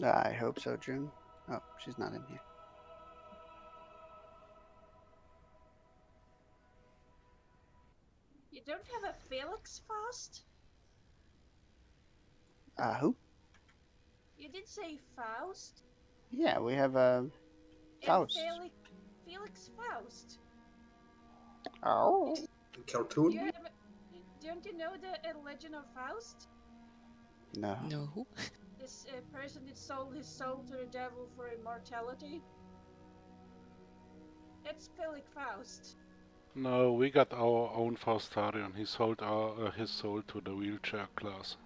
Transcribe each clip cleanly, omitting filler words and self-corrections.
I hope so, June. Oh, she's not in here. You don't have a Felix fast? Who? You did say Faust? Yeah, we have a Faust. Felix Faust? Oh. Cartoon? Don't you know the Legend of Faust? No. No. This person that sold his soul to the devil for immortality? That's Felix Faust. No, we got our own Faustarian. He sold his soul to the wheelchair class.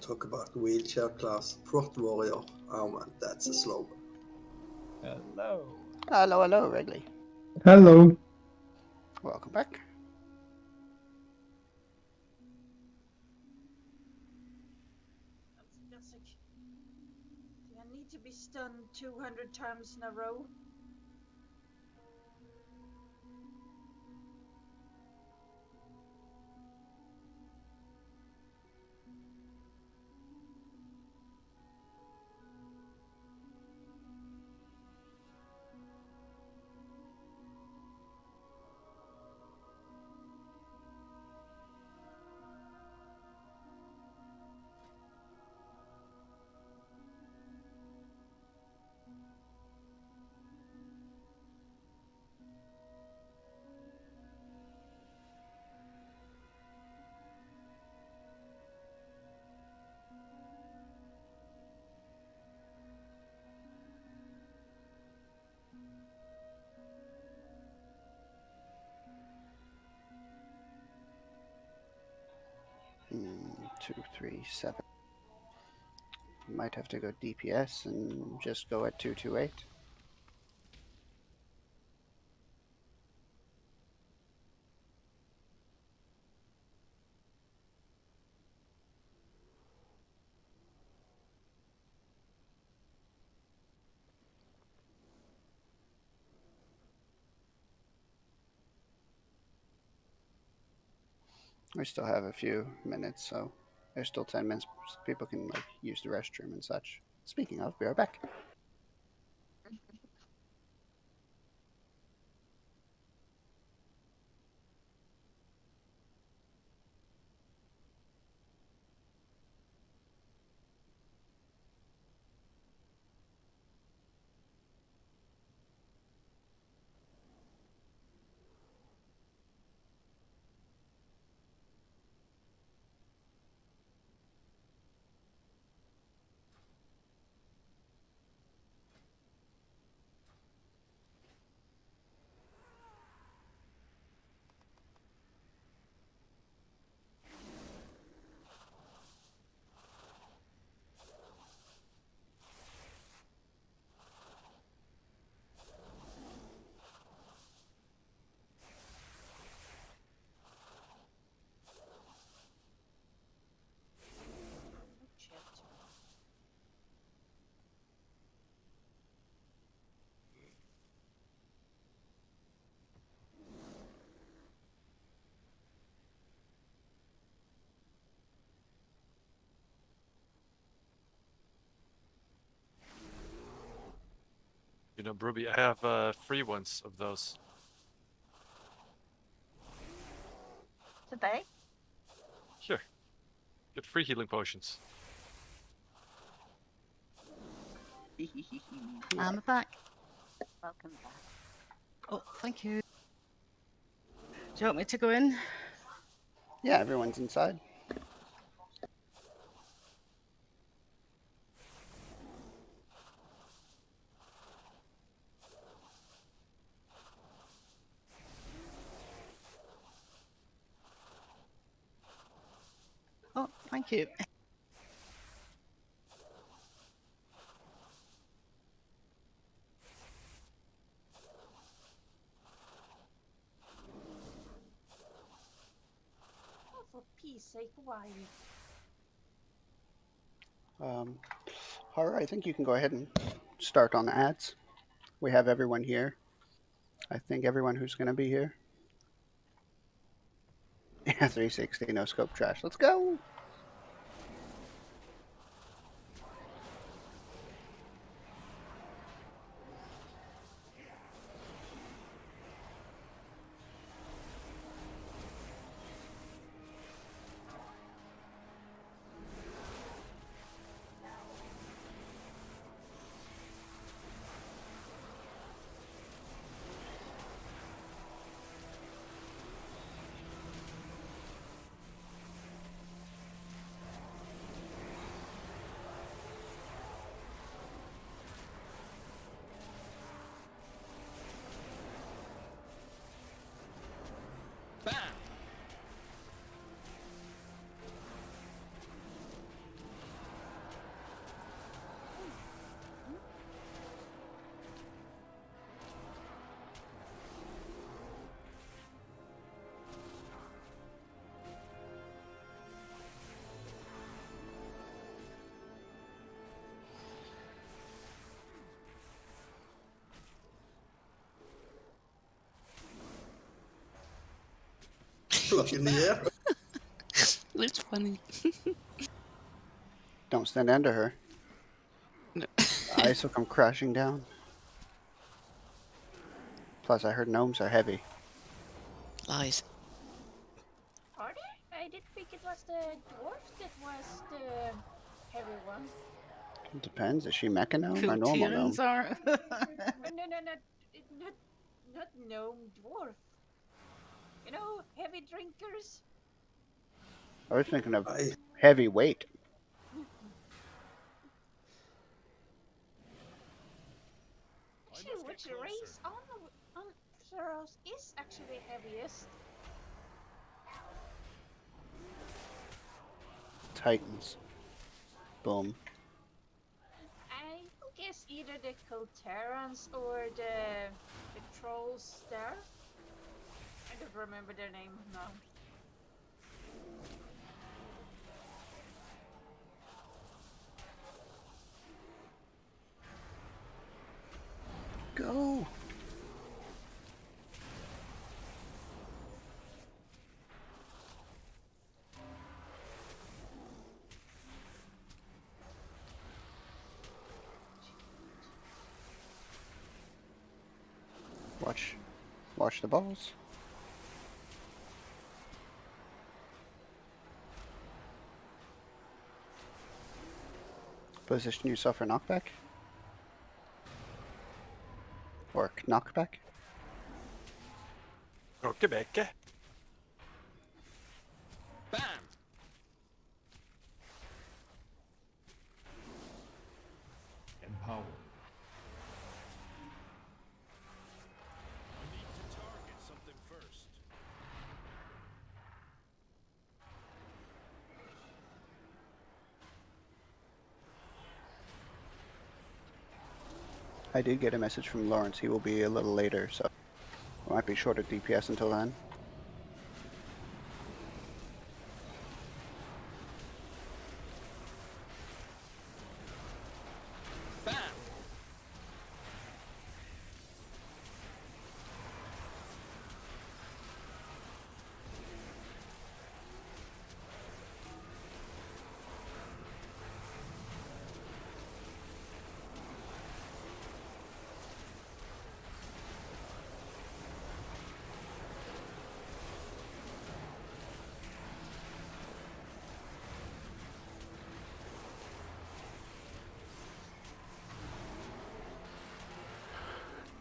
Talk about the wheelchair class. Prot warrior. Oh man, that's a slogan. Hello. Hello, hello, Wrigley. Hello. Welcome back. Do I need to be stunned 200 times in a row? Mm, 2, 3, 7. Might have to go DPS and just go at 228. We still have a few minutes, so there's still 10 minutes. People can like use the restroom and such. Speaking of, be right back. You know, Ruby, I have free ones of those. Today? Sure. Get free healing potions. I'm back. Welcome back. Oh, thank you. Do you want me to go in? Yeah, everyone's inside. Oh, thank you. Oh, for peace sake, why? Horror, I think you can go ahead and start on the ads. We have everyone here. I think everyone who's going to be here. Yeah, 360, no scope trash. Let's go! Flush in the air. It's funny. Don't stand under her. No. Ice will come crashing down. Plus, I heard gnomes are heavy. Lies. Are they? I did think it was the dwarf that was the heavy one. It depends. Is she mecha gnome Who or normal gnome? Tyrans are? No, not gnome, dwarf. You know, heavy drinkers. I was thinking of I, heavy weight. Actually, which race on Theros is actually heaviest? Titans. Boom. I guess either the Colterans or the trolls there. I don't remember their name now. Go! Watch the balls. Position yourself for knockback. Or knockback. Rockebäcke. Bam! Empowered. I need to target something first. I did get a message from Lawrence. He will be a little later, so I might be short of DPS until then. Bam!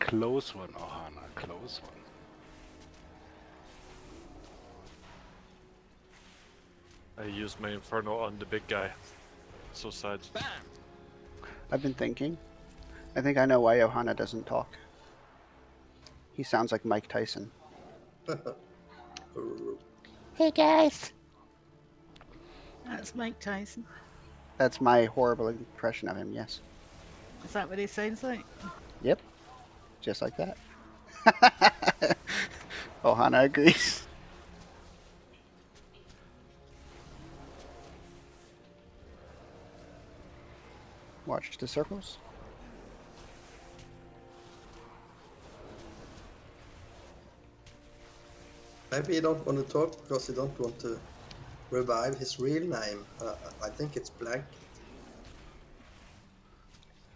Close one, Ohana, close one. I used my Inferno on the big guy. So sad. Bam! I've been thinking. I think I know why Johanna doesn't talk. He sounds like Mike Tyson. Hey guys! That's Mike Tyson. That's my horrible impression of him, yes. Is that what he sounds like? Yep. Just like that. Ohana agrees. Watch the circles. I Maybe you don't want to talk because you don't want to revive his real name. I think it's Blanket.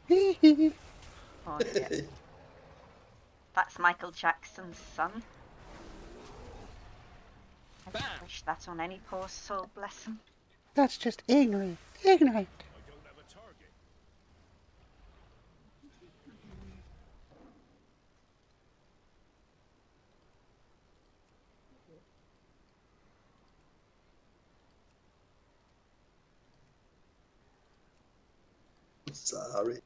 Oh dear. That's Michael Jackson's son. I Bam! wish that on any poor soul, bless him. That's just ignorant. Ignorant. I don't have a target. Sorry.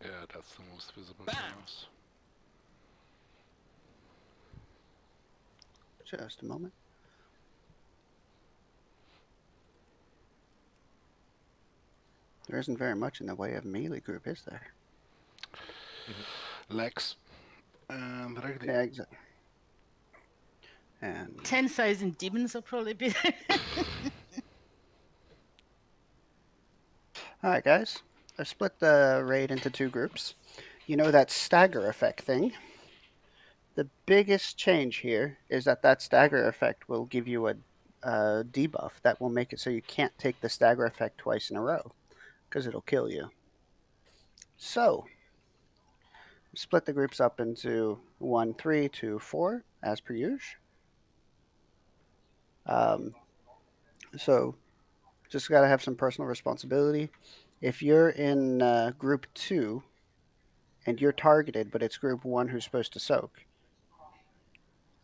Yeah, that's the most visible Bam! bonus. Just a moment. There isn't very much in the way of melee group, is there? Legs. And regularly. Yeah, exactly. And 10,000 demons will probably be there. all right, guys. I've split the raid into two groups. You know that stagger effect thing? The biggest change here is that stagger effect will give you a debuff that will make it so you can't take the stagger effect twice in a row because it'll kill you. So, split the groups up into 1, 3, 2, 4, as per usual. So, just got to have some personal responsibility. If you're in group 2 and you're targeted, but it's group 1 who's supposed to soak,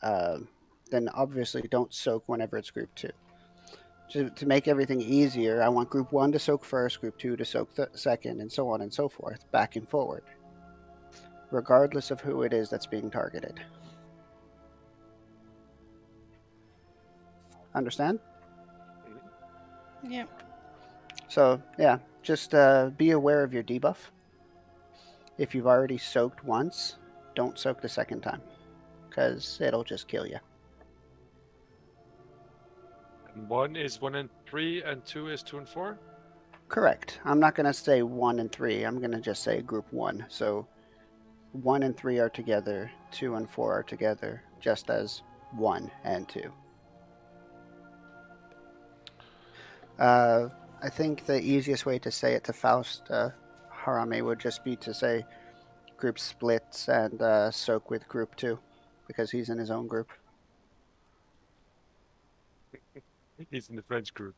then obviously don't soak whenever it's group 2. To make everything easier, I want group 1 to soak first, group 2 to soak second, and so on and so forth, back and forward, regardless of who it is that's being targeted. Understand? Yeah. So, yeah, just be aware of your debuff. If you've already soaked once, don't soak the second time, because it'll just kill you. And 1 is 1 and 3, and 2 is 2 and 4? Correct. I'm not going to say 1 and 3. I'm going to just say group 1. So 1 and 3 are together, 2 and 4 are together, just as 1 and 2. I think the easiest way to say it to Faust Harame would just be to say group splits and soak with group 2, because he's in his own group. He's in the French group.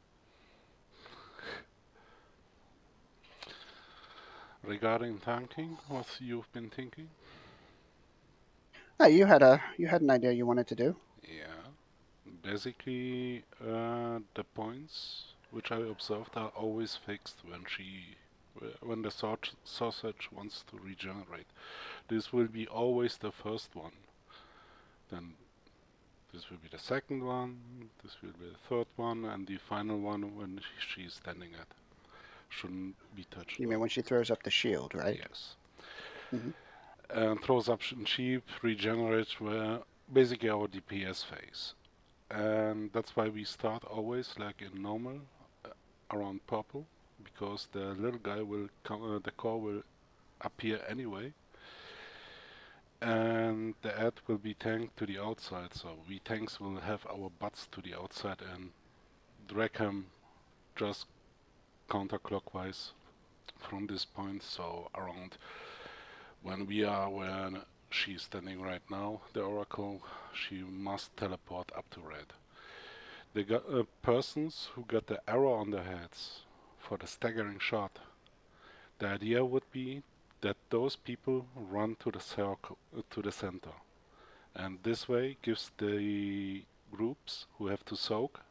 Regarding tanking, what you've been thinking? You had an idea you wanted to do. Yeah. Basically, the points which I observed are always fixed when the sausage wants to regenerate. This will be always the first one. Then this will be the second one, this will be the third one, and the final one when she's standing at. Shouldn't be touched. You mean when she throws up the shield, right? Yes. Mhm. And throws up sheep, regenerates basically our DPS phase. And that's why we start always like in normal around purple, because the little guy will come, the core will appear anyway, and the ad will be tanked to the outside, so we tanks will have our butts to the outside and drag him just counterclockwise from this point. So around when she's standing right now, the oracle, she must teleport up to red. The persons who got the arrow on their heads for the staggering shot, the idea would be that those people run to the circle, to the center, and this way gives the groups who have to soak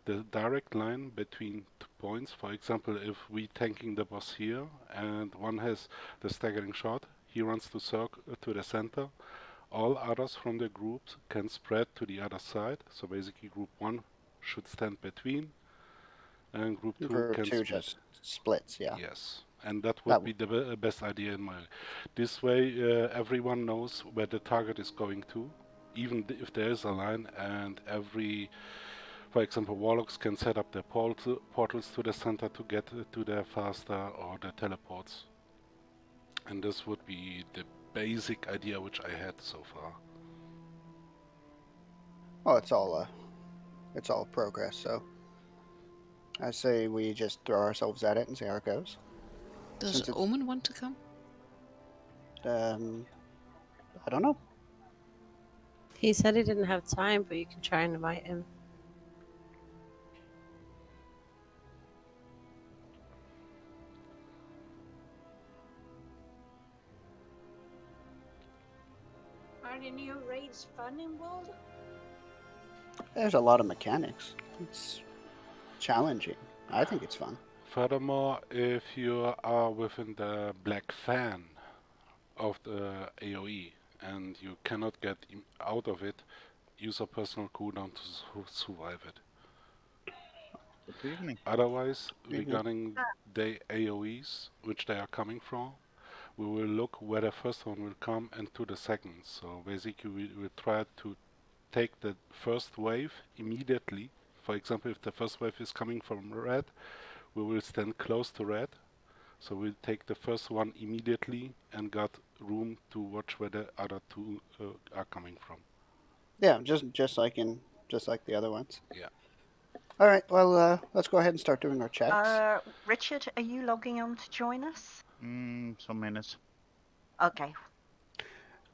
the direct line between 2 points. For example, if we tanking the boss here and one has the staggering shot, he runs to the center. All others from the groups can spread to the other side. So basically, group 1 should stand between, and group 2 Group can 2 split. just splits, yeah. Yes, and that would be the best idea in my. This way, everyone knows where the target is going to, even if there is a line, and every For example, warlocks can set up their portals to the center to get to there faster, or the teleports. And this would be the basic idea which I had so far. Well, it's all progress. So I say we just throw ourselves at it and see how it goes. Does Since it's- Omen want to come? I don't know. He said he didn't have time, but you can try and invite him. Are the new raids fun involved? There's a lot of mechanics. It's challenging. I think it's fun. Furthermore, if you are within the black fan of the AoE and you cannot get out of it, use a personal cooldown to survive it. Good evening. Otherwise, Mhm. regarding the AoEs, which they are coming from, we will look where the first one will come and to the second. So basically we will try to take the first wave immediately. For example, if the first wave is coming from red, we will stand close to red. So we'll take the first one immediately and got room to watch where the other two are coming from. Yeah, just like the other ones. Yeah. All right. Well, let's go ahead and start doing our checks. Richard, are you logging on to join us? Some minutes. Okay.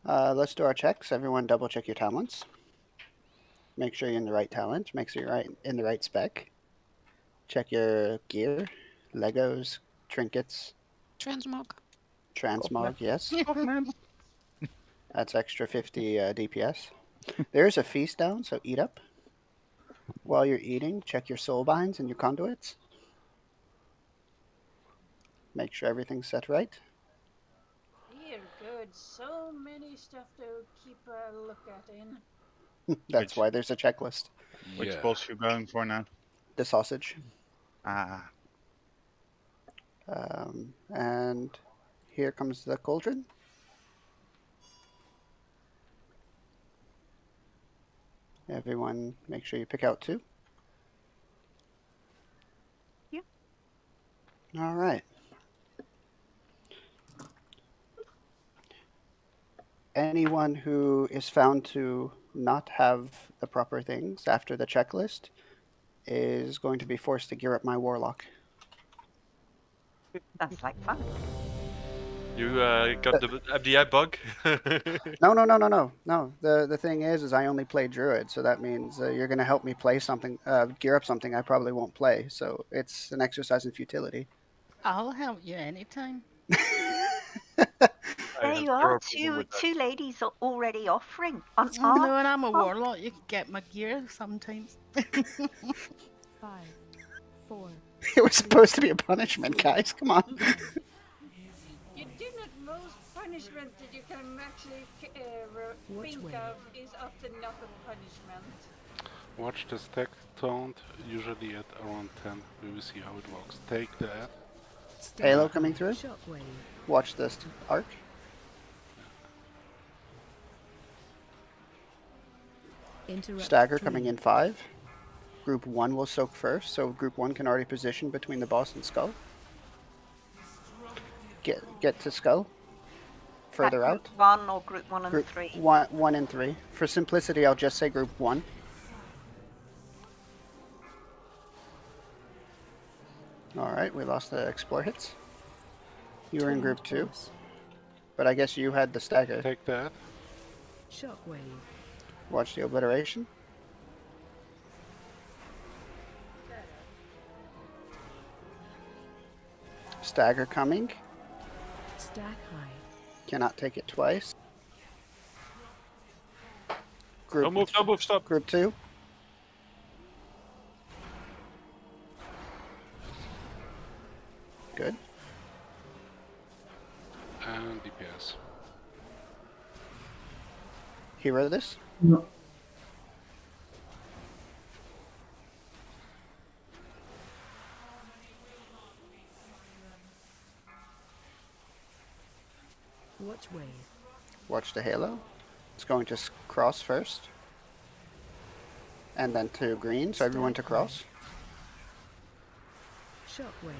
Let's do our checks. Everyone, double check your talents. Make sure you're in the right talent. Make sure you're in the right spec. Check your gear, Legos, trinkets, Transmog. transmog. Yes, Man. that's extra 50 DPS. There's a feast down, so eat up. While you're eating, check your soul binds and your conduits. Make sure everything's set right. Dear good, so many stuff to keep a look at in. That's Which- why there's a checklist. Which Yeah. boss you going for now? The sausage. Ah, And here comes the cauldron. Everyone, make sure you pick out 2. Yeah. All right. Anyone who is found to not have the proper things after the checklist is going to be forced to gear up my warlock. Sounds like fun. You got the MDI bug? No. The thing is I only play Druid, so that means you're going to help me play something, gear up something I probably won't play. So it's an exercise in futility. I'll help you anytime. There you are, two ladies are already offering. On Oh, our no, and I'm a warlock. You can get my gear sometimes. 5, 4. It was supposed to be a punishment, guys. Come on. You do not most punishment that you can actually think of is often not a punishment. Watch the stack count, usually at around 10. We will see how it works. Take that. Halo coming through. Shockwave. Watch this arc. Interrupt Stagger stream. coming in 5. Group 1 will soak first, so Group 1 can already position between the boss and Skull. Get to Skull. Further Group out. 1 or Group 1 and Group 3? 1 and 3. For simplicity, I'll just say Group 1. Alright, we lost the Explore hits. You were in Group 2, but I guess you had the Stagger. Take that. Shockwave. Watch the Obliteration. Stagger coming. Stack high. Cannot take it twice. Group, Don't move, stop. Group 2. Good. And DPS. Hero this. Watch wave. Watch the Halo. It's going to cross first. and then to green, so everyone to Stack cross. Shockwave.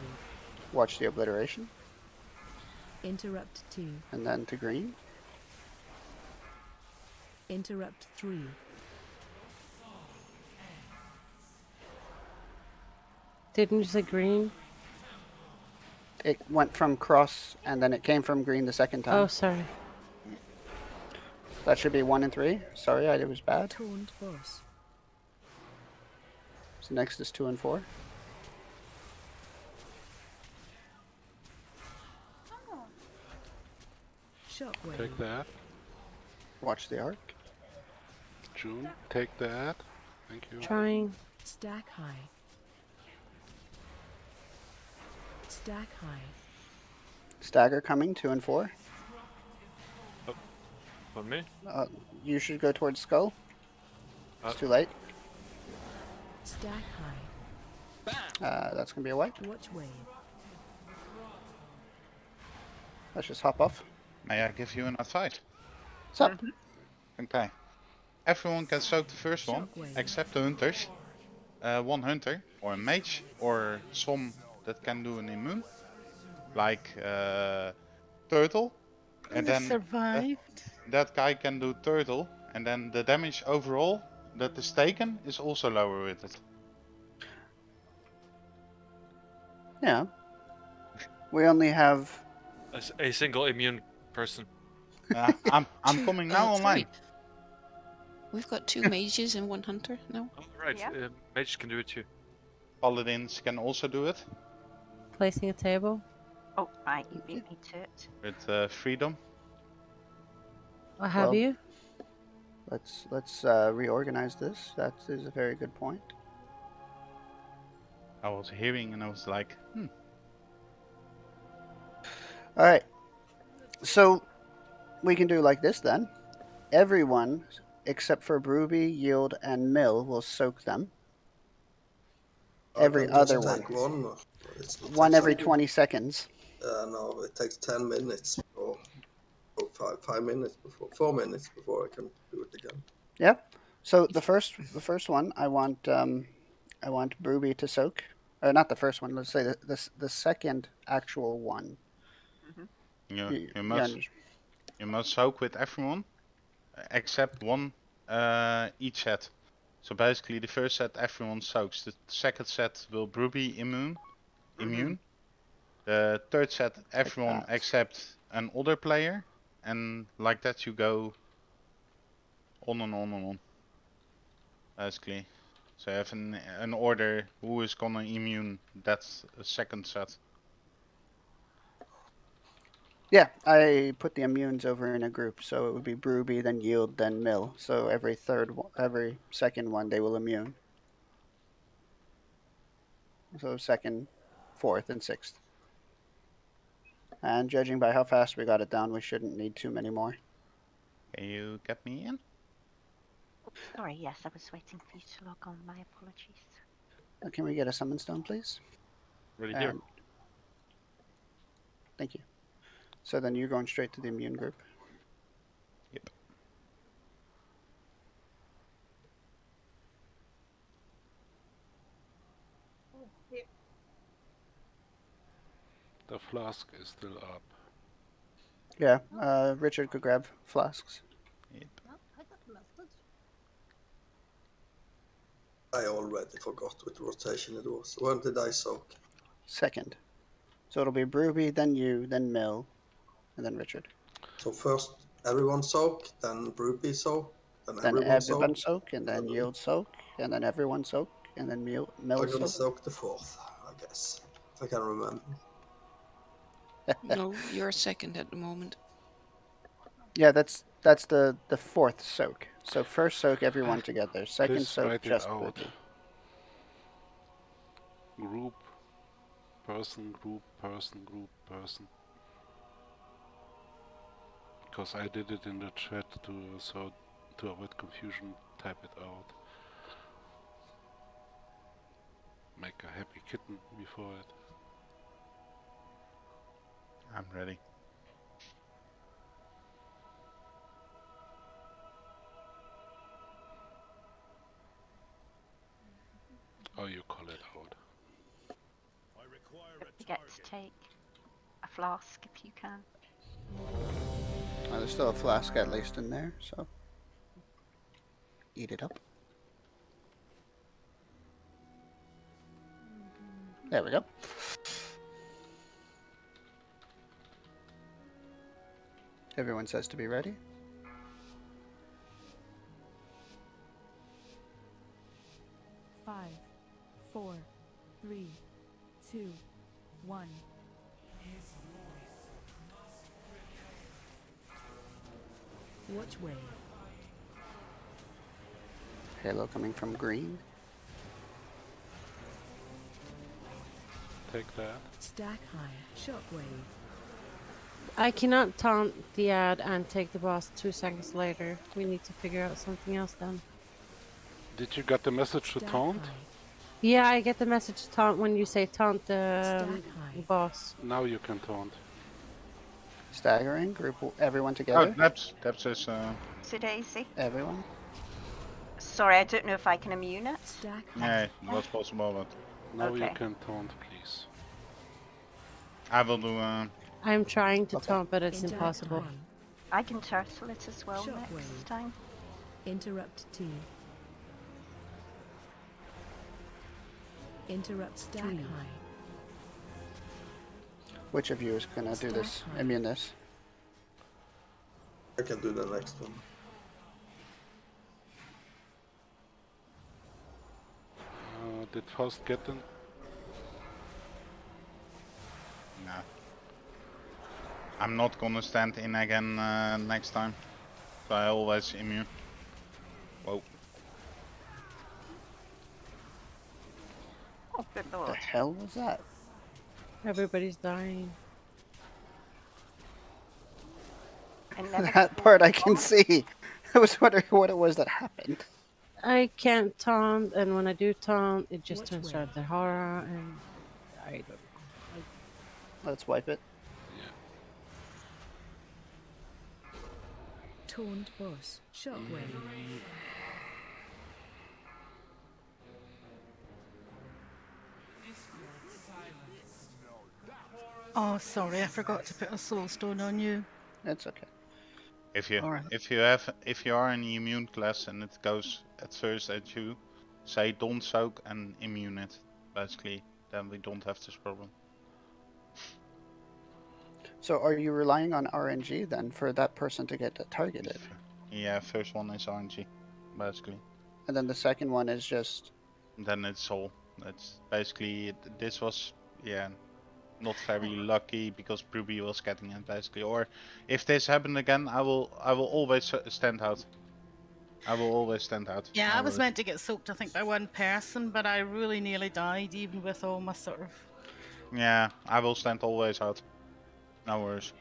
Watch the obliteration, Interrupt 2. and then to green. Interrupt 3. Didn't you say green? It went from cross, and then it came from green the second time. Oh, sorry. That should be 1 and 3. Sorry, it was bad. Taunt boss. So next is 2 and 4. Shockwave. Take that. Watch the arc. June, take that. Thank you. Trying. Stack high. Stack high. Stagger coming, 2 and 4. For me? You should go towards skull. It's Uh, too late. Stack high. That's going to be a wipe. Watch wave. Let's just hop off. May I give you an advice? What's up? Okay. Everyone can soak the first one, Shockwave. except the hunters. One hunter, or a mage, or some that can do an immune. Like turtle. And then survived. that guy can do turtle. And then the damage overall that is taken is also lower with it. Yeah. We only have... A single immune person. I'm coming now online. We've got 2 mages and 1 hunter now. Oh, right, Yeah. mage can do it too. Paladins can also do it Placing a table. Oh, right, you beat me to it. with freedom. Or have Well, you? Let's reorganize this. That is a very good point. I was hearing and I was like, All right. So we can do like this then. Everyone except for Ruby, Yield, and Mill will soak them. Every I can just other take one. one. It's not One every taking- 20 seconds. No, it takes 10 minutes or 5 minutes before 4 minutes before I can do it again. Yeah. So the first one, I want Ruby to soak. Not the first one. Let's say the second actual one. you Yeah, must soak with everyone except one each set. So basically the first set everyone soaks. The second set will Ruby immune. The third set everyone that. except an other player, and like that you go on and on and on. Basically. So you have an order who is gonna immune that second set. Yeah, I put the immunes over in a group, so it would be Ruby, then Yield, then Mill. So every second one they will immune. So second, fourth, and sixth. And judging by how fast we got it down, we shouldn't need too many more. Can you get me in? Sorry, yes, I was waiting for you to log on. My apologies. Can we get a summon stone, please? Ready here. And- Thank you. So then you're going straight to the immune group. Yep. The flask is still up. Yeah, Richard could grab flasks. I already forgot what rotation it was. When did I soak? Second. So it'll be Ruby, then you, then Mill, and then Richard. So first everyone soak, then Ruby soak, then Then everyone everyone soak. soak, and then Yield soak, and then everyone soak, and then Mill I'm gonna soak. soak the fourth, I guess. If I can remember. No, you're second at the moment. Yeah, that's the fourth soak. So first soak everyone together. Second Please soak write it just out. Ruby. Group, person, group, person, group, person. Because I did it in the chat to avoid confusion. Type it out. Make a happy kitten before it. I'm ready. all that out. I require Don't a forget to target. take a flask if you can. There's still a flask at least in there, so eat it up. There we go. Everyone says to be ready. Five, 4, 3, 2, 1. Watch wave. Halo coming from green. Take that. Stack high. Shockwave. I cannot taunt the ad and take the boss 2 seconds later. We need to figure out something else then. Did you get the message to Stack taunt? high. Yeah, I get the message to taunt when you say taunt the Stack high. boss. Now you can taunt. Staggering. Group everyone Oh, together. Debs is Daisy. Everyone. Sorry, I don't know if I can immune it. Stack yeah, what's possible, but Now you Okay. can taunt, please. I will do. I'm trying to Okay. taunt, but it's Interrupt impossible. 1. I can turtle it as well Shockwave. next time. Interrupt 2. Interrupt stack high. Which of you is gonna do this? Stack high. Immune this. I can do the next one. Did Faust get them? No. I'm not gonna stand in again next time. So I always immune. Whoa. Oh, good The lord. hell was that? Everybody's dying. That part I can see. I was wondering what it was that happened. I can't taunt, and when I do taunt, it just Watch turns wave. out the horror, and I don't know. Let's wipe it. Taunt boss. Shockwave. Oh, sorry, I forgot to put a soul stone on you. It's okay. If you Alright. if you are in the immune class and it goes at first at you, say don't soak and immune it. Basically, then we don't have this problem. So are you relying on RNG then for that person to get targeted? Yeah, first one is RNG, basically. And then the second one is just... Then it's all. It's basically this was not very lucky because Ruby was getting it basically. Or if this happened again, I will always stand out. I will always stand out. Yeah, No I was worries. meant to get soaked, I think, by one person, but I really nearly died, even with all my sort of... Yeah, I will stand always out. No worries.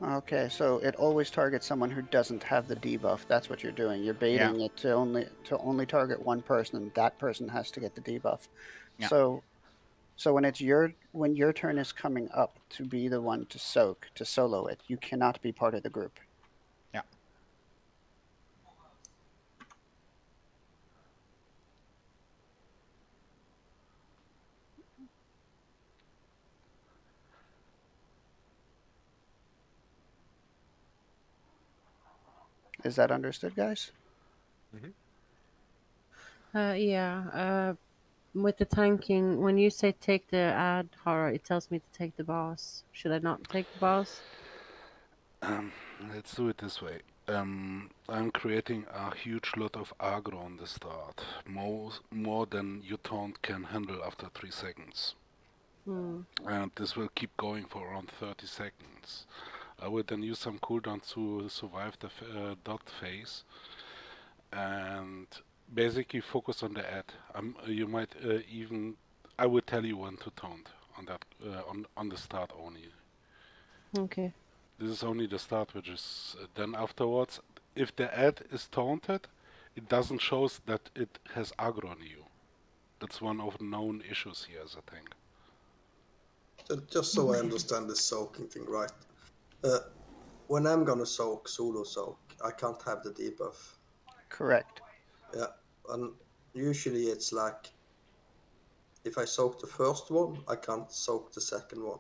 Okay, so it always targets someone who doesn't have the debuff. That's what you're doing. You're baiting it to only target one person, and that person has to get the debuff. Yeah. So when your turn is coming up to be the one to soak, to solo it, you cannot be part of the group. Yeah. Is that understood, guys? Yeah. With the tanking, when you say take the ad horror, it tells me to take the boss. Should I not take the boss? Let's do it this way. I'm creating a huge lot of aggro on the start, more than your taunt can handle after 3 seconds. And this will keep going for around 30 seconds. I will then use some cooldown to survive the dot phase, and basically focus on the ad. You might even, I will tell you when to taunt on that on the start only. Okay. This is only the start, which is then afterwards. If the ad is taunted, it doesn't show that it has aggro on you. That's one of the known issues here, I think. Just so I understand this soaking thing right. When I'm gonna solo soak, I can't have the debuff. Correct. Yeah, and usually it's like if I soak the first one, I can't soak the second one.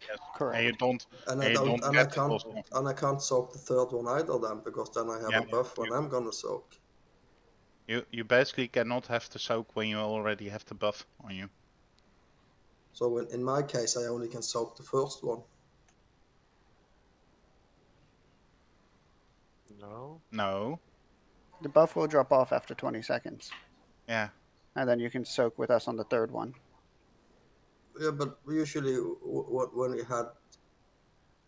Yes. Correct. And you don't. And I You don't, don't and I get the can't, plus one. and I can't soak the third one either then, because then I have Yeah. a buff when I'm gonna soak. You basically cannot have the soak when you already have the buff on you. So in my case, I only can soak the first one. No. No. The buff will drop off after 20 seconds, Yeah. and then you can soak with us on the third one. Yeah, but usually when we had,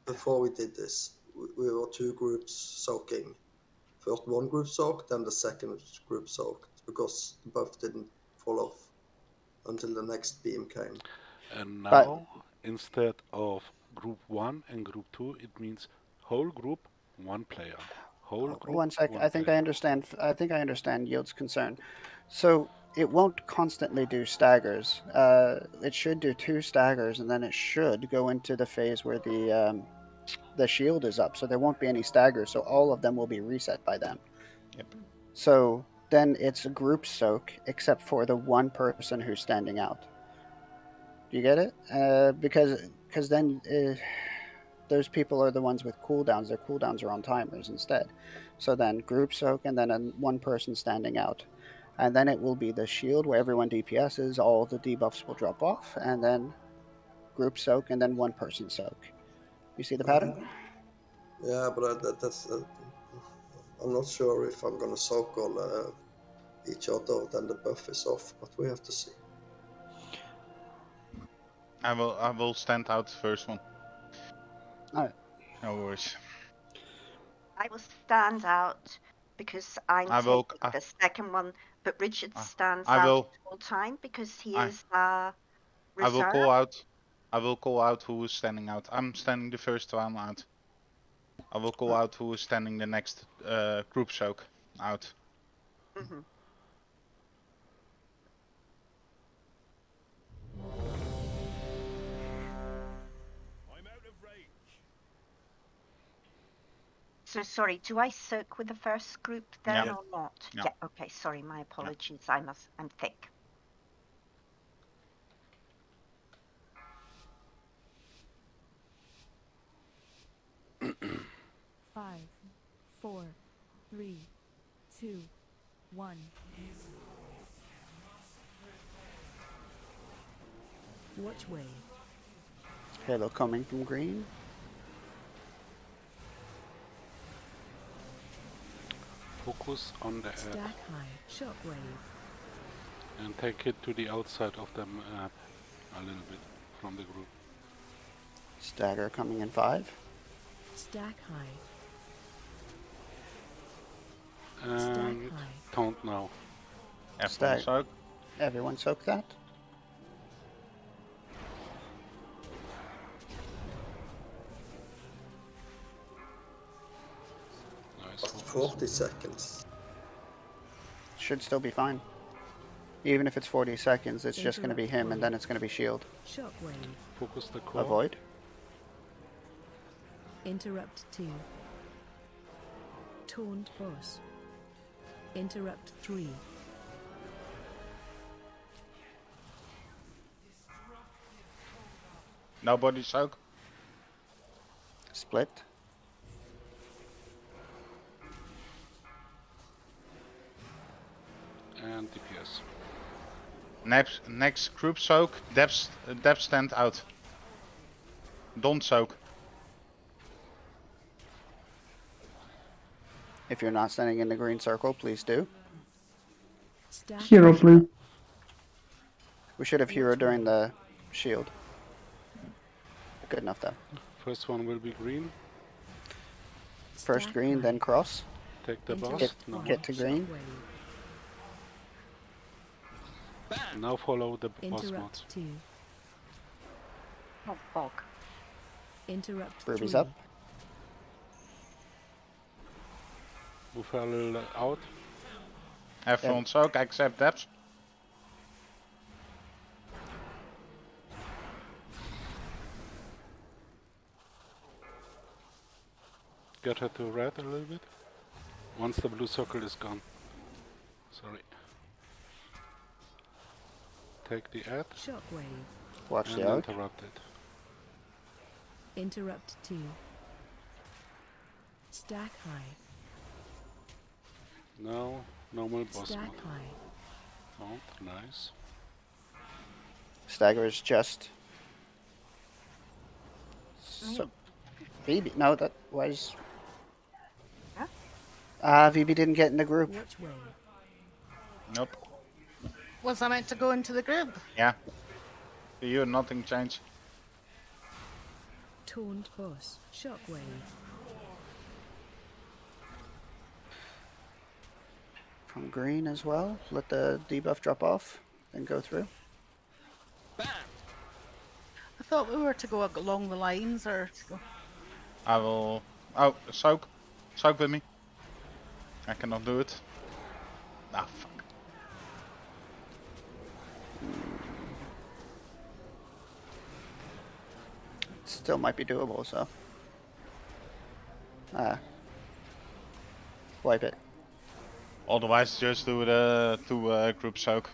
before we did this, we were 2 groups soaking. First one group soaked, then the second group soaked, because the buff didn't fall off until the next beam came. And But- now, instead of group 1 and group 2, it means whole group, 1 player. Whole group, One sec. 1 I think I player. understand. I think I understand Yield's concern. So it won't constantly do staggers. It should do 2 staggers, and then it should go into the phase where the shield is up. So there won't be any staggers. So all of them will be reset by then. Yep. So then it's a group soak, except for the one person who's standing out. Do you get it? Because then those people are the ones with cooldowns. Their cooldowns are on timers instead. So then group soak, and then one person standing out. And then it will be the shield where everyone DPSs, all the debuffs will drop off, and then group soak, and then one person soak. You see the pattern? Yeah, but that's I'm not sure if I'm gonna soak all each other, then the buff is off, but we have to see. I will stand out the first one. Alright. No worries. I will stand out because I'm I will- taking the second one, but Richard stands I out will- all time because he I- is I will reserve. call out. I will call out who is standing out. I'm standing the first one out. I will call out who is standing the next group soak out. hmm I'm out of range. So sorry, do I soak with the first group then Yeah. or not? Yeah. Yeah. Okay. Sorry, my apologies. I'm thick. Five, four, three, two, one. Watch wave. Halo coming from green. Focus on the Stack app high. Shockwave. and take it to the outside of the map a little bit from the group. Stagger coming in 5. Stack high. And high. taunt now. F1 Stag. soak. Everyone soak that. Nice Just focus. 40 seconds. Should still be fine. Even if it's 40 seconds, it's just going to be him, and then it's going to be shield. Shockwave. Focus the core. Avoid. Interrupt 2. Taunt boss. Interrupt 3. Nobody soak. Split. And DPS. Next group soak. Depth stand out. Don't soak. If you're not standing in the green circle, please do. Stack Hero flew. We should have hero during the shield. Good enough though. First one will be green. First green, then cross. Take the boss. Get, No. get to green. Now follow the boss mods. Interrupt 2. Oh, bog. Interrupt Ruby's 3. up. Move a little out. F1 soak. Accept depth. Get her to red a little bit. Once the blue circle is gone. Sorry. Take the ad Shockwave. Watch and the arc. interrupt it. Interrupt 2. Stack high. No, normal boss Stack mode. high. Oh, nice. Stagger is just. So, VB. No, that was. VB didn't get in the group. Watch wave. Nope. Was I meant to go into the group? Yeah. For you, nothing changed. Taunt boss. Shockwave. From green as well. Let the debuff drop off, then go through. I thought we were to go along the lines or to go. I will. Oh, soak. Soak with me. I cannot do it. Ah, fuck. Still might be doable, so. Wipe it. Otherwise, just do the two group soak.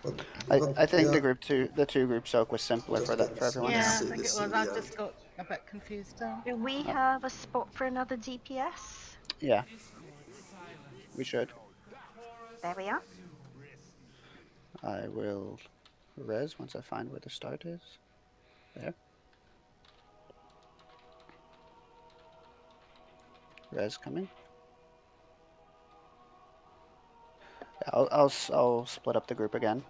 I think yeah, the two group soak was simpler Just for that for let's everyone. Yeah, I see think it this was. in I the just end. got a bit confused there. Do we have a spot for another DPS? Yeah. We should. There we are. I will res once I find where the start is. There. Res coming. Yeah, I'll split up the group again.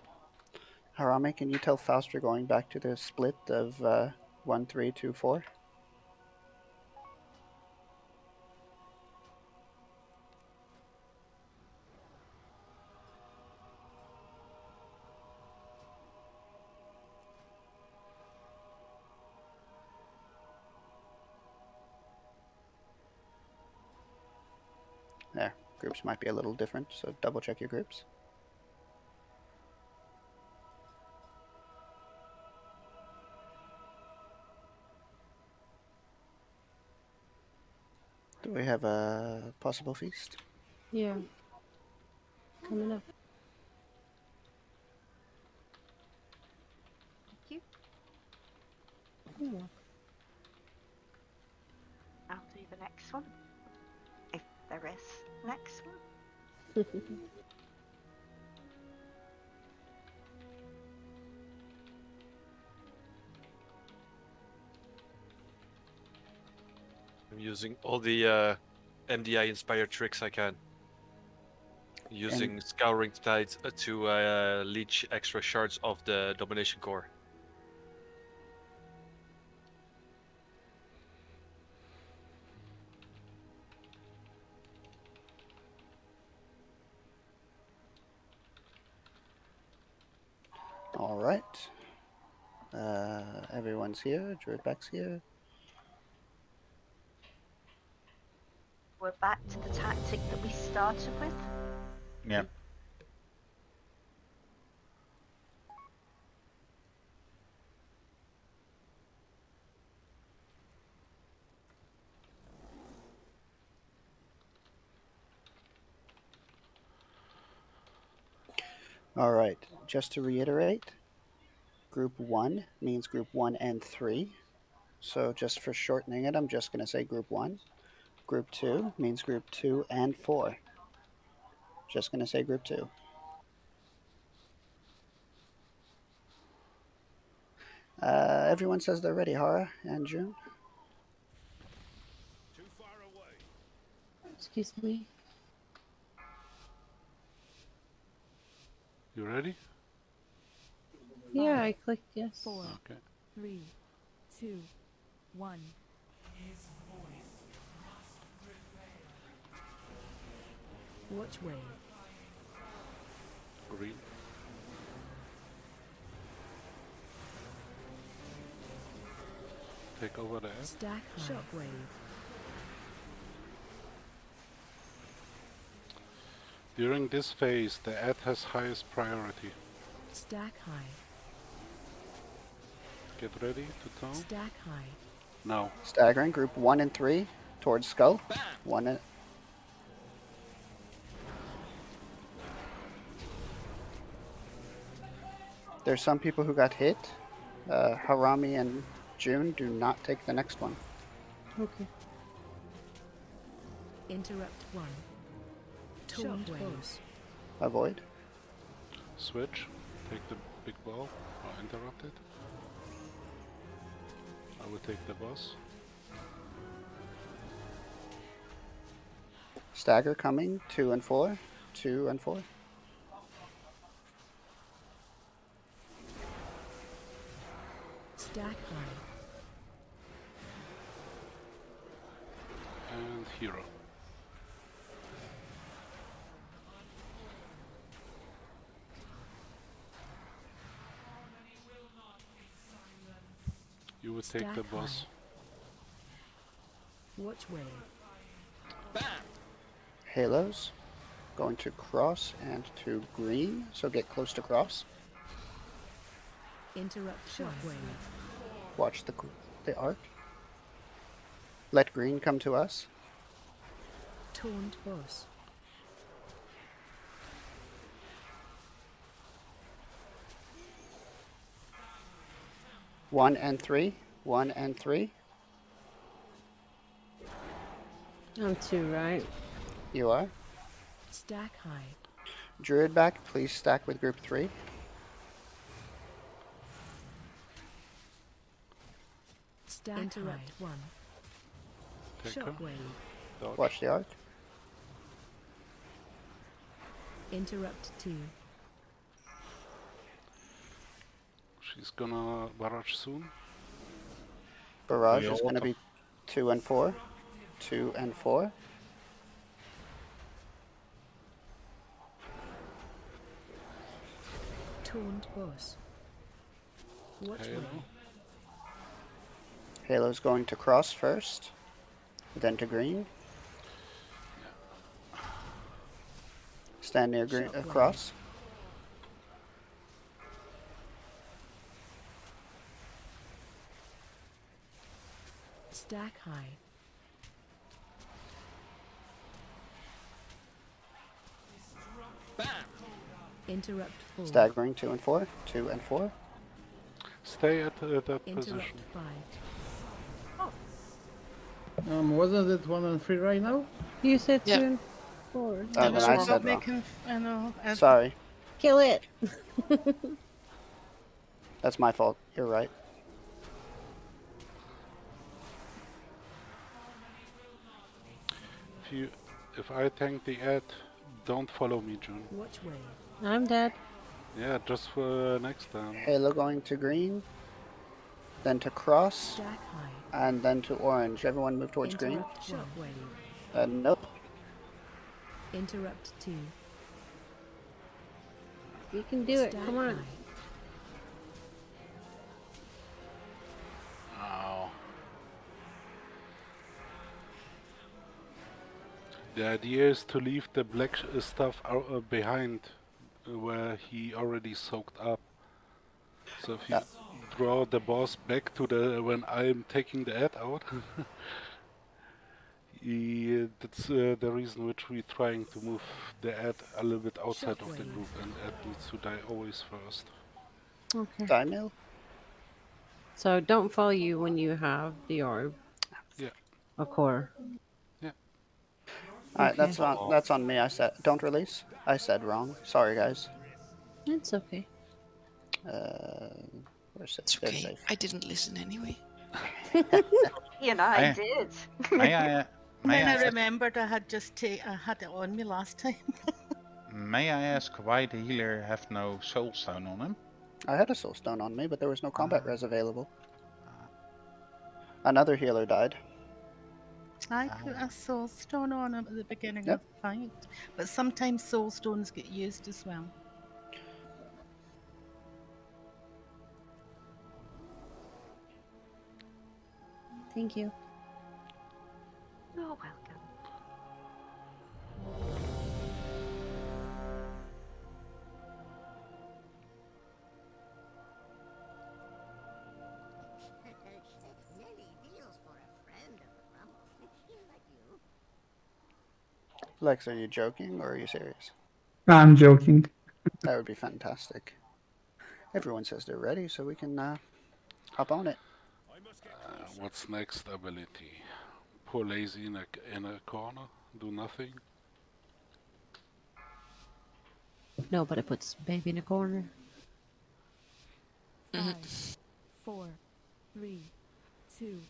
Harame, can you tell Faust we're going back to the split of 1, 3, 2, 4? There. Groups might be a little different, so double check your groups. Do we have a possible feast? Yeah. Coming up. Thank you. Yeah. I'll do the next one. If there is next one. I'm using all the MDI inspired tricks I can. Using Scouring Tide to leech extra shards of the Domination Core. All right. Everyone's here. Druid back's here. We're back to the tactic that we started with. Yeah. All right. Just to reiterate, group 1 means group 1 and 3. So just for shortening it, I'm just going to say group 1. Group 2 means group 2 and 4. Just going to say group 2. Everyone says they're ready, Hara and June. Too far away. Excuse me. You ready? Yeah, I clicked yes. 4, Okay. 3, 2, 1. Watch wave. Green. Take over the ad. Stack high. Shockwave. During this phase, the ad has highest priority. Stack high. Get ready to taunt. Stack high. Now. Staggering, group 1 and 3 towards Skull. 1 and... There's some people who got hit. Harami and June, do not take the next one. Okay. Interrupt 1. Taunt wave. Avoid. Switch. Take the big ball. Or interrupt it. I will take the boss. Stagger coming. 2 and 4. 2 and 4. Stack high. And hero. You would take Stack the boss. Watch wave. Halos. Going to cross and to green. So get close to cross. Interrupt shockwave. Watch the arc. Let green come to us. Taunt boss. One and 3. 1 and 3. I'm 2, right? You are. Stack high. Druid back. Please stack with group 3. Stack interrupt high. 1. Take her. Shockwave. Dodge. Watch the arc. Interrupt 2. She's gonna barrage soon. Barrage Yeah, is what going to the be 2 and 4. 2 and 4. Taunt boss. Watch Halo. wave. Halo's going to cross first. Then to green. Stand near green. Shockwave. Cross. Stack high. Interrupt 4. Staggering 2 and 4. 2 and 4. Stay at that Interrupt position. 5. Wasn't it 1 and 3 right now? You said 2 Yep. and 4. Oh, then I said wrong. I know. Sorry. Kill it! That's my fault. You're right. If I tank the ad, don't follow me, June. Watch wave. I'm dead. Yeah, just for next time. Halo going to green. Then to cross. Stack high. And then to orange. Everyone move towards green. Interrupt shockwave. Nope. Interrupt 2. You can do it. Stack Come on. high. Ow. The idea is to leave the black stuff behind where he already soaked up. So if you draw the boss back to the when I'm taking the ad out, that's the reason which we're trying to move the ad a little bit outside of the group, and ad needs to die always first. Okay. Die mill. So don't follow you when you have the orb. Yeah. A core. Yeah. Alright, Okay. that's on me. I said don't release. I said wrong. Sorry guys. It's okay. Where's It's they're okay. safe. I didn't listen anyway. You know, I I- did. May I? May Then I I? remembered I had had it on me last time. May I ask why the healer have no soulstone on him? I had a soul stone on me, but there was no combat res available. Another healer died. I put a soul stone on him at the beginning Yep. of the fight, but sometimes soul stones get used as well. Thank you. You're welcome. Lex, are you joking or are you serious? I'm joking. That would be fantastic. Everyone says they're ready, so we can hop on it. What's next ability? Poor lazy in a corner, do nothing. Nobody puts baby in a corner. 5, 4, 3, 2.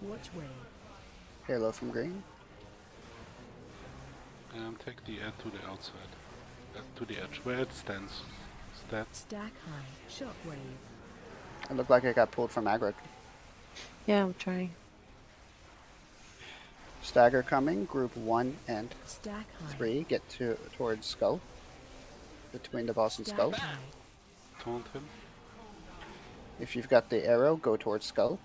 Watch way. Halo from green. And take the ad to the outside. To the edge, where it stands. Stack high. Shockwave. It looked like it got pulled from aggro. Yeah, I'm trying. Stagger coming. Group 1 and Stack high. 3 get towards skull. Between the boss and Stack skull. high. Taunt him. If you've got the arrow, go towards skull.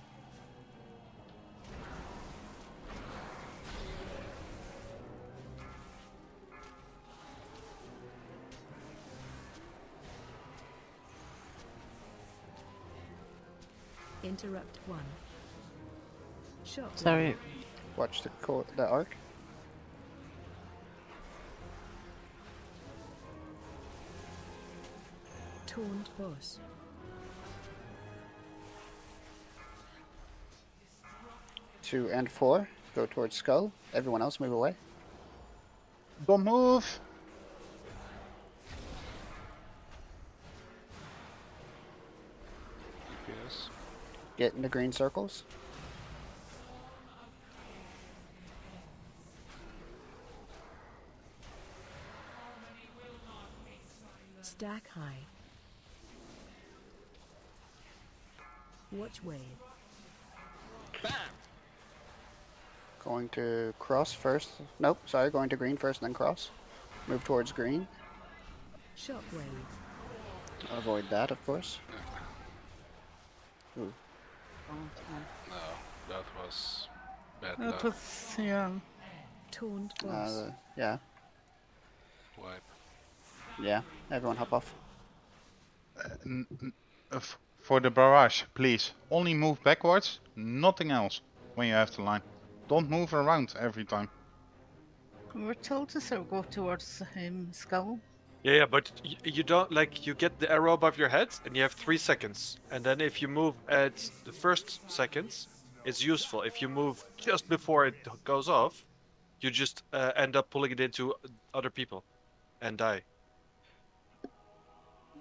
Interrupt 1. Shockwave. Sorry. Watch the arc. Taunt boss. 2 and 4 go towards skull. Everyone else move away. Don't move! DPS. Get in the green circles. Stack high. Watch wave. Going to cross first. Nope, sorry, going to green first, then cross. Move towards green. Shockwave. Avoid that, of course. Ooh. No, that was bad That luck. was, yeah. Taunt boss. Yeah, Wipe. yeah. Everyone hop off. For the barrage, please. Only move backwards, nothing else, when you have the line. Don't move around every time. We were told to sort of go towards skull. Yeah, but you don't, like, you get the arrow above your head and you have 3 seconds. And then if you move at the first seconds, it's useful. If you move just before it goes off, you just end up pulling it into other people and die.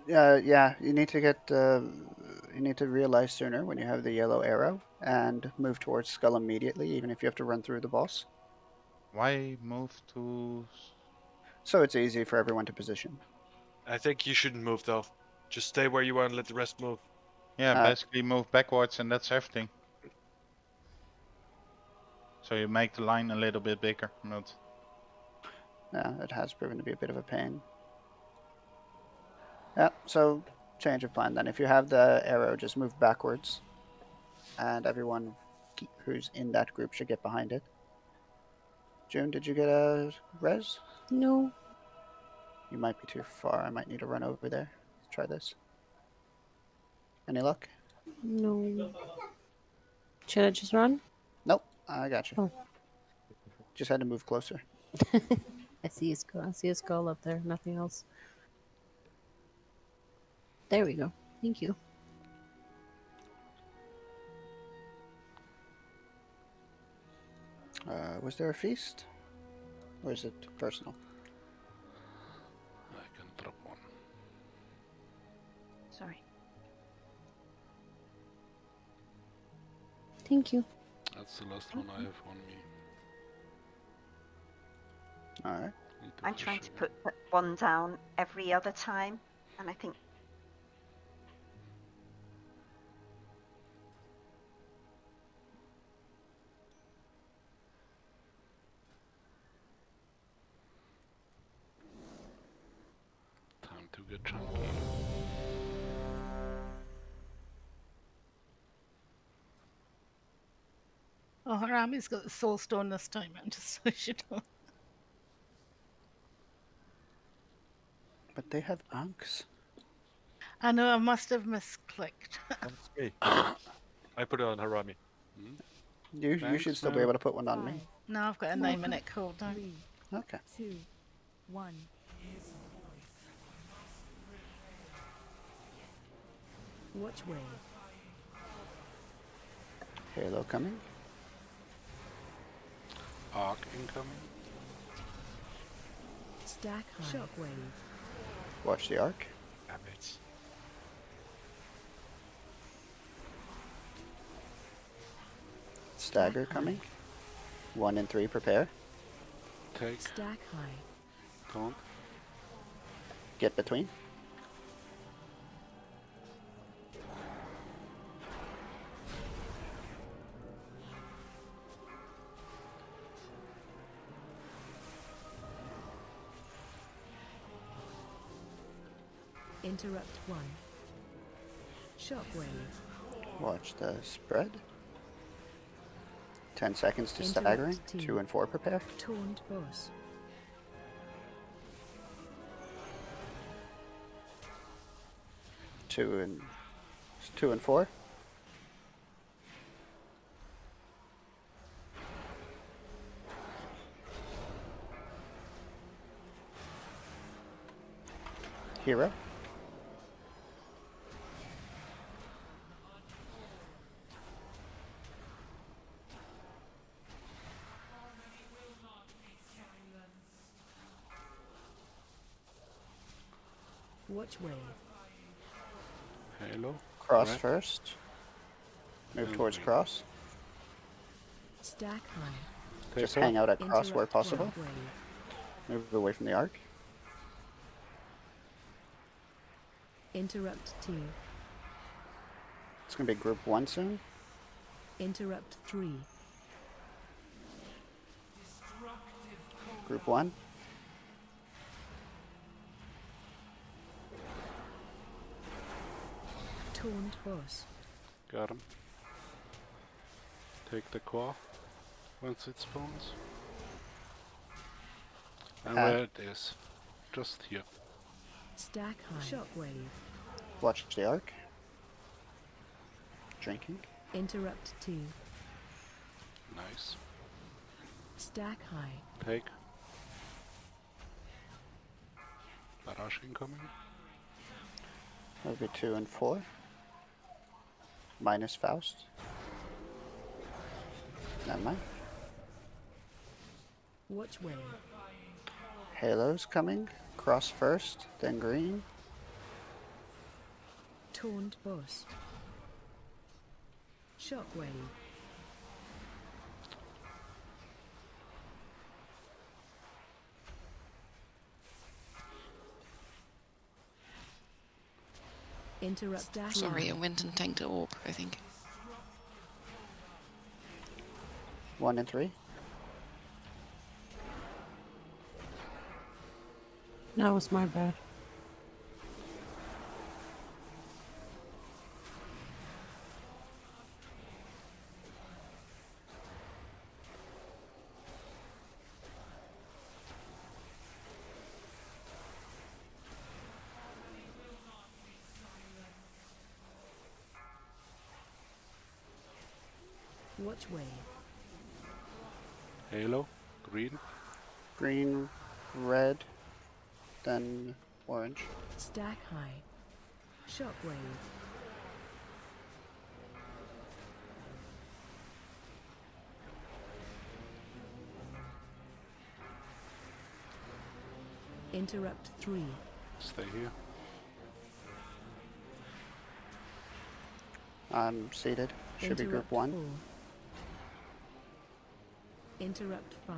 Yeah. You need to get. You need to realize sooner when you have the yellow arrow and move towards skull immediately, even if you have to run through the boss. Why move to... So it's easy for everyone to position. I think you shouldn't move though. Just stay where you are and let the rest move. Yeah, basically move backwards and that's everything. So you make the line a little bit bigger, but... Yeah, it has proven to be a bit of a pain. Yeah, so change of plan then. If you have the arrow, just move backwards. And everyone who's in that group should get behind it. June, did you get a res? No. You might be too far. I might need to run over there. Let's try this. Any luck? No. Should I just run? Nope, I got you. Oh. Just had to move closer. I see a skull up there. Nothing else. There we go. Thank you. Was there a feast? Or is it personal? I can drop one. Sorry. Thank you. That's the last one I have on me. Alright. I'm trying to put one down every other time, and I think Time to get chunky. Oh, Harami's got the soul stone this time. I'm just so you know. But they have ankhs. I know I must have misclicked. That's me. I put it on Harami. You should still be able to put one on me. No, I've got a 9-minute cooldown. Okay. 2, 1. Watch wave. Halo coming. Arc incoming. Stack high. Shockwave. Watch the arc. Damn it. Stagger coming. 1 and 3 prepare. Take. Stack high. Taunt. Get between. Interrupt 1. Shockwave. Watch the spread. 10 seconds to Interrupt staggering. 2. 2 and 4 prepare. Taunt boss. Two and 4. Hero. Watch wave. Halo. Cross Red. first. Move And towards green. cross. Stack high. Take Just her. hang out at cross where Interrupt possible. wave. Move away from the arc. Interrupt 2. It's going to be group 1 soon. Interrupt 3. Group 1. Taunt boss. Got him. Take the core once it spawns. And where it is. Just here. Stack high. Shockwave. Watch the arc. Drinking. Interrupt 2. Nice. Stack high. Take. Barrage incoming. That'll be 2 and 4. Minus Faust. Never mind. Watch wave. Halo's coming. Cross first, then green. Taunt boss. Shockwave. Interrupt dash. Sorry, I line. went and tanked the orb, I think. 1 and 3. That was my bad. Watch wave. Halo. Green. Green, red, then orange. Stack high. Shockwave. Interrupt 3. Stay here. I'm seated. Should be group Interrupt 1. 4. Interrupt 5.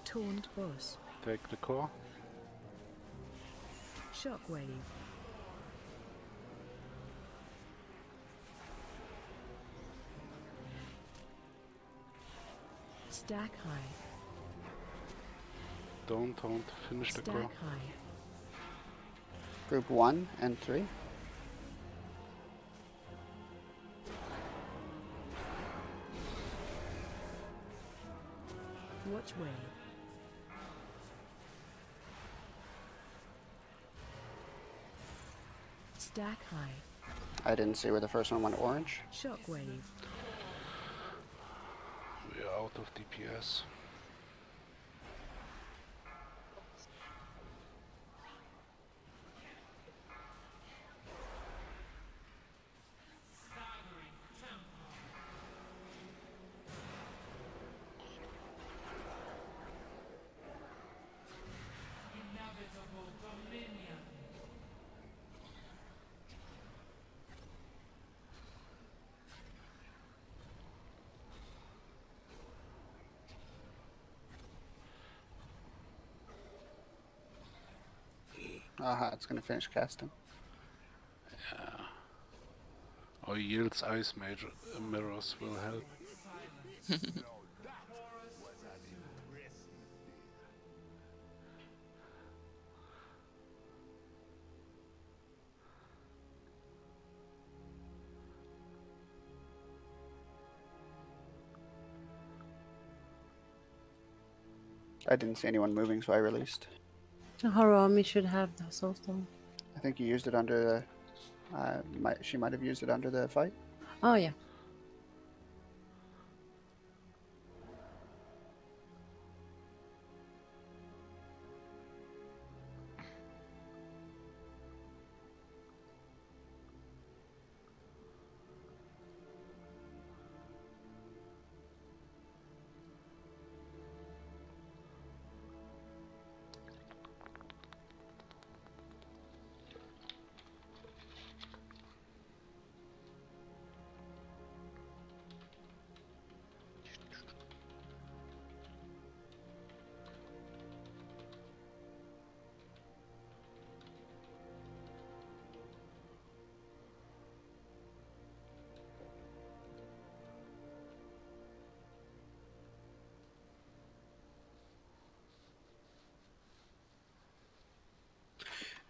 Taunt boss. Take the core. Shockwave. Stack high. Don't finish the Stack core. high. Group 1 and 3. Watch wave. Stack high. I didn't see where the first one went orange. Shockwave. We are out of DPS. Aha, it's gonna finish casting. Yeah. Or Yield's ice major mirrors will help. I didn't see anyone moving, so I released. Haruomi should have the soulstone. I think you used it under the. She might have used it under the fight. Oh yeah.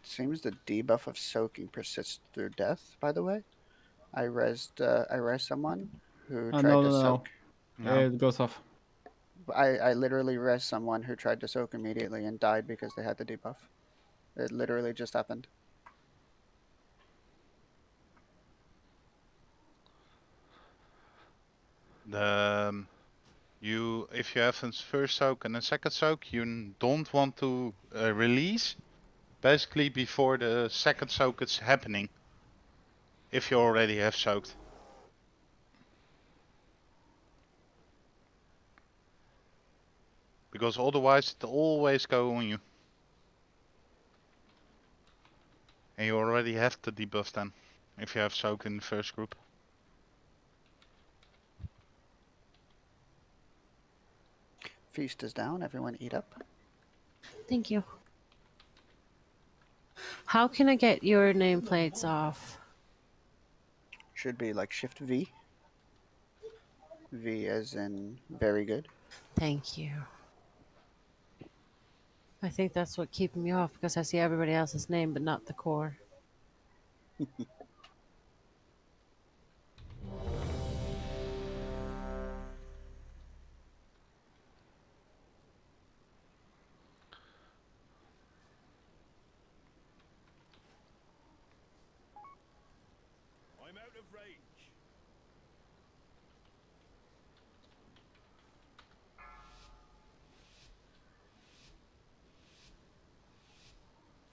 Seems the debuff of soaking persists through death. By the way, I rezzed someone who tried No, to no, no. soak. No. It goes off. I literally rezzed someone who tried to soak immediately and died because they had the debuff. It literally just happened. The if you have a first soak and a second soak, you don't want to release basically before the second soak is happening. If you already have soaked. Because otherwise it always go on you. And you already have the debuff then, if you have soaked in the first group. Feast is down. Everyone eat up. Thank you. How can I get your nameplates off? Should be like Shift V. V as in very good. Thank you. I think that's what keeping me off because I see everybody else's name but not the core. I'm out of range.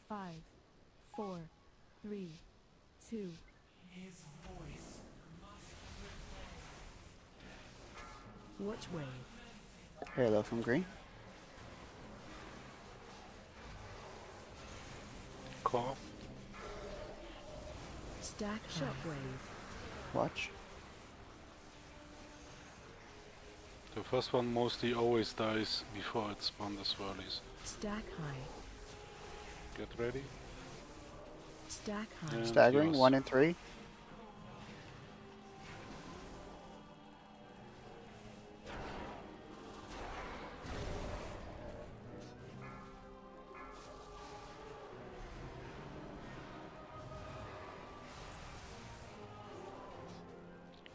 Five, four, three, two. Watch wave. Halo from green. Core. Stack shockwave. Watch. The first one mostly always dies before it spawns the swirlies. Stack high. Get ready. Stack high. And Staggering, yours. 1 and 3.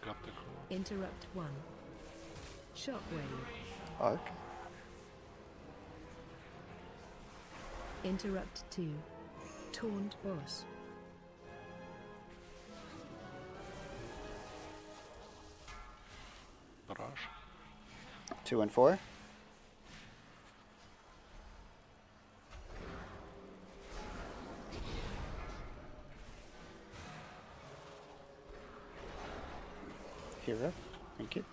Got the core. Interrupt 1. Shockwave. Arc. Interrupt 2. Taunt boss. 2 and 4. Hero, thank you.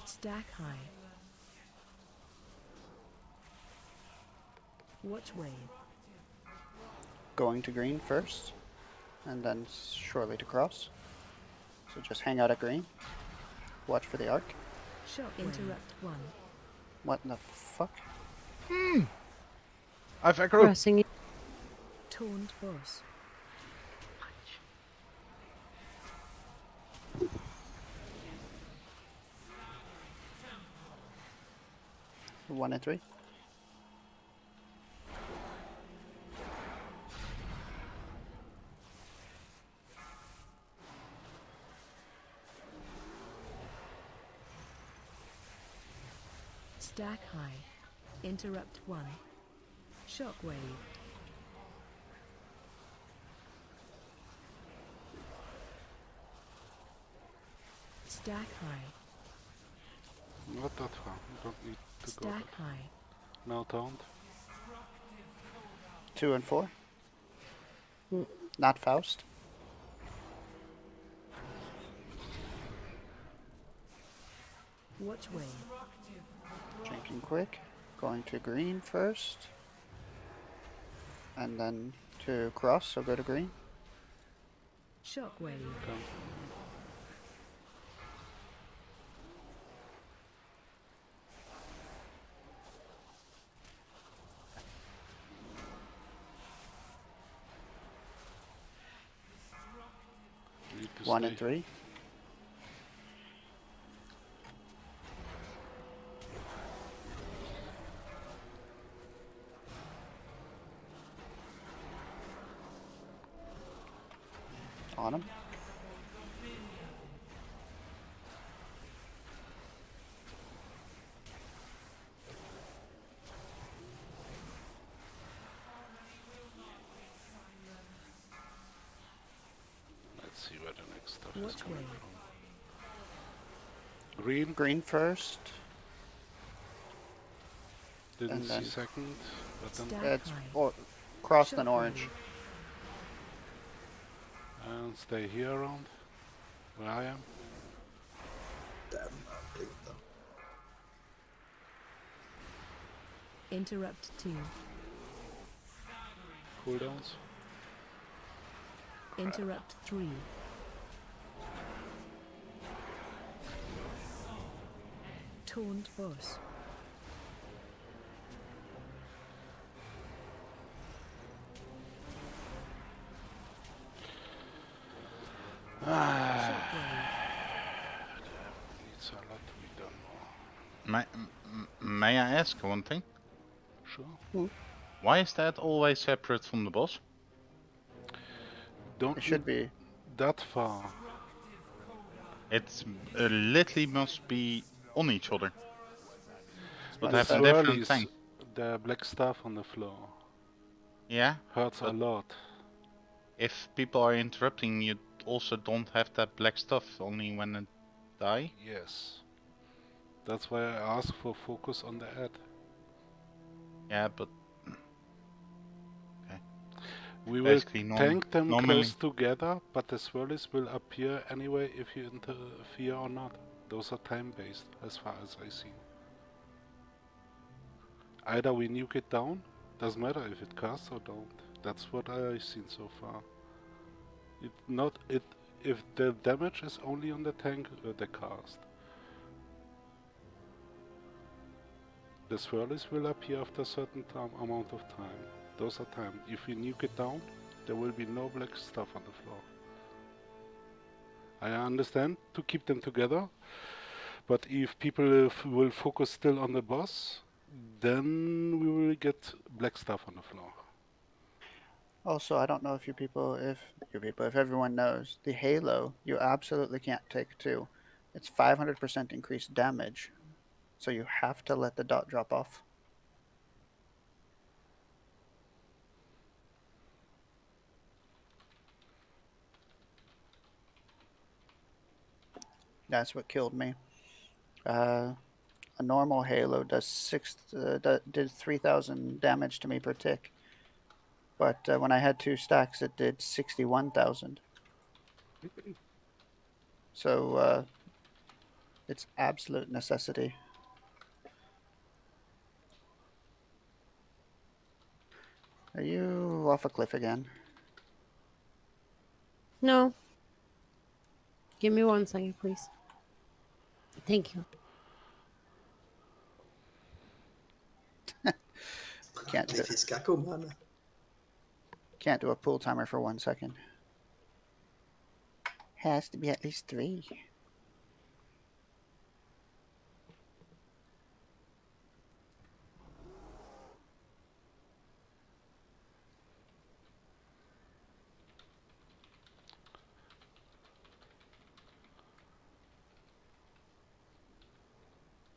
Stack high. Watch wave. Going to green first, and then shortly to cross. So just hang out at green. Watch for the arc. Shock interrupt 1. What in the fuck? I've aggro. Pressing you. Taunt boss. 1 and 3. Stack high. Interrupt 1. Shockwave. Stack high. Not that far. You don't need to go Stack that. high. No taunt. 2 and 4. Not Faust. Watch wave. Drinking quick. Going to green first. And then to cross, so go to green. Shockwave. Come. Need to 1 and stay. 3. On him. Let's see where the next stuff is Watch coming wave. from. Green. Green first. Didn't and see then- second, but then Stack It's high. cross then Shockwave. orange. and stay here around where I am. Damn, I blinked them. Interrupt 2. Cooldowns. Interrupt 3. Taunt boss. Shockwave. Needs a lot to be done more. May I ask one thing? Sure. Why is that always separate from the boss? Don't It should need be. that far. It's literally must be on each other. But my have a son. different Swirlies, thing. the black stuff on the floor Yeah. hurts a But- lot. If people are interrupting, you also don't have that black stuff only when it die. Yes. That's why I ask for focus on the ad. Yeah, but We will basically tank them normally- close together, but the swirlies will appear anyway if you interfere or not. Those are time-based, as far as I see. Either we nuke it down, doesn't matter if it casts or don't. That's what I've seen so far. If the damage is only on the tank, the cast. The swirlies will appear after a certain amount of time. Those are time. If we nuke it down, there will be no black stuff on the floor. I understand to keep them together, but if people will focus still on the boss, then we will get black stuff on the floor. Also, I don't know if if everyone knows, the Halo, you absolutely can't take 2. It's 500% increased damage. So you have to let the dot drop off. That's what killed me. A normal Halo does did 3,000 damage to me per tick, but when I had 2 stacks, it did 61,000. So it's absolute necessity. Are you off a cliff again? No. Give me 1 second, please. Thank you. Can't Bli fiska kommer han. Can't do a pull timer for 1 second. Has to be at least 3.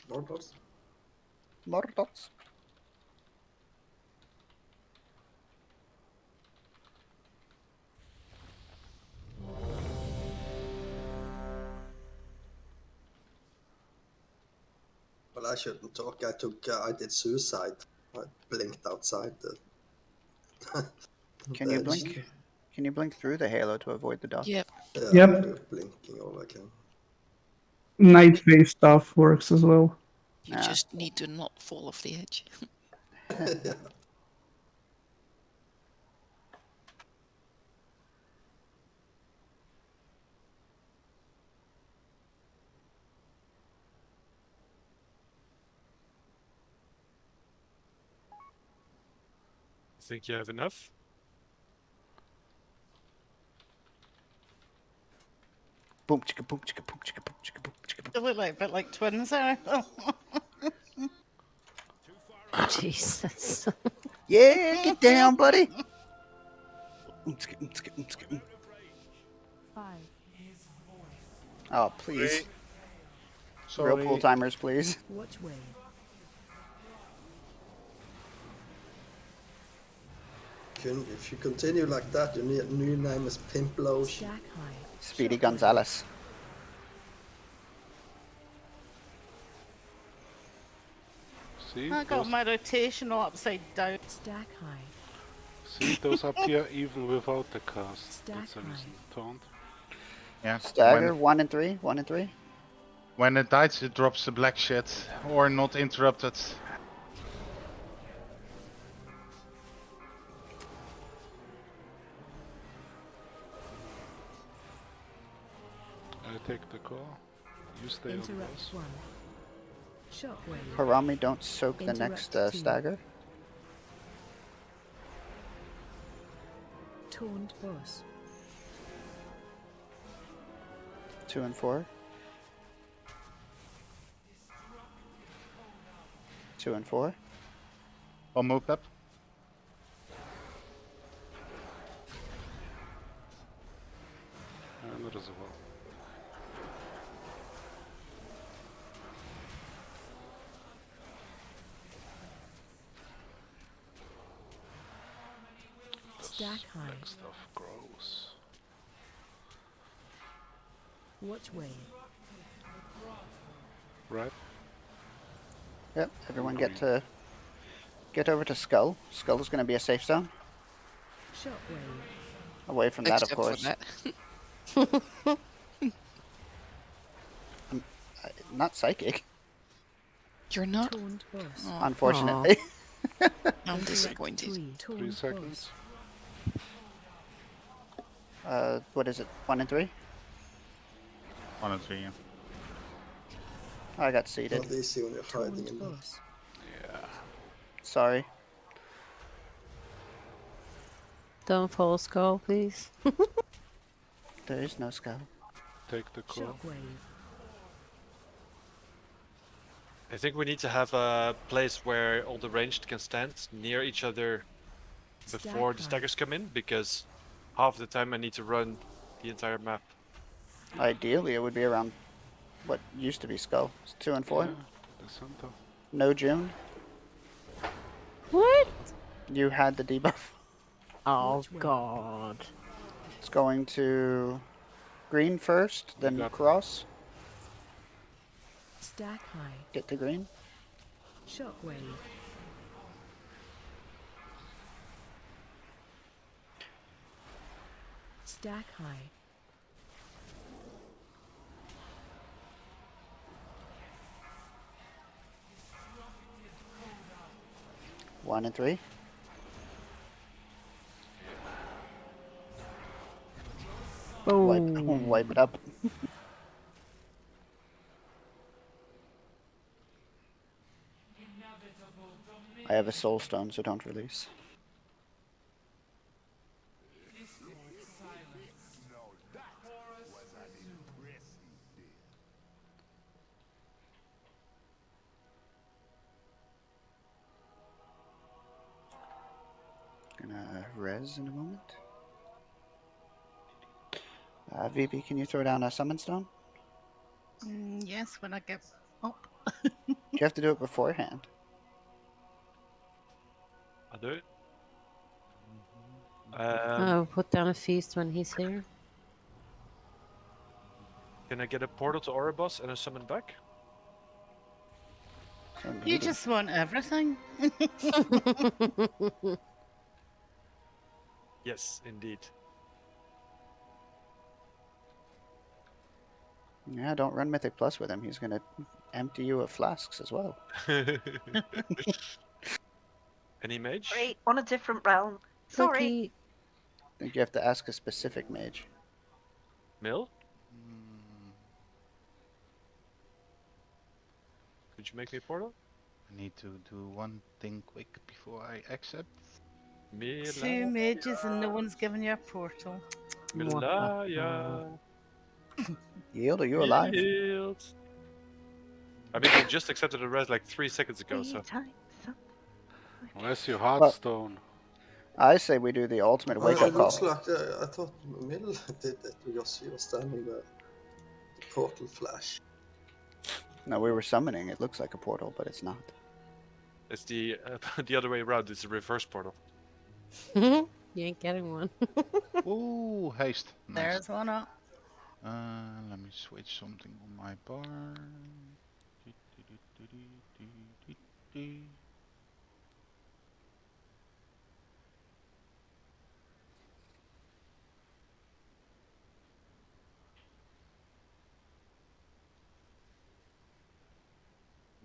More dots. More dots. Well, I shouldn't talk. I did suicide. I blinked outside the. Can the you edge. blink? Can you blink through the halo to avoid the dots? Yep. Yeah, Yep. I'm blinking all I can. Night phase stuff works as well. You Yeah. just need to not fall off the edge. Yeah. Think you have enough? Boom chicka boom chicka boom chicka boom chicka boom chicka boom. They look like a bit like twins there. Jesus. Yeah, get down, buddy. 5, Oh, please. Sorry. Real pull timers, please. watch wave. If you continue like that, your new name is Pimplotion. Stack high. Speedy Gonzalez. See? I got Those, my rotation all upside down. Stack high. see, those appear even without the cast. Stack That's a high. reason. Taunt. Yeah. Stagger 1 and 3. 1 and 3. When it dies, it drops the black shit or not interrupted. I take the call. You stay on Interrupt boss. 1. Shockwave. Harami, don't soak the next Interrupt 2. stagger. Taunt boss. 2 and 4. 2 and 4. One move up. And there is a wall. Stack high. Black stuff grows. Watch wave. Right? Yep, everyone get over to Skull. Skull is going to be a safe zone. Shockwave. Away from that, of Except for course. that. Not psychic, You're not? Taunt boss. Oh, unfortunately. I'm disappointed. 3. 3 Taunt seconds. What is it? 1 and 3? 1 and 3. Yeah. I got seated. Not easy when you're boss. hiding Taunt in there. boss. Yeah. Sorry. Don't fall Skull, please. There is no Skull. Take the call. Shockwave. I think we need to have a place where all the ranged can stand near each other before the Stack high. staggers come in, because half the time I need to run the entire map. Ideally, it would be around what used to be Skull. It's 2 and 4. Yeah, the center. No June. What? You had the debuff. Oh, Which way? God. It's going to green first, then got- cross. Stack high. Get to green. Shockwave. Stack high. One and three. Boom. Wipe it up. I have a soul stone, so don't release. Gonna res in a moment. VB, can you throw down a summon stone? Yes, when I get up. You have to do it beforehand. I'll do it. Oh, put down a feast when he's here. Can I get a portal to Oribos and a summon back? You just want everything. Yes, indeed. Yeah, don't run Mythic Plus with him. He's gonna empty you of flasks as well. Any mage? Sorry, on a different realm. Sorry. I think you have to ask a specific mage. Mill? Could you make me a portal? I need to do one thing quick before I accept. Two mages and no one's giving you a portal. Milaya. Yield, are you alive? Yield. I mean, you just accepted a res like 3 seconds ago, so. Where's your Hearthstone? I say we do the ultimate wake-up It call. looks like I thought Mill did it because he was standing there. The portal flash. No, we were summoning. It looks like a portal, but it's not. It's the the other way around. It's a reverse portal. You ain't getting one. Ooh, haste. Nice. There's one up. Let me switch something on my bar.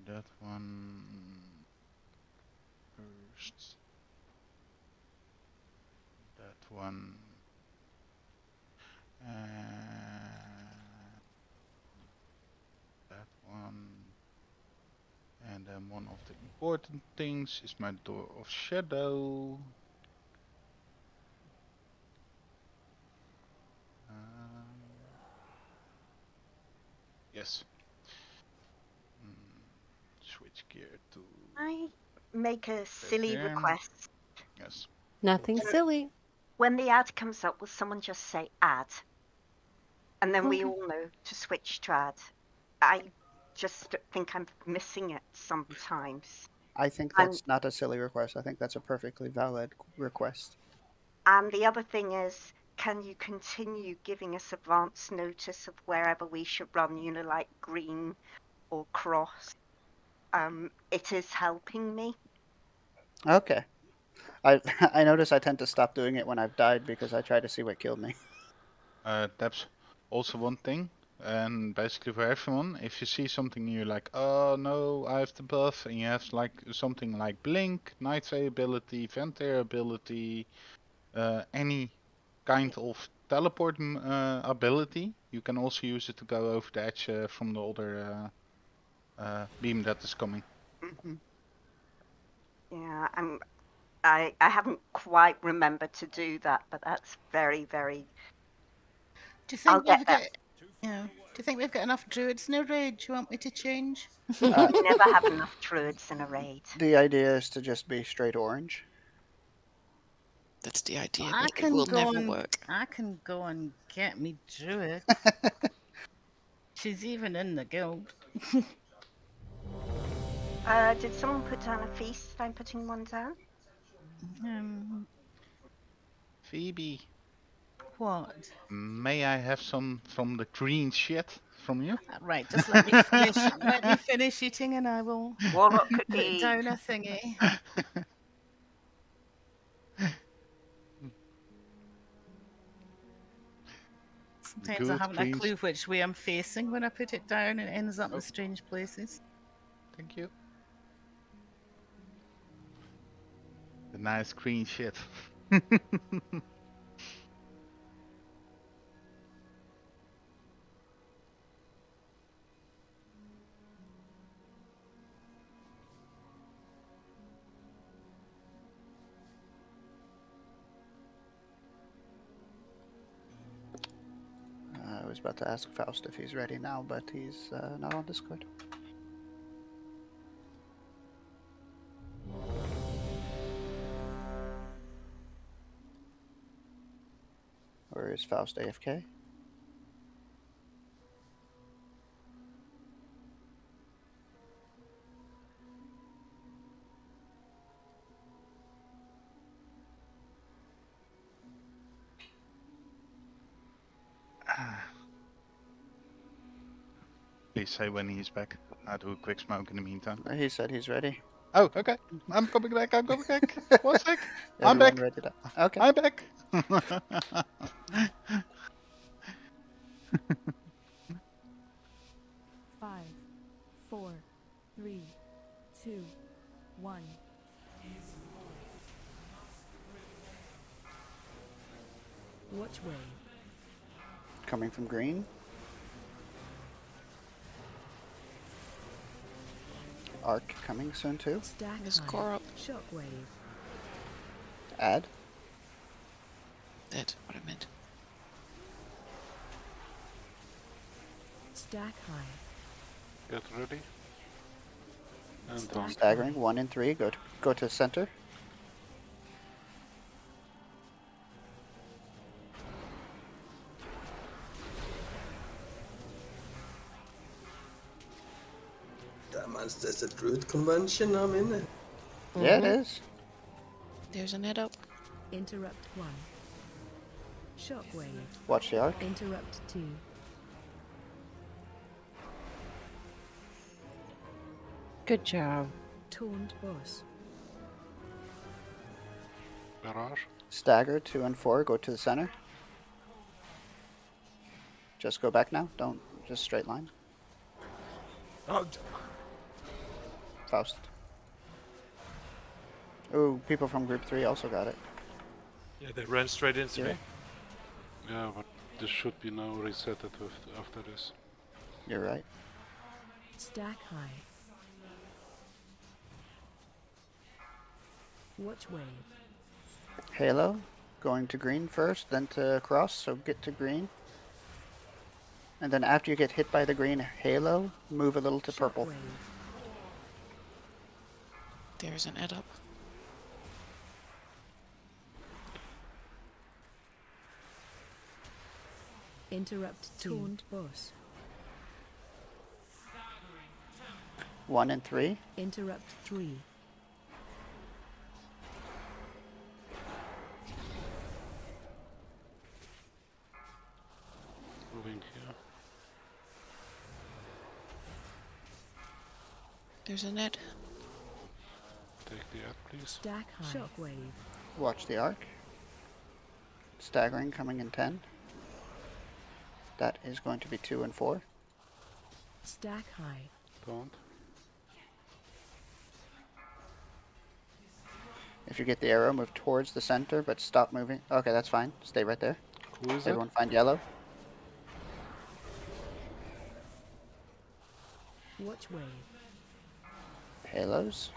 That one first. That one. That one. And then one of the important things is my Door of Shadow. Yes. Switch gear to... I make a silly There. request. Yes. Nothing silly. When the ad comes up, will someone just say ad? And then we Okay. all know to switch to ad. I just think I'm missing it sometimes. I think that's not a silly request. I think that's a perfectly valid request. And the other thing is, can you continue giving us advance notice of wherever we should run, like green or cross? It is helping me. Okay. I notice I tend to stop doing it when I've died because I try to see what killed me. That's also one thing. And basically for everyone, if you see something you're like, oh no, I have the buff, and you have like something like Blink, Nightfall ability, Venthyr ability, any kind of teleport ability, you can also use it to go over the edge from the other beam that is coming. Mm-hmm. Yeah, I haven't quite remembered to do that, but that's very, very. Do you think I'll get we've that. got? Yeah. Do you think we've got enough druids in a raid? Do you want me to change? We never have enough druids in a raid. The idea is to just be straight orange. That's the idea, I but it can will go never and work. I can go and get me druid. She's even in the guild. Did someone put down a feast? I'm putting one down. Phoebe. What? May I have some from the green shit from you. Right, just let me finish. Let me finish eating, and I will Walnut put cookie. down a thingy. Sometimes I Good haven't a greens. clue which way I'm facing when I put it down, and it ends up Oh. in strange places. Thank you. The nice green shit. I was about to ask Faust if he's ready now, but he's not on Discord. Or is Faust AFK? Please say when he's back. I'll do a quick smoke in the meantime. He said he's ready. Oh, okay. I'm coming back. I'm coming back. 1 sec. I'm Everyone back. ready to... Okay. I'm back. 5, 4, 3, 2, 1. Watch way. Coming from green. Arc coming soon too. Stack There's high. core up. Shockwave. Add. That's what I meant. Stack high. Get ready. And Stack don't. Staggering. 1 and 3. Go to center. Damn, man, there's a Druid convention I'm in it. Yeah, it is. There's a net up. Interrupt 1. Shockwave. Watch the arc. Interrupt 2. Good job. Taunt boss. Barrage. Stagger 2 and 4. Go to the center. Just go back now. Don't just straight line. Oh, Faust. Ooh, people from group 3 also got it. yeah, they ran straight into Yeah. me. Yeah, but this should be now reset after this. You're right. Stack high. Watch wave. Halo. Going to green first, then to cross, so get to green. And then after you get hit by the green halo, move a little to purple. Shockwave. There's an net up. Interrupt 2. Taunt boss. 1 and 3. Interrupt 3. Moving here. There's a net. Take the ad, please. Stack high. Shockwave. Watch the arc. Staggering coming in 10. That is going to be 2 and 4. Stack high. Don't. If you get the arrow, move towards the center, but stop moving. Okay, that's fine. Stay right there. Who is Everyone find yellow. Watch wave. Halos.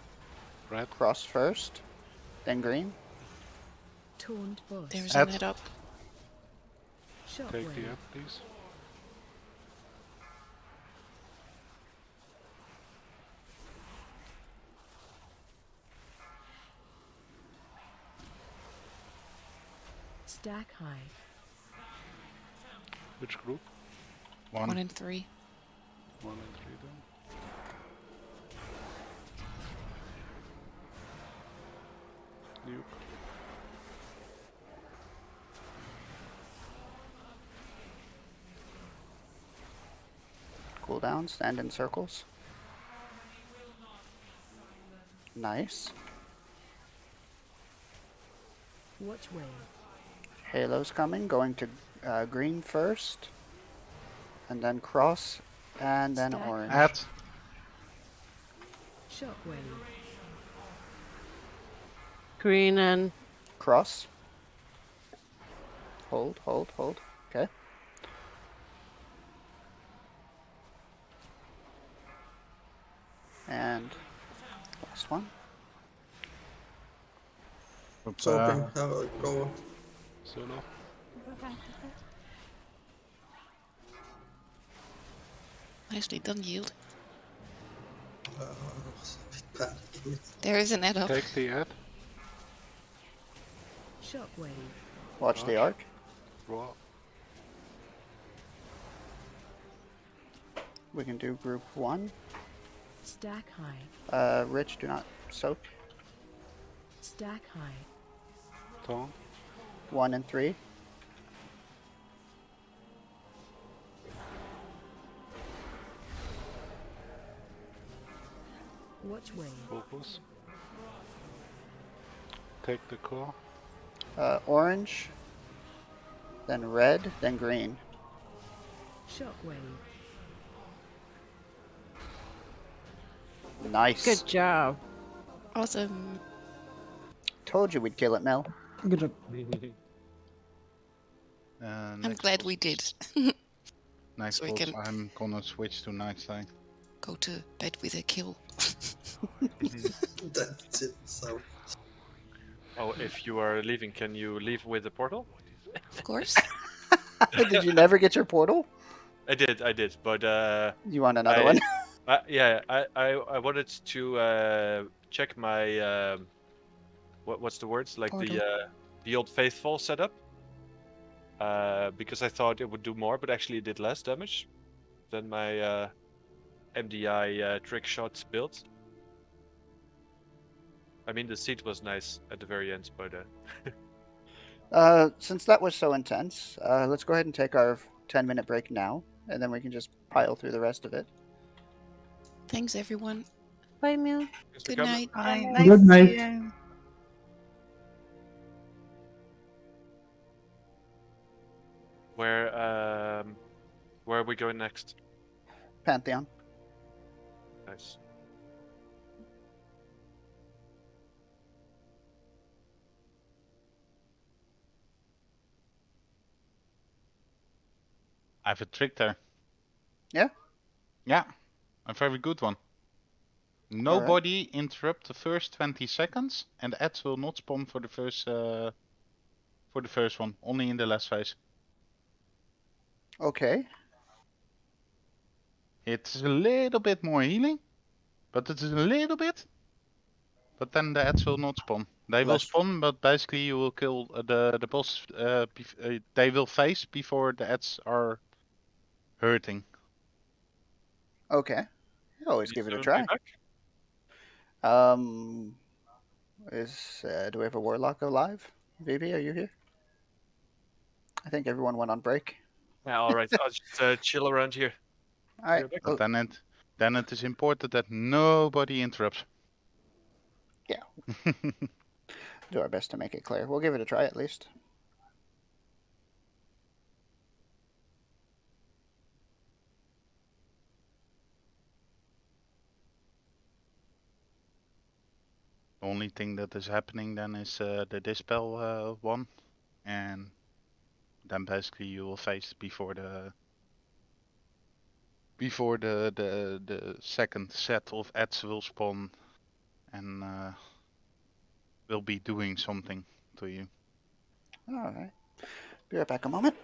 it? Red. Cross first, then green. Taunt boss. There's a net up. Take the Shockwave. ad, please. Stack high. Which group? 1 and 3. 1 and 3 then. Nuke. cooldown. Stand in circles. Nice. Watch wave. Halo's coming. Going to green first. And then cross. And then Stack orange. Add. Shockwave. Green and Cross. Hold, hold, hold. Okay. And last one. Soaking. Go. Solo. Nicely done, Yield. I was a bit panicking. There is an add up. Take the ad. Shockwave. Watch the arc. Raw. We can do group 1. Stack high. Rich, do not soak. Stack high. Taunt. 1 and 3. Watch wave. Focus. Take the core. Orange. Then red. Then green. Shockwave. Nice. good job. Awesome. Told you we'd kill it, Mel. Good job. I'm glad we did. Night So we boss, can- I'm gonna switch to night side. Go to bed with a kill. That's it. So Oh, if you are leaving, can you leave with the portal? Of course. Did you never get your portal? I did, but You want another one? yeah, I wanted to check my what's the words, like Portal. the old faithful setup, because I thought it would do more, but actually it did less damage than my MDI trick shot build. I mean, the seat was nice at the very end, but Since that was so intense, let's go ahead and take our 10-minute break now, and then we can just pile through the rest of it. Thanks, everyone. Bye, Mew. Good night. Bye. Good Nice to night. see you. where are we going next? Pantheon. Nice. I have a trick there. Yeah? Yeah, a very good one. Nobody interrupt the first 20 seconds, and ads will not spawn for the first one, only in the last phase. Okay. It's a little bit more healing, but it is a little bit. But then the ads will not spawn. They will Less- spawn, but basically you will kill the boss. They will phase before the ads are hurting. Okay. Always give it a try. Do we have a warlock alive? VB, are you here? I think everyone went on break. Yeah, all right. I'll just chill around here. All right. Be right But then it is important that nobody interrupts. Yeah. Do our best to make it clear. We'll give it a try at least. The only thing that is happening then is the dispel one, and then basically you will face before the second set of ads will spawn, and will be doing something to you. All right. Be right back a moment.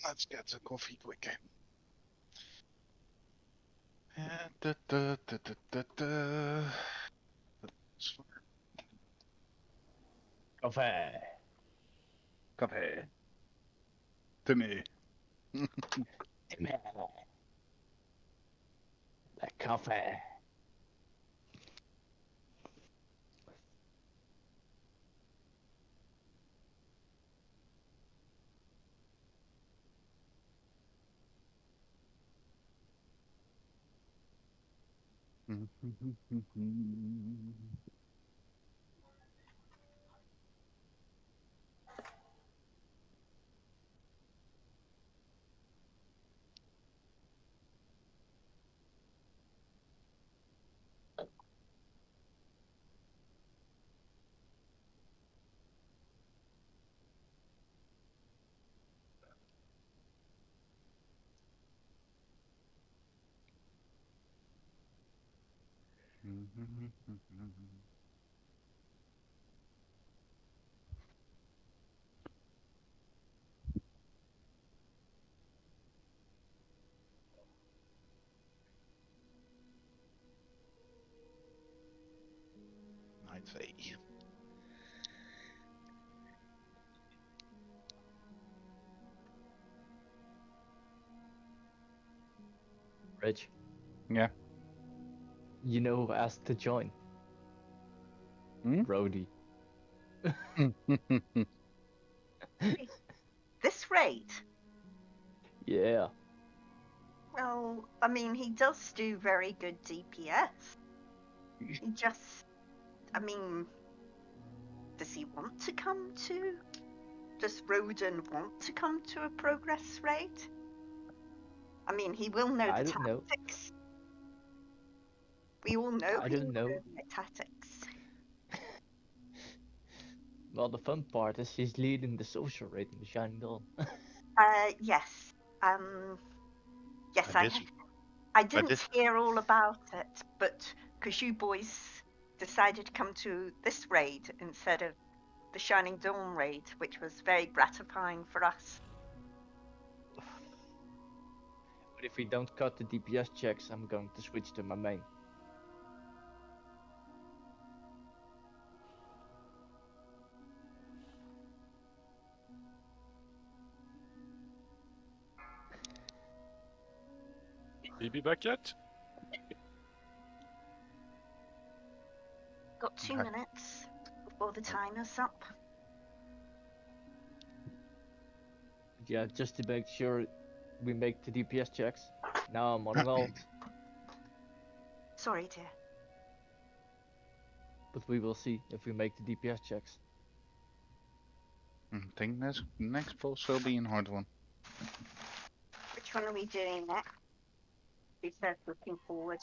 Let's get the coffee quick. Coffee. Coffee. Timmy. Timmy. The coffee. I'd say. Rich. Yeah. You know who asked to join? Brody. This raid? Yeah. Well, I mean, he does do very good DPS. He just, I mean, does he want to come to? Does Roden want to come to a progress raid? I mean, he will know I the don't know. tactics. We all know I he don't will know. the tactics. Well, the fun part is he's leading the social raid in the Shining Dawn. Yes. Yes, But this, I but didn't this, hear all about it, but because you boys decided to come to this raid instead of the Shining Dawn raid, which was very gratifying for us. But if we don't cut the DPS checks, I'm going to switch to my main. BB back yet? Got 2 minutes before the timer's up. Yeah, just to make sure we make the DPS checks. Now I'm on well. Sorry, dear. But we will see if we make the DPS checks. I think next boss will be a hard one. Which one are we doing next? He says looking forward.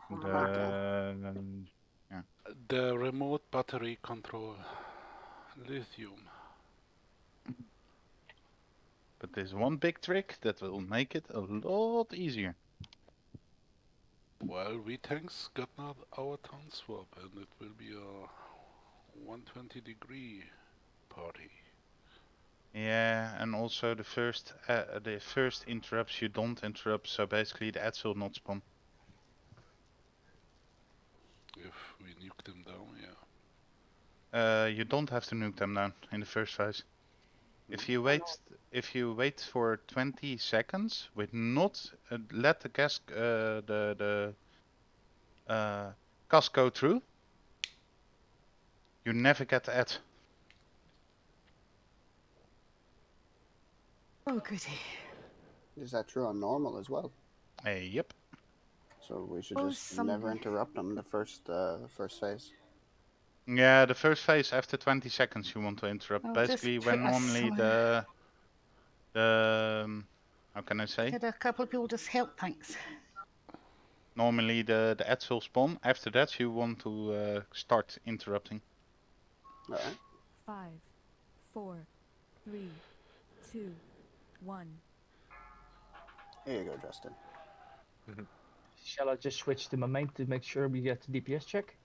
Yeah. The remote battery control. Lithium. But there's one big trick that will make it a lot easier. Well, we tanks got now our town swap, and it will be a 120-degree party. Yeah, and also the first interrupts you don't interrupt, so basically the ads will not spawn. If we nuke them down, yeah. You don't have to nuke them down in the first phase. If you wait for 20 seconds with not let the gas cast go through, you never get the ad. Oh, goody. Is that true on normal as well? Yep. So we should Oh, just never somebody. interrupt them the first phase. Yeah, the first phase after 20 seconds you want to interrupt. Oh, Basically, just when put us normally somewhere. how can I say? Get a couple of people just help, thanks. Normally the ads will spawn. After that you want to start interrupting. Alright. 5, 4, 3, 2, 1. Here you go, Justin. Shall I just switch to my main to make sure we get the DPS check?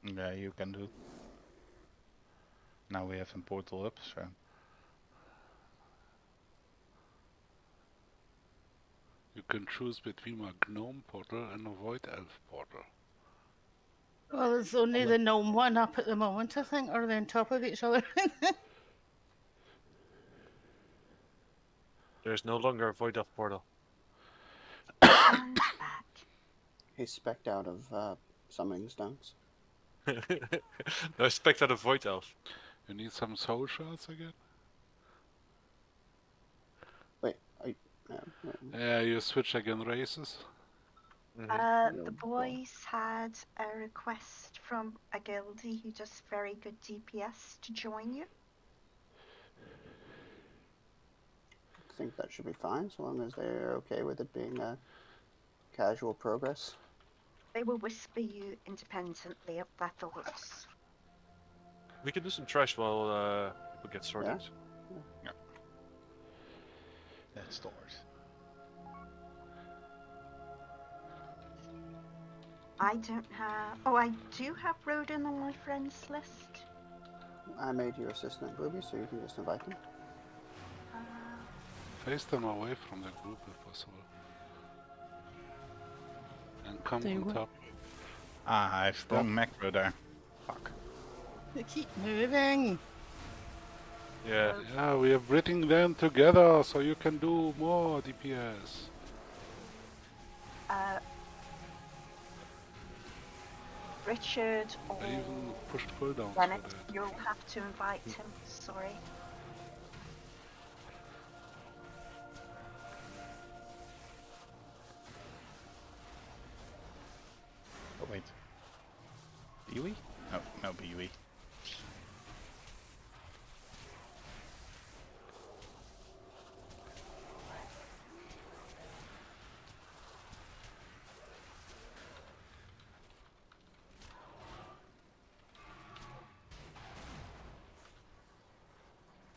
Yeah, you can do. Now we have a portal up, so. can choose between a gnome portal and a void elf portal. Well, there's only the gnome one up at the moment, I think, or they're on top of each other. There's no longer a void elf portal. And back. He's specced out of summoning stones. No, spec out of void elf. You need some soul shards again? Wait, are you, Yeah, you switch again races? The boys had a request from a guildie who does very good DPS to join you. I think that should be fine, so long as they're okay with it being a casual progress. They will whisper you independently of their thoughts. We can do some trash while people get sorted. Yeah. Let's start. I don't have... Oh, I do have Rodin on my friends list. I made you assistant, Ruby, so you can just invite them. Face them away from the group if possible. And come on top. Ah, I have wrong macro there. Fuck. They keep moving. Yeah. Yeah, we are bringing them together so you can do more DPS. Richard or I even pushed cooldowns for Bennett, that. you'll have to invite him. Sorry. Oh wait. Biwi? No, no Biwi.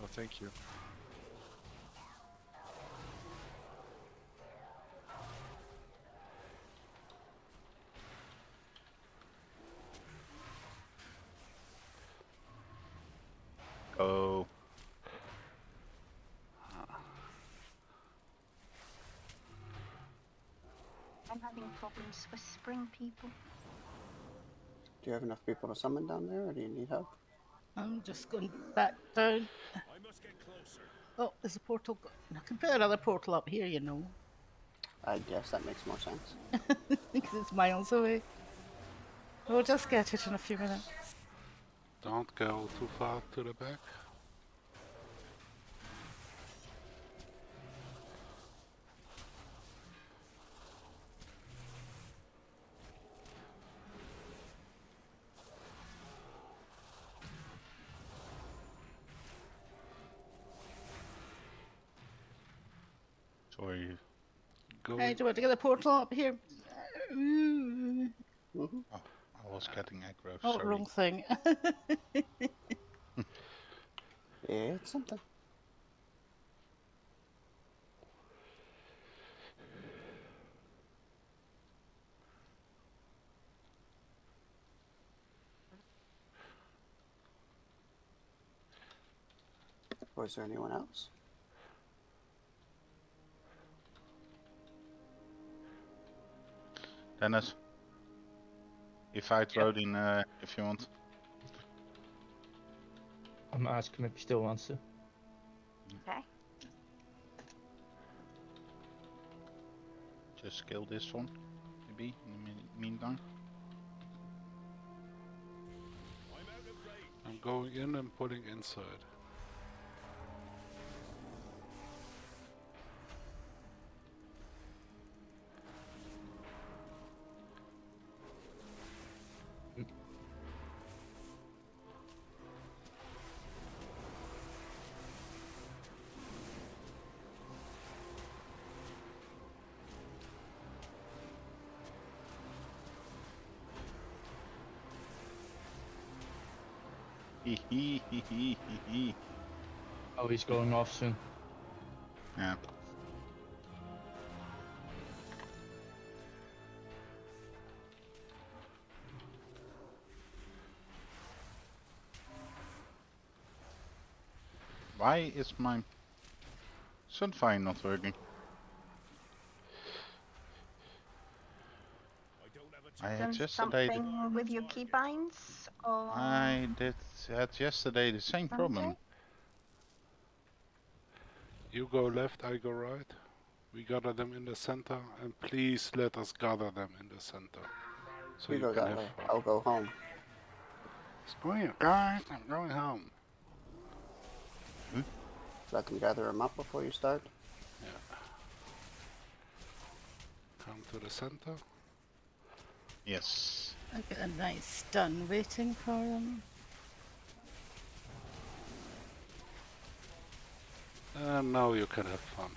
Oh, thank you. Go. I'm having problems whispering people. Do you have enough people to summon down there, or do you need help? I'm just going back down. I must get closer. Oh, there's a portal. I can put another portal up here, you know. I guess that makes more sense. Because it's miles away. We'll just get it in a few minutes. Don't go too far to the back. Sorry. Go. Hey, do you want to get the portal up here? Ooh. Oh, I was getting aggro. Oh, Sorry. wrong thing. It's something. Or is there anyone else? Dennis. If I throw in, if you want. I'm asking if he still wants to. Okay. Just kill this one, maybe, in the meantime. I'm going in and pulling inside. Oh, he's going off soon. Yeah. Why is my Sunfire not working? I done had yesterday. something with your keybinds? Or I had yesterday the same problem. Sunday? You go left, I go right. We gather them in the center, and please let us gather them in the center. So You you go can that have way. fun. I'll go home. Screw you guys, I'm going home. Let them gather them up before you start. Yeah. Come to the center. Yes. I got a nice stun waiting for him. And now you can have fun,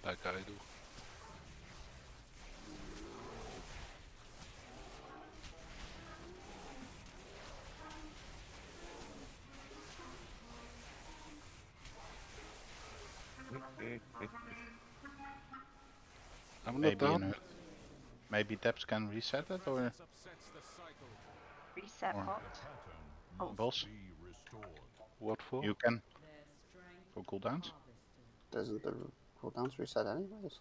like I do. I'm not Maybe done. maybe Debs can reset it or Reset Or- what? Oh, boss. What for? You can for cooldowns. Doesn't the cooldowns reset anyways?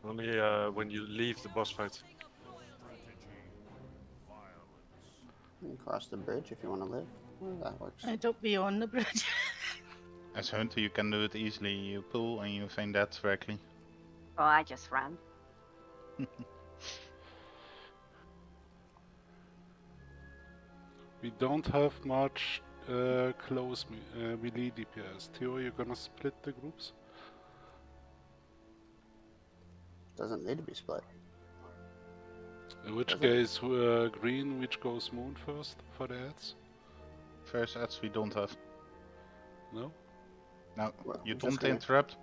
Only when you leave the boss fight. You can cross the bridge if you want to live. Well, that works. I don't be on the bridge. As Hunter, you can do it easily. You pull and you feign that directly. oh, I just ran. We don't have much close melee DPS. Theo, you're gonna split the groups? Doesn't need to be split. In which Does it? case, green, which goes moon first for the ads? First ads we don't have. No? No, Well, you I'm just don't gonna- interrupt.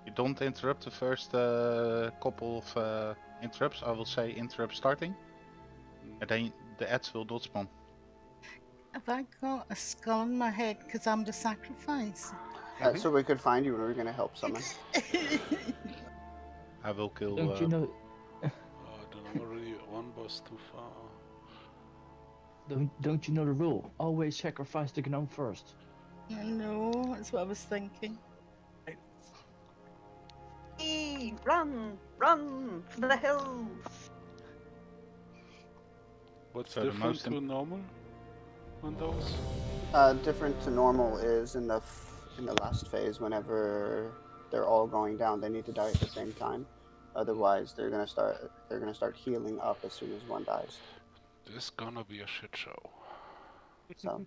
You don't interrupt the first couple of interrupts. I will say interrupt starting. And then the ads will dot spawn. Have I got a skull in my head because I'm the sacrifice? So we could find you when we're gonna help someone. I will kill. Don't you know? Oh, then I'm already one boss too far. Don't you know the rule? Always sacrifice the gnome first. No, that's what I was thinking. Run! Run for the hills! What's So the different most to normal on those? Different to normal is in the last phase. Whenever they're all going down, they need to die at the same time. Otherwise, they're gonna start healing up as soon as one dies. This gonna be a shit show. So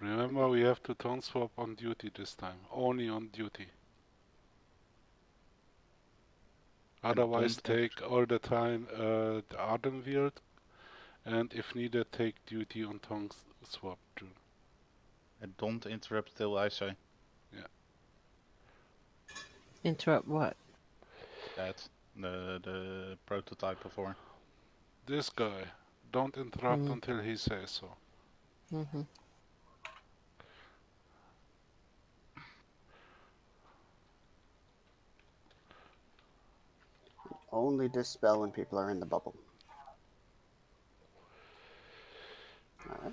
Remember, we have to turn swap on duty this time. Only on duty. Otherwise, take all the time the Ardenweald, and if needed, take duty on tongue swap too. And don't interrupt till I say. Yeah. Interrupt what? That the prototype before. This guy, don't interrupt until he says so. Mm-hmm. only dispel when people are in the bubble. Alright.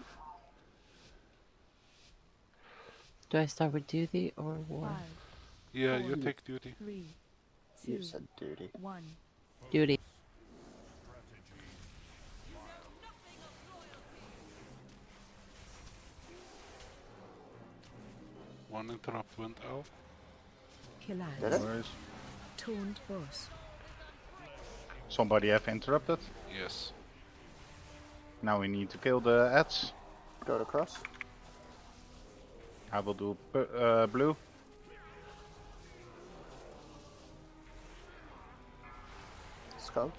Do I start with duty or war? Yeah, you take duty. 3, 2, You said duty. 1. Duty. One interrupt went out. Kill Did ads. it? Taunt boss. Somebody have interrupted. Yes. Now we need to kill the ads. Go to cross. I will do blue. Skull.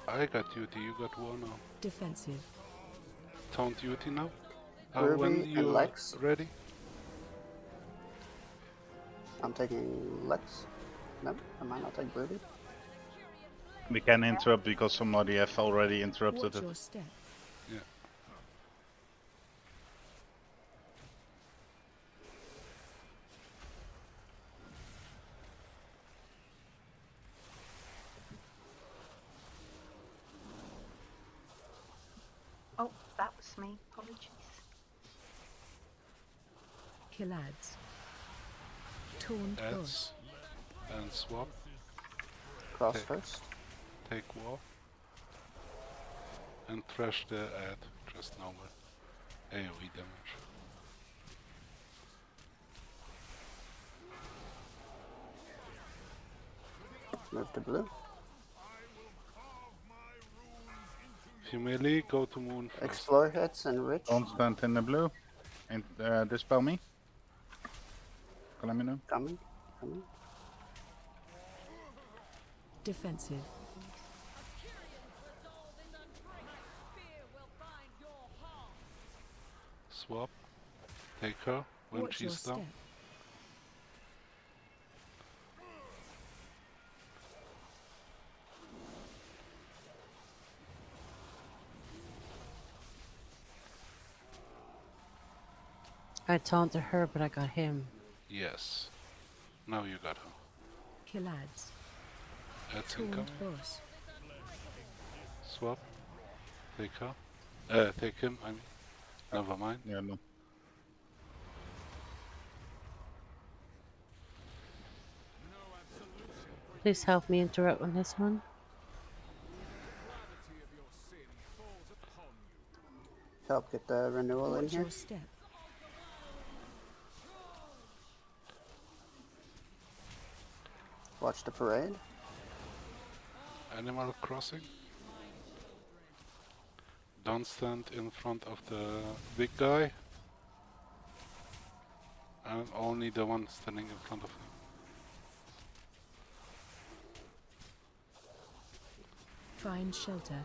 I got duty, you got war now. Defensive. Taunt duty now. Ruby When and you Lex. ready? I'm taking Lex. No, I might not take Ruby. We can interrupt because somebody have already interrupted Watch it. your step. Yeah. Oh, that was me. Apologies. Kill ads. Taunt Adds boss. and swap. Cross Take- first. Take war. And trash the ad just now with AoE damage. Move to blue. If you melee, go to moon first. Explore hits and rich. Don't stand in the blue. And dispel me. Let me know. Coming. Coming. Defensive. Swap. Take her when Watch your she's down. step. I taunted her, but I got him. Yes. Now you got her. Kill ads. Adds income. Taunt boss. Swap. Take her. Take him, I mean. Never mind. Yeah, no. Please help me interrupt on this one. Help get the renewal in Watch here. your step. Watch the parade. Animal Crossing. Don't stand in front of the big guy. And only the one standing in front of him. Find shelter.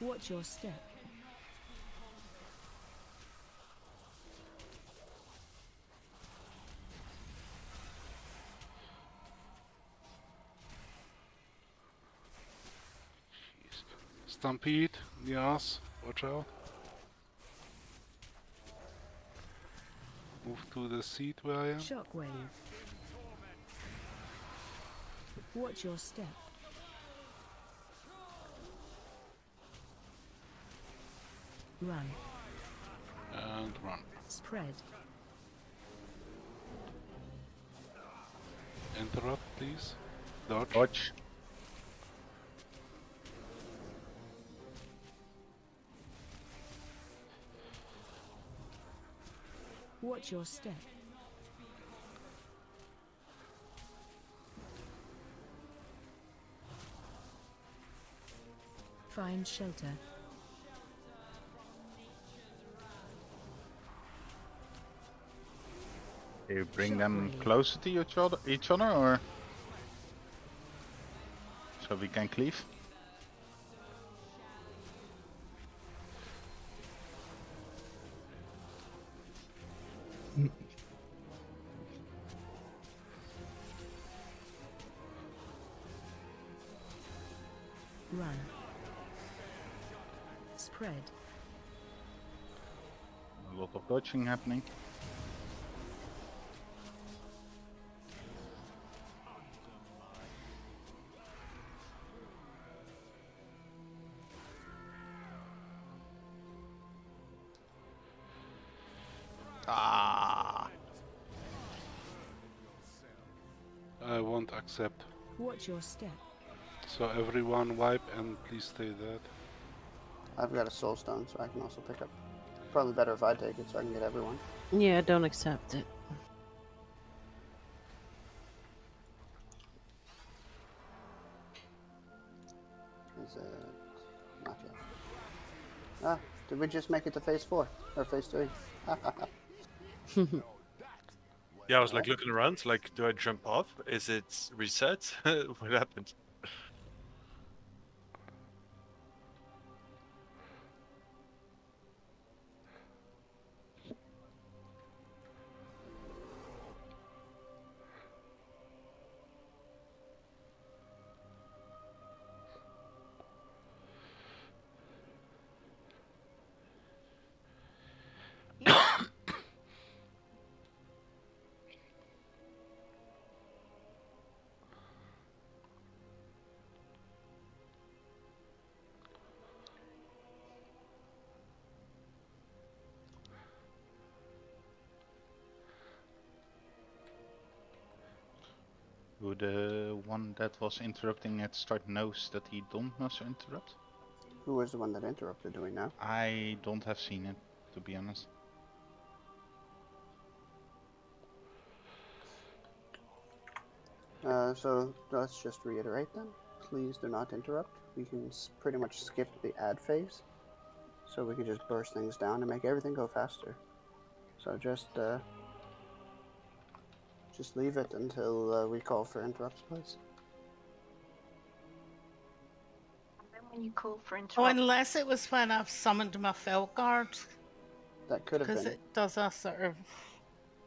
Watch your step. Jeez. Stampede, in the ass, watch out. Move to the seat where I am. Shockwave. Watch your step. Run. And run. Spread. Interrupt, please. Dodge. Dodge. Watch your step. Find shelter. Do you bring them Shockwave. closer to each other, or so we can cleave? Run. Spread. A lot of dodging happening. Ah! I won't accept. Watch your step. So everyone wipe and please stay dead. I've got a soul stone, so I can also pick up. Probably better if I take it, so I can get everyone. Yeah, don't accept it. Is it not yet? Ah, did we just make it to phase 4 or phase 3? Yeah, I was like looking around, like, do I jump off? Is it reset? What happened? Do the one that was interrupting at start knows that he don't must interrupt? Who was the one that interrupted? Do we know? I don't have seen it, to be honest. So let's just reiterate then. Please do not interrupt. We can pretty much skip the ad phase. So we can just burst things down and make everything go faster. So just leave it until we call for interrupts, please. And then when you call for Oh, interrupt, unless it was when I've summoned my fell guard, That could have because been it does a sort of.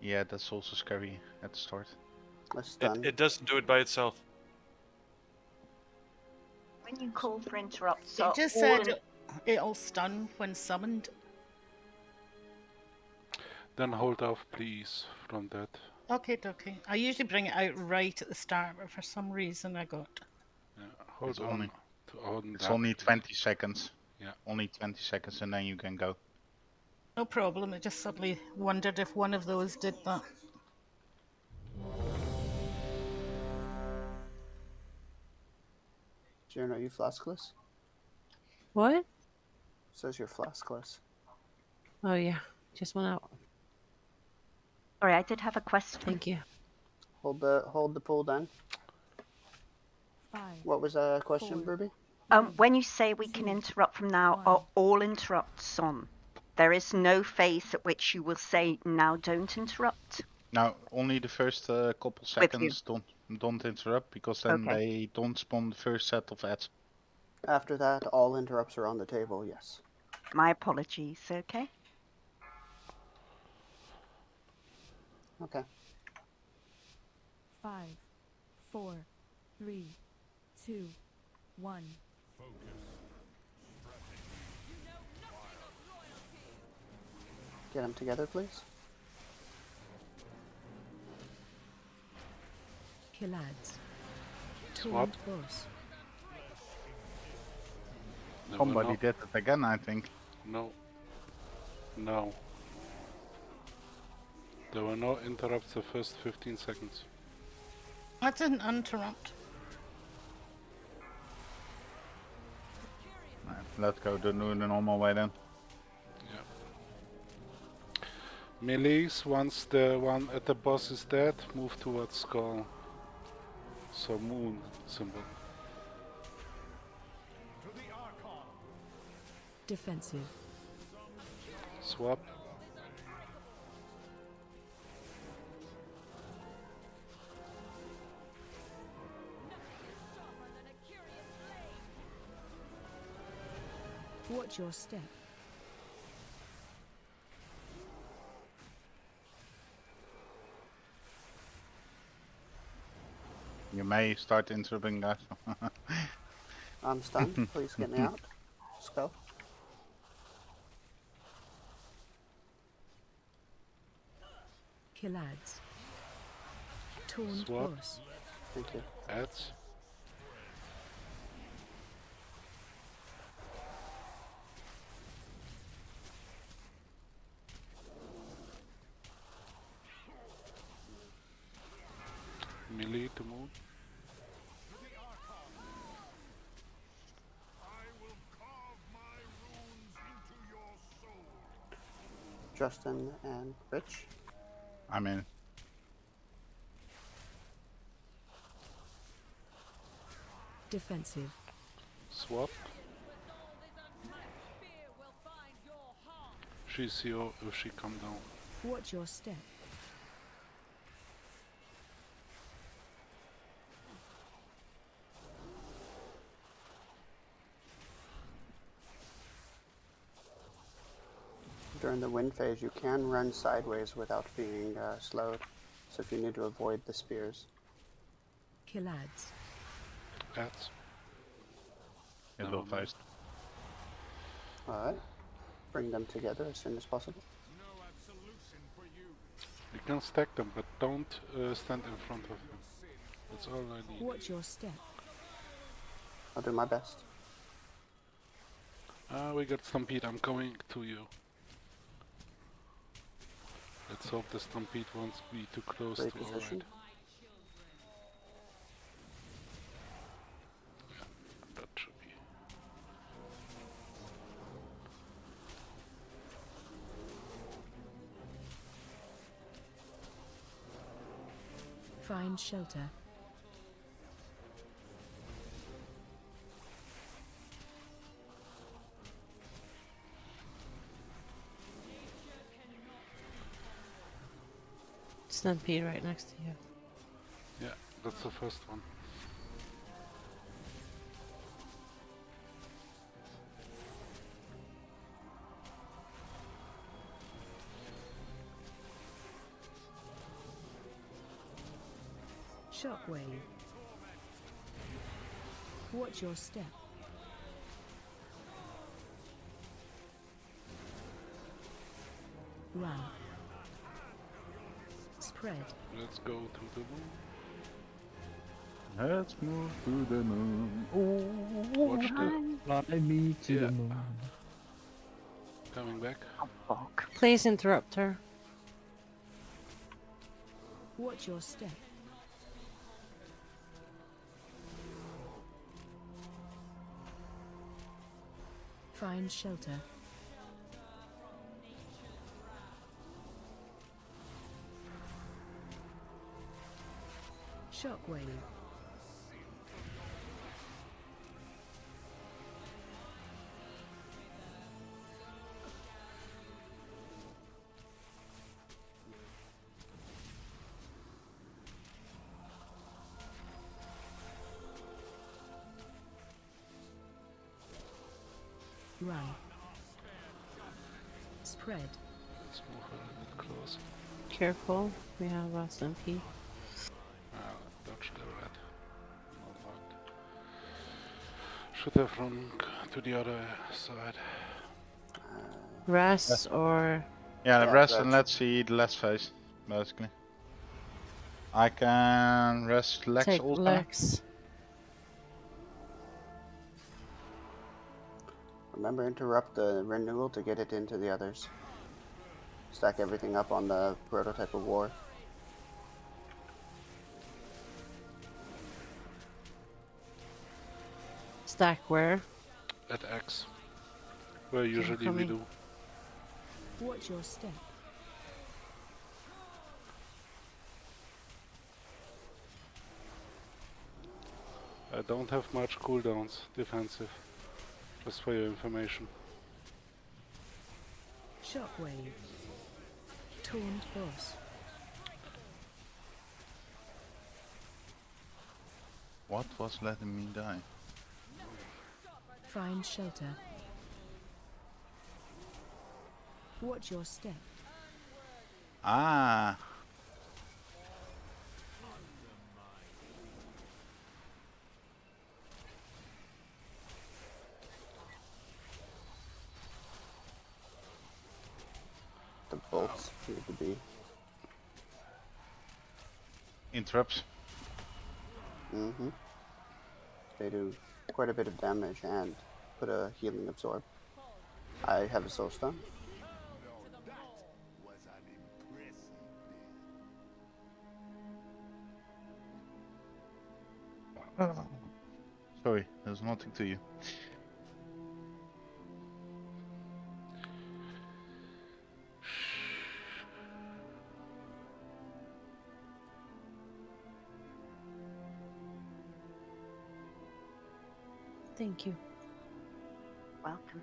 Yeah, that's also scary at the start. a stun. It doesn't do it by itself. when you call for interrupts, It are just all said in- it'll stun when summoned. Then hold off, please, from that. Okay. I usually bring it out right at the start, but for some reason I got. Yeah, hold It's on only- to on It's that. only 20 seconds. Yeah. Only 20 seconds and then you can go. No problem. I just suddenly wondered if one of those did that. June, are you flaskless? What? Says you're flaskless. Oh yeah, just went out. Sorry, I did have a question. Thank you. Hold the pull down. 5, What was the question, 4. Ruby? When you say we can interrupt from now, are all interrupts on? There is no phase at which you will say, now don't interrupt? Now, only the first couple seconds don't interrupt, because then Okay. they don't spawn the first set of ads. After that, all interrupts are on the table, yes. My apologies, okay? Okay. 5, 4, 3, 2, 1. Get them together, please. Kill ads. Swap. Torrent boss. There were Somebody no, did it again, I think. no. No. There were no interrupts the first 15 seconds. I didn't interrupt. Right, let's go do the normal way then. Yeah. Melees, once the one at the boss is dead, move towards skull. So moon symbol. Defensive. Swap. Watch your step. You may start interrupting, guys. I'm stunned. Please get me out. Skull. Kill ads. Torrent Swap. boss. Thank you. Ads. Melee to move. Justin and Rich. I'm in. Defensive. Swap. She's here if she come down. Watch your step. During the wind phase, you can run sideways without being slowed. So if you need to avoid the spears. Kill ads. Ads. It No, will no. first. Alright. Bring them together as soon as possible. You can stack them, but don't stand in front of them. That's all I need. Watch your step. I'll do my best. We got Stampede, I'm coming to you. Let's hope the Stampede won't be too close Great to our position. right. Find shelter. Stampede right next to you. Yeah, that's the first one. Shockwave. Watch your step. Run. Spread. Let's go to the moon. Let's move to the moon. Oh, Watch the... Fly me to Yeah. the moon. Coming back. Please interrupt her. Watch your step. Find shelter. Shockwave. Run. Spread. Let's move a little bit closer. Careful, we have a stampede. Dodge the red. Not marked. Should have run to the other side. Ras or... Yeah, the Yeah, rest, and that's- let's see the last phase, basically. I can rest Lex Take also. Lex. Remember, interrupt the renewal to get it into the others. Stack everything up on the prototype of war. Stack where? At X. Where usually we coming. do. Watch your step. I don't have much cooldowns, defensive. Just for your information. Shockwave. Taunt boss. What was letting me die? Find shelter. Watch your step. Ah! The bolts need to be. Interrupts. Mm-hmm. They do quite a bit of damage and put a healing absorb. I have a soul stone. Sorry, there's nothing to you. Thank you. Welcome.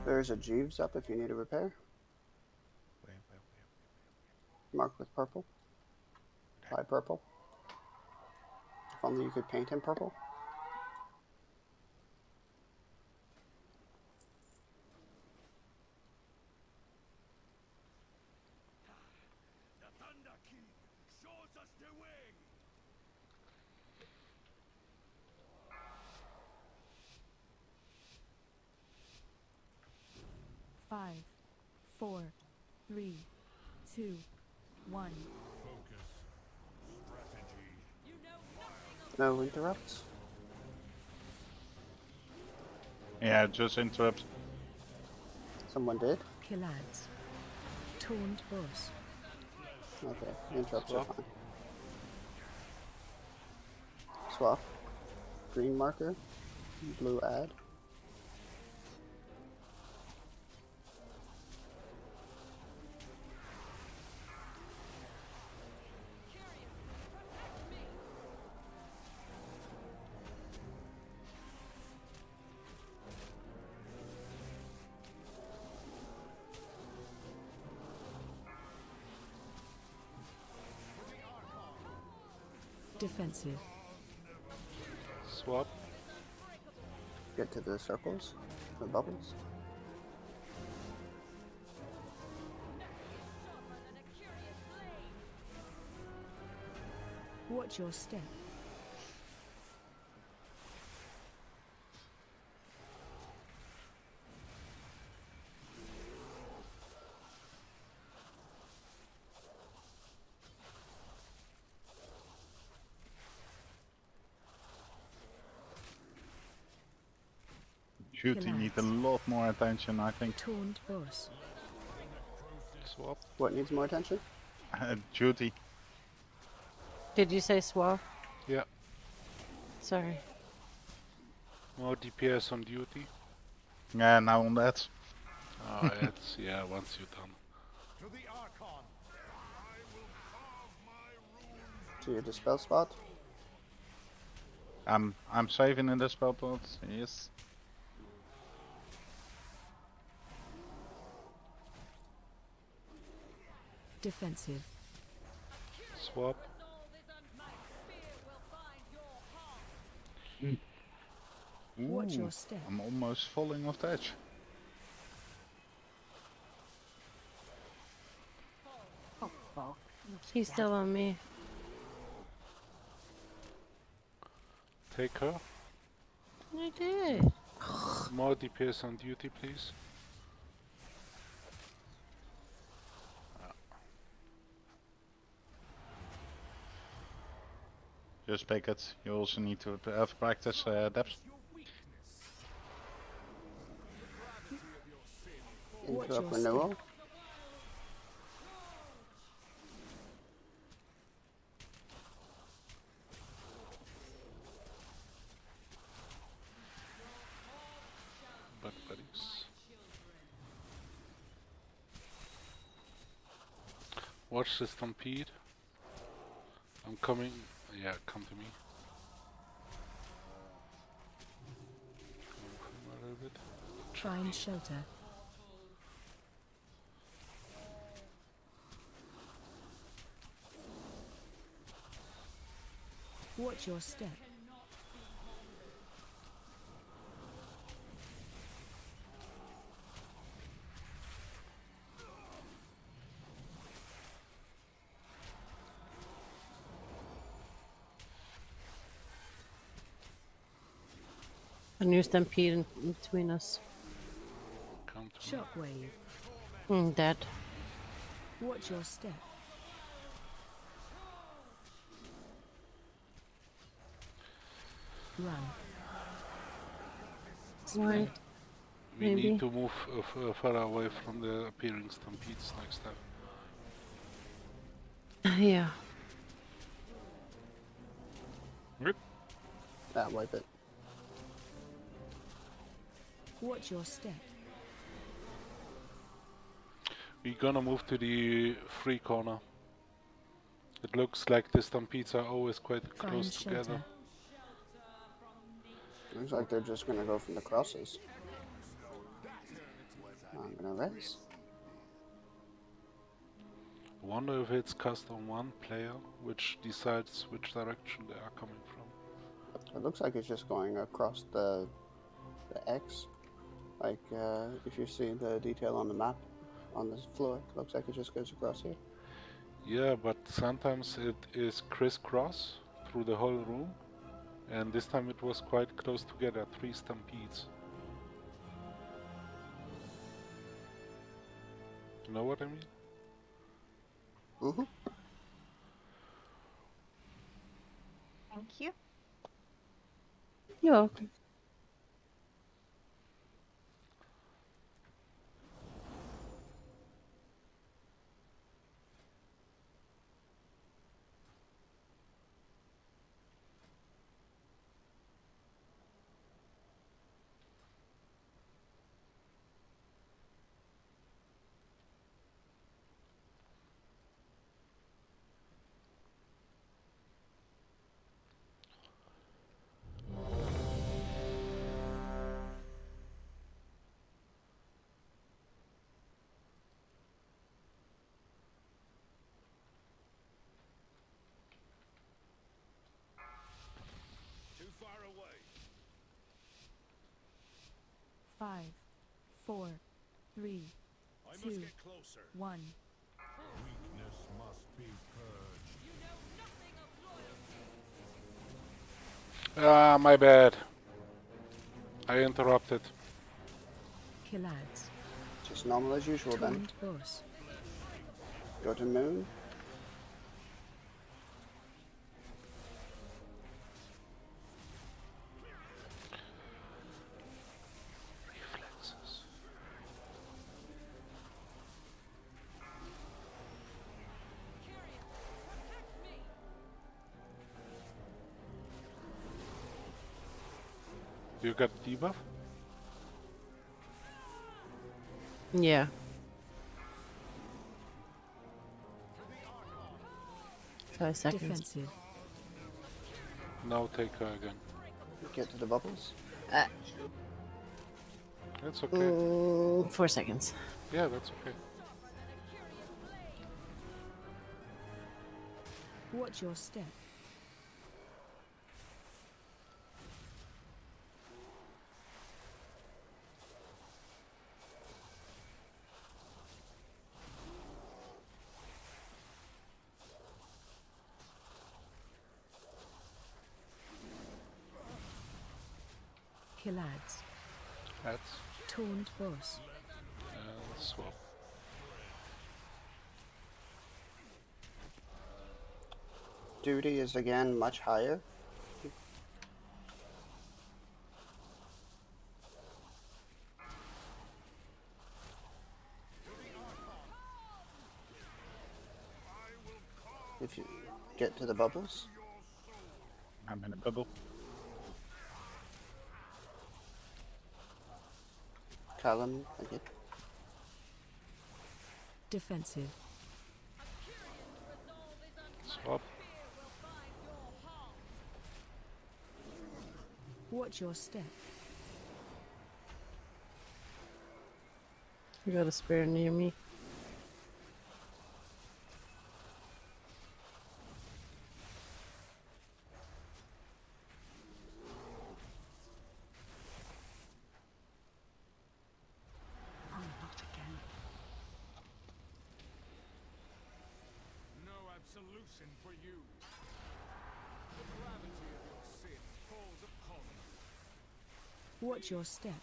There's a Jeeves up if you need a repair. Marked with purple. By purple. If only you could paint him purple. The Thunder King shows us the way. 5, 4, 3, 2, 1. Focus. Strategy. No interrupts. Yeah, just interrupt. Someone did? Killads. Taunt boss. Okay, interrupts Swap. are fine. Swap. Green marker. Blue add. Defensive. Swap. Get to the circles. The bubbles. Watch your step. Duty need a lot more attention, I think. Taunt boss. Swap. What needs more attention? Duty. Did you say swap? Yeah. Sorry. More DPS on duty. Yeah, now on that. Oh, it's yeah. Once you're done. To the Archon. I will carve my runes. To your dispel spot. I'm saving in the spell pot, yes. Defensive. Swap. Watch Ooh, your step. I'm almost falling off the edge. He's still on me. Take her. I did. More DPS on duty, please. Just pick it. You also need to have practice depth. Watch Interrupt your renewal. But buddies. Watch the stampede. I'm coming. Yeah, come to me. Move him a little bit. Find shelter. Watch your step. A new stampede in between us. Come to me. Shockwave. Dead. Watch your step. Run. Why? We Maybe. need to move further away from the appearing stampedes next time. Yeah. Rip. Wipe it. Watch your step. We're gonna move to the free corner. It looks like the stampedes are always quite close Find together. shelter. Looks like they're just gonna go from the crosses. I'm gonna res. I wonder if it's cast on one player, which decides which direction they are coming from. It looks like it's just going across the X. Like if you see the detail on the map on this floor, it looks like it just goes across here. Yeah, but sometimes it is crisscross through the whole room, and this time it was quite close together, 3 stampedes. You know what I mean? Mm-hmm. Thank you. You're welcome. Too far away. 5, 4, 3, I must 2, get closer. 1. Weakness must be purged. Ah, my bad. I interrupted. Kill ads. Just normal as usual then. Taunt boss. Go to moon. Reflexes. You got debuff? Yeah. Five seconds. Defensive. Now take her again. Get to the bubbles. That's okay. 4 seconds. Yeah, that's okay. Watch your step. Kill ads. That's Taunt boss. swap. Duty is again much higher. If you get to the bubbles. I'm in a bubble. Callum again. Defensive. Swap. Watch your step. You got a spear near me. Oh, not again. No absolution for you. The gravity of your sin falls upon you. Watch your step.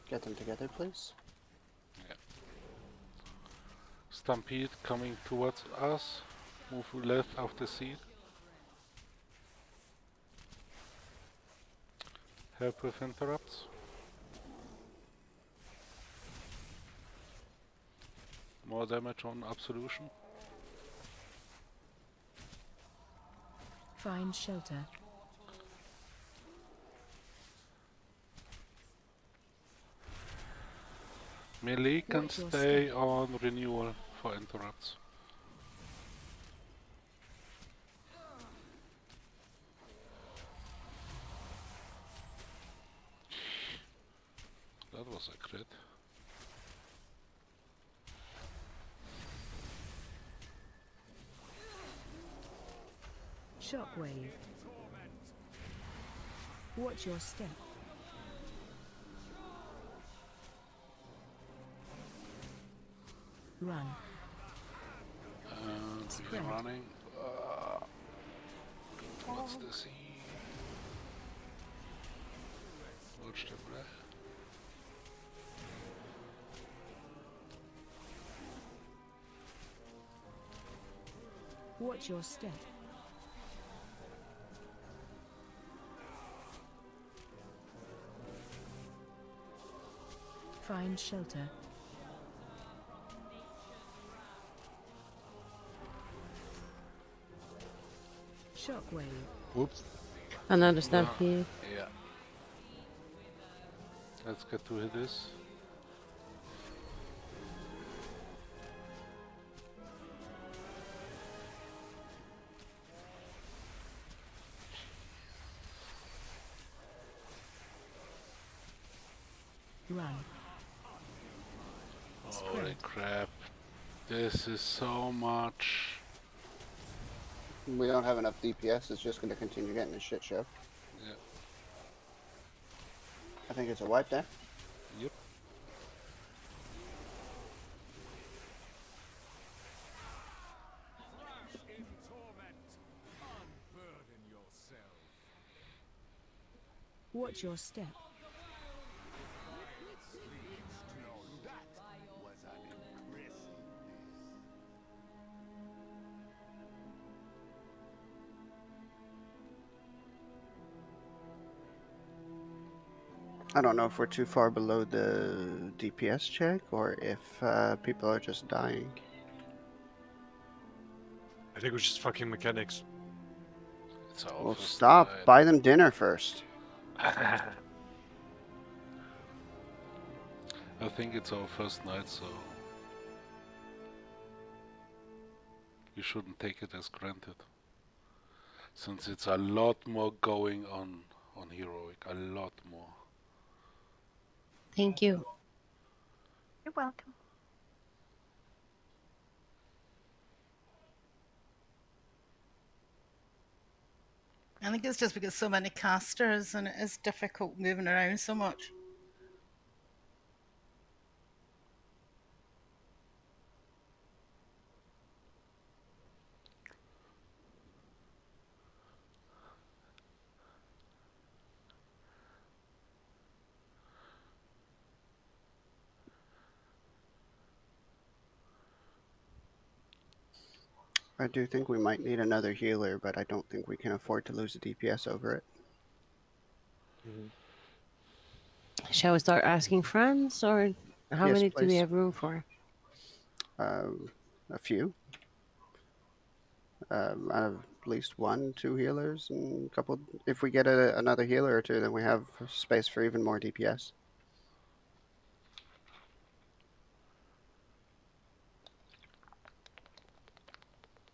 Get them together, please. Yeah. Stampede coming towards us. Move left of the seat. Help with interrupts. More damage on absolution. Find shelter. Melee can Watch your stay step. on renewal for interrupts. That was a crit. Shockwave. Watch your step. Run. And Spread. we're running. What's the scene? Watch the breath. Watch your step. Find shelter. Shockwave. Whoops. Another stampede. Yeah. Let's get to this. Run. Holy crap. This is so much. We don't have enough DPS. It's just going to continue getting a shit show. Yeah. I think it's a wipe there. Yep. In torment, unburden yourself. Watch your step. Now that was an impressive miss. I don't know if we're too far below the DPS check or if people are just dying. I think it was just fucking mechanics. It's our Well, first stop. night. Buy them dinner first. I think it's our first night, so you shouldn't take it as granted. Since it's a lot more going on heroic, a lot more. Thank you. You're welcome. I think it's just because so many casters and it is difficult moving around so much. I do think we might need another healer, but I don't think we can afford to lose a DPS over it. Shall we start asking friends, or how Yes, many do we please. have room for? A few. At least 1, 2 healers, and a couple. If we get another healer or two, then we have space for even more DPS.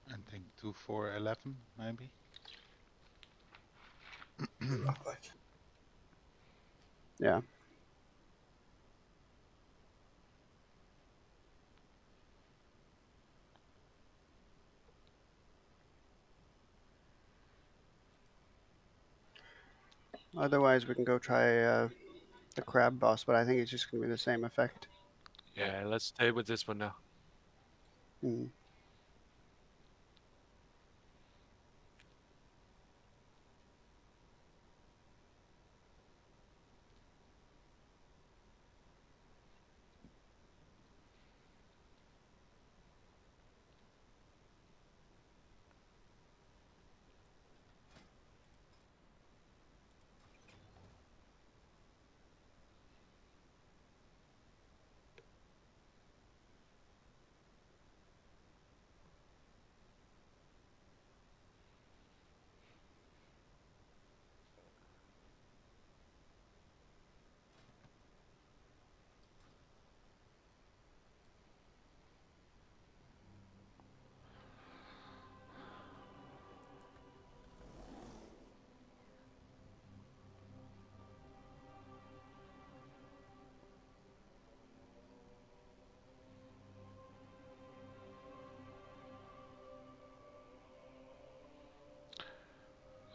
I think 2, 4, 11, maybe. Be right back. Yeah. Otherwise, we can go try the crab boss, but I think it's just going to be the same effect. Yeah, let's stay with this one now. Mm.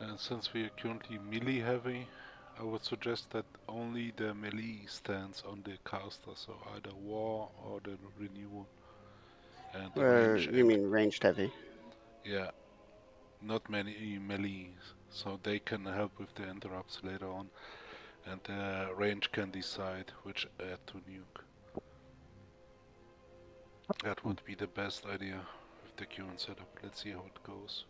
And since we are currently melee heavy, I would suggest that only the melee stands on the caster, so either War or the Renewal. And the range. You mean ranged heavy? Yeah, not many melees, so they can help with the interrupts later on, and the range can decide which add to nuke. That would be the best idea with the current setup. Let's see how it goes.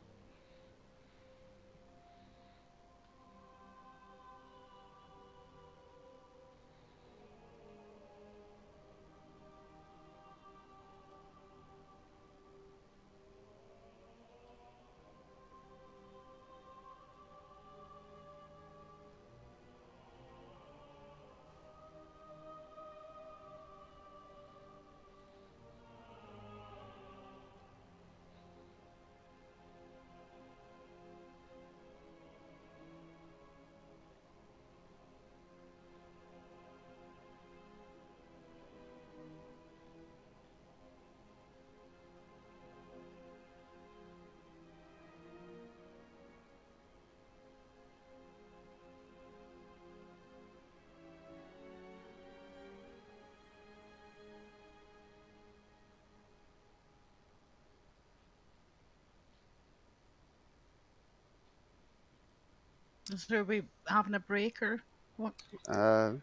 So we having a break or what? I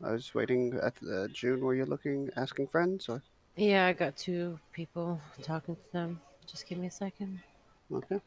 was waiting at June. Were you looking, asking friends? Or? Yeah, I got 2 people talking to them. Just give me a second. Okay.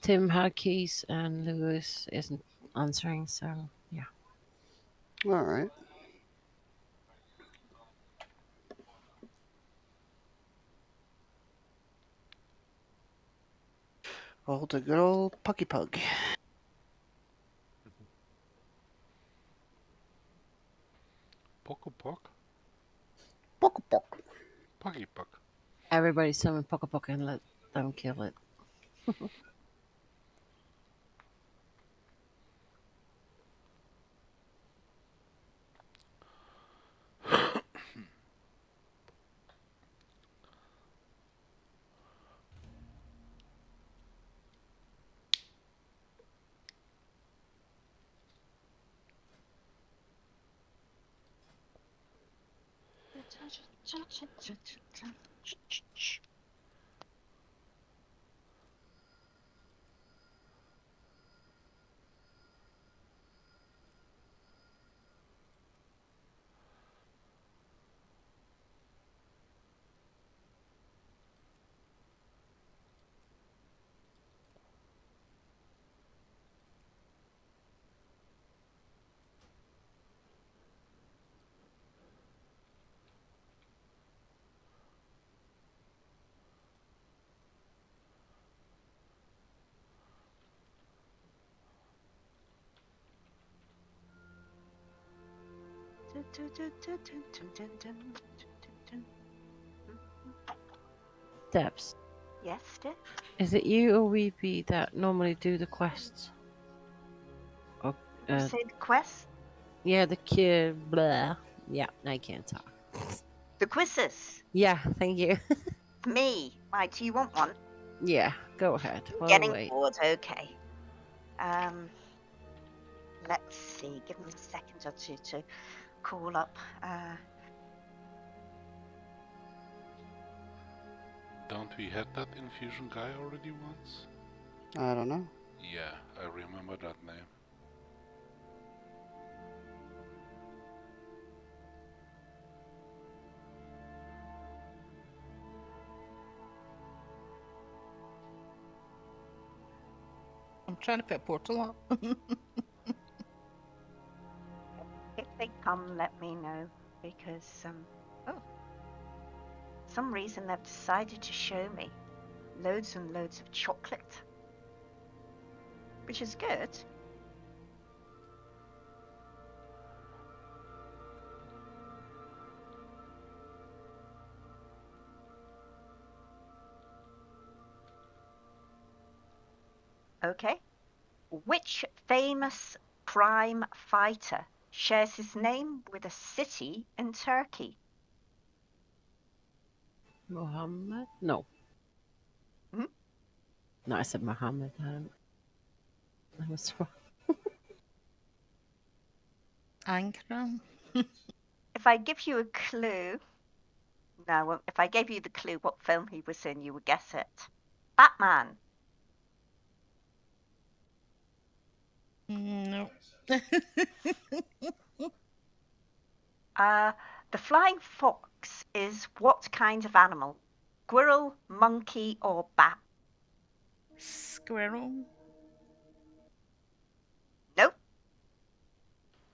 Tim had keys and Lewis isn't answering, so yeah. All right. Oh, the good old Pucky Pug. Poco Pock? Pock Pock. Puggy Puck. Everybody summon Poco Poco and let them kill it. Debs, Yes, dear. is it you or Weepy that normally do the quests? Or, You say the quest? yeah, the kid. Blah. Yeah, I can't talk. The quizzes. Yeah, thank you. Me. Why, do you want one? Yeah, go ahead. While Getting wait. bored. Okay. Let's see. Give me a second or two to call up. Don't we had that infusion guy already once? I don't know. Yeah, I remember that name. I'm trying to put a portal up. If they come, let me know because some reason they've decided to show me loads and loads of chocolate, which is good. Okay. Which famous crime fighter shares his name with a city in Turkey? Mohammed? No. Hmm? No, I said Mohammed. I was wrong. Ankara? If I give you a clue, no, if I gave you the clue what film he was in, you would guess it. Batman. No. The flying fox is what kind of animal? Squirrel, monkey, or bat? Squirrel?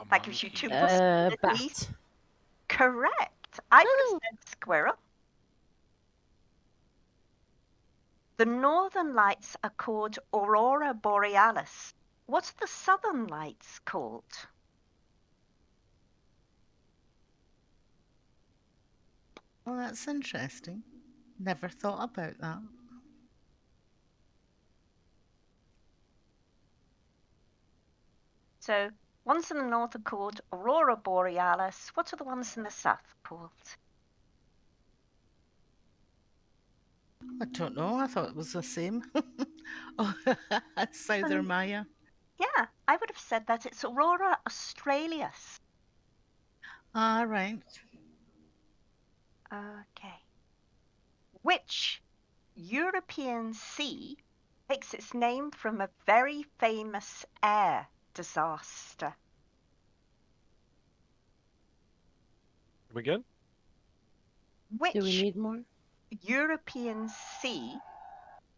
That gives you two Bat. possibilities. Correct. I would have said squirrel. The northern lights are called aurora borealis. What are the southern lights called? Well, that's interesting. Never thought about that. So ones in the north are called aurora borealis. What are the ones in the south called? I don't know. I thought it was the same. Oh, Southern Maya. Yeah, I would have said that it's aurora australis. All right. Okay. Which European sea takes its name from a very famous air disaster? Come again? Which Do we need more? European sea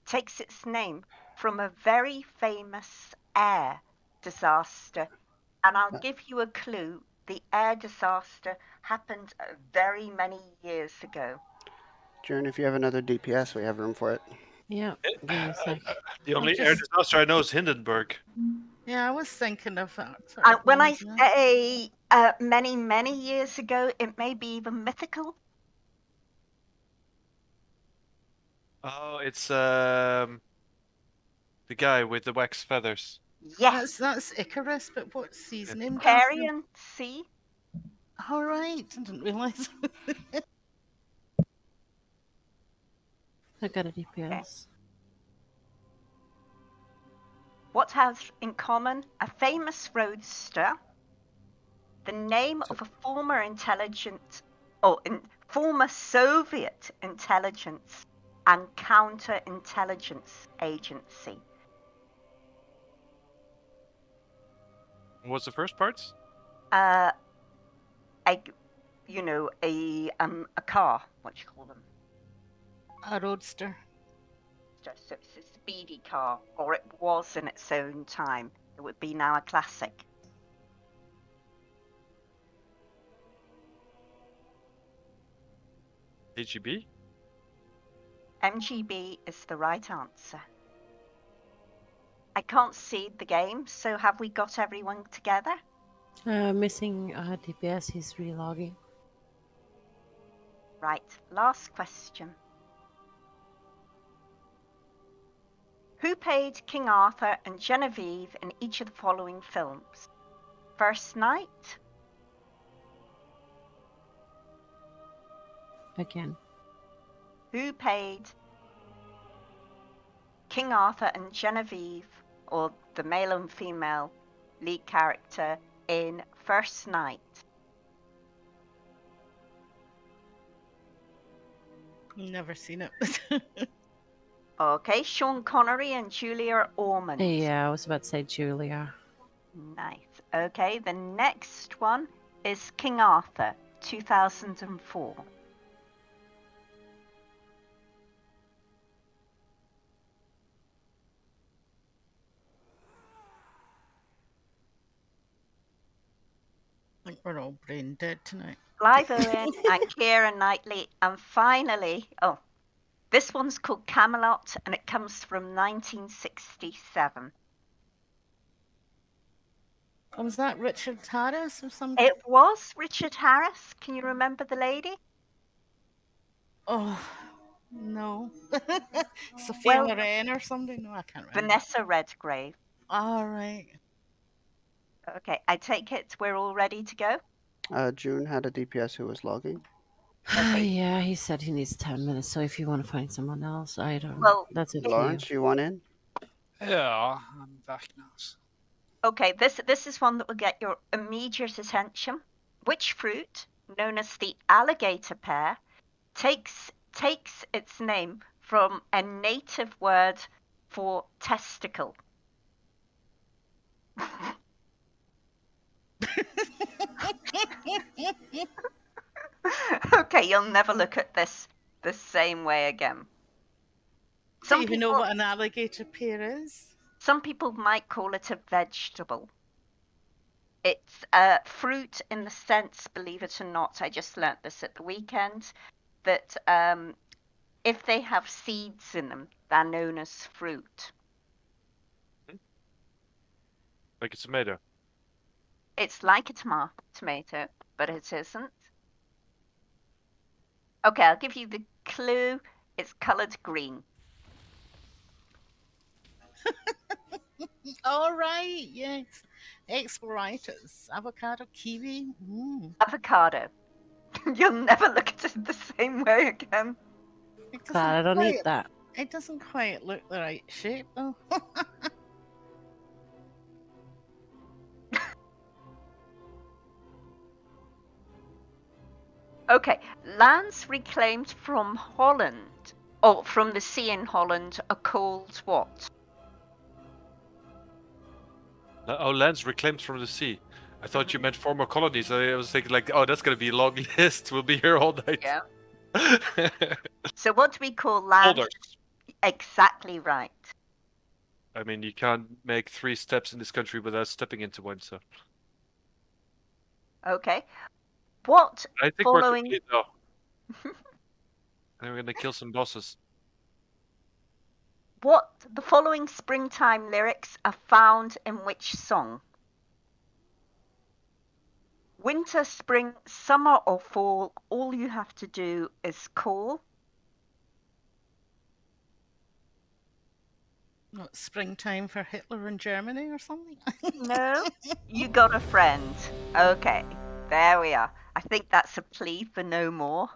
takes its name from a very famous air disaster? And I'll give you a clue. The air disaster happened very many years ago. June, if you have another DPS, we have room for it. Yeah, give me a sec. The only air disaster I know is Hindenburg. Yeah, I was thinking of that. When I say many, many years ago, it may be even mythical. Oh, it's the guy with the wax feathers. Yes. That's Icarus, but what's his name? Carrion Sea. All right, I didn't realise. I got a DPS. What has in common a famous roadster, the name of a former former Soviet intelligence and counterintelligence agency? What's the first part? A car. What do you call them? A roadster. So it's a speedy car, or it was in its own time. It would be now a classic. HEB? MGB is the right answer. I can't see the game, so have we got everyone together? Missing DPS, he's relogging. Right, last question. Who played King Arthur and Genevieve in each of the following films? First Night? Again. Who played King Arthur and Genevieve, or the male and female lead character in First Night? Never seen it. Okay, Sean Connery and Julia Ormond. Yeah, I was about to say Julia. Nice. Okay, the next one is King Arthur, 2004. I think we're all brain dead tonight. Clive Owen and Keira Knightley. And finally, this one's called Camelot, and it comes from 1967. Was that Richard Harris or something? It was Richard Harris. Can you remember the lady? Oh, no. Sophia Loren or something? No, I can't remember. Vanessa Redgrave. All right. Okay, I take it we're all ready to go? June had a DPS who was logging. Yeah, he said he needs 10 minutes, so if you want to find someone else, I don't know. Well, That's it. Lawrence, you want in? Yeah, I'm back now. So. Okay, this is one that will get your immediate attention. Which fruit, known as the alligator pear, takes its name from a native word for testicle? Okay, you'll never look at this the same way again. Do you even know what an alligator pear is? Some people might call it a vegetable. It's fruit in the sense, believe it or not, I just learnt this at the weekend, that if they have seeds in them, they're known as fruit. Like a tomato. It's like a tomato, but it isn't. Okay, I'll give you the clue. It's coloured green. All right, yes. Explorators. Avocado, kiwi. Avocado. You'll never look at it the same way again. It Glad I don't quite, eat that. It doesn't quite look the right shape, though. Okay, lands reclaimed from Holland, or from the sea in Holland, are called what? Oh, lands reclaimed from the sea. I thought you meant former colonies. I was thinking like, oh, that's gonna be a long list. We'll be here all night. Yeah. So what do we call land? Boulders. Exactly right. I mean, you can't make 3 steps in this country without stepping into one, so. Okay. What I think following... we're complete now. And we're gonna kill some bosses. What the following springtime lyrics are found in which song? Winter, spring, summer or fall, all you have to do is call. What, springtime for Hitler in Germany or something? No, you got a friend. Okay, there we are. I think that's a plea for no more.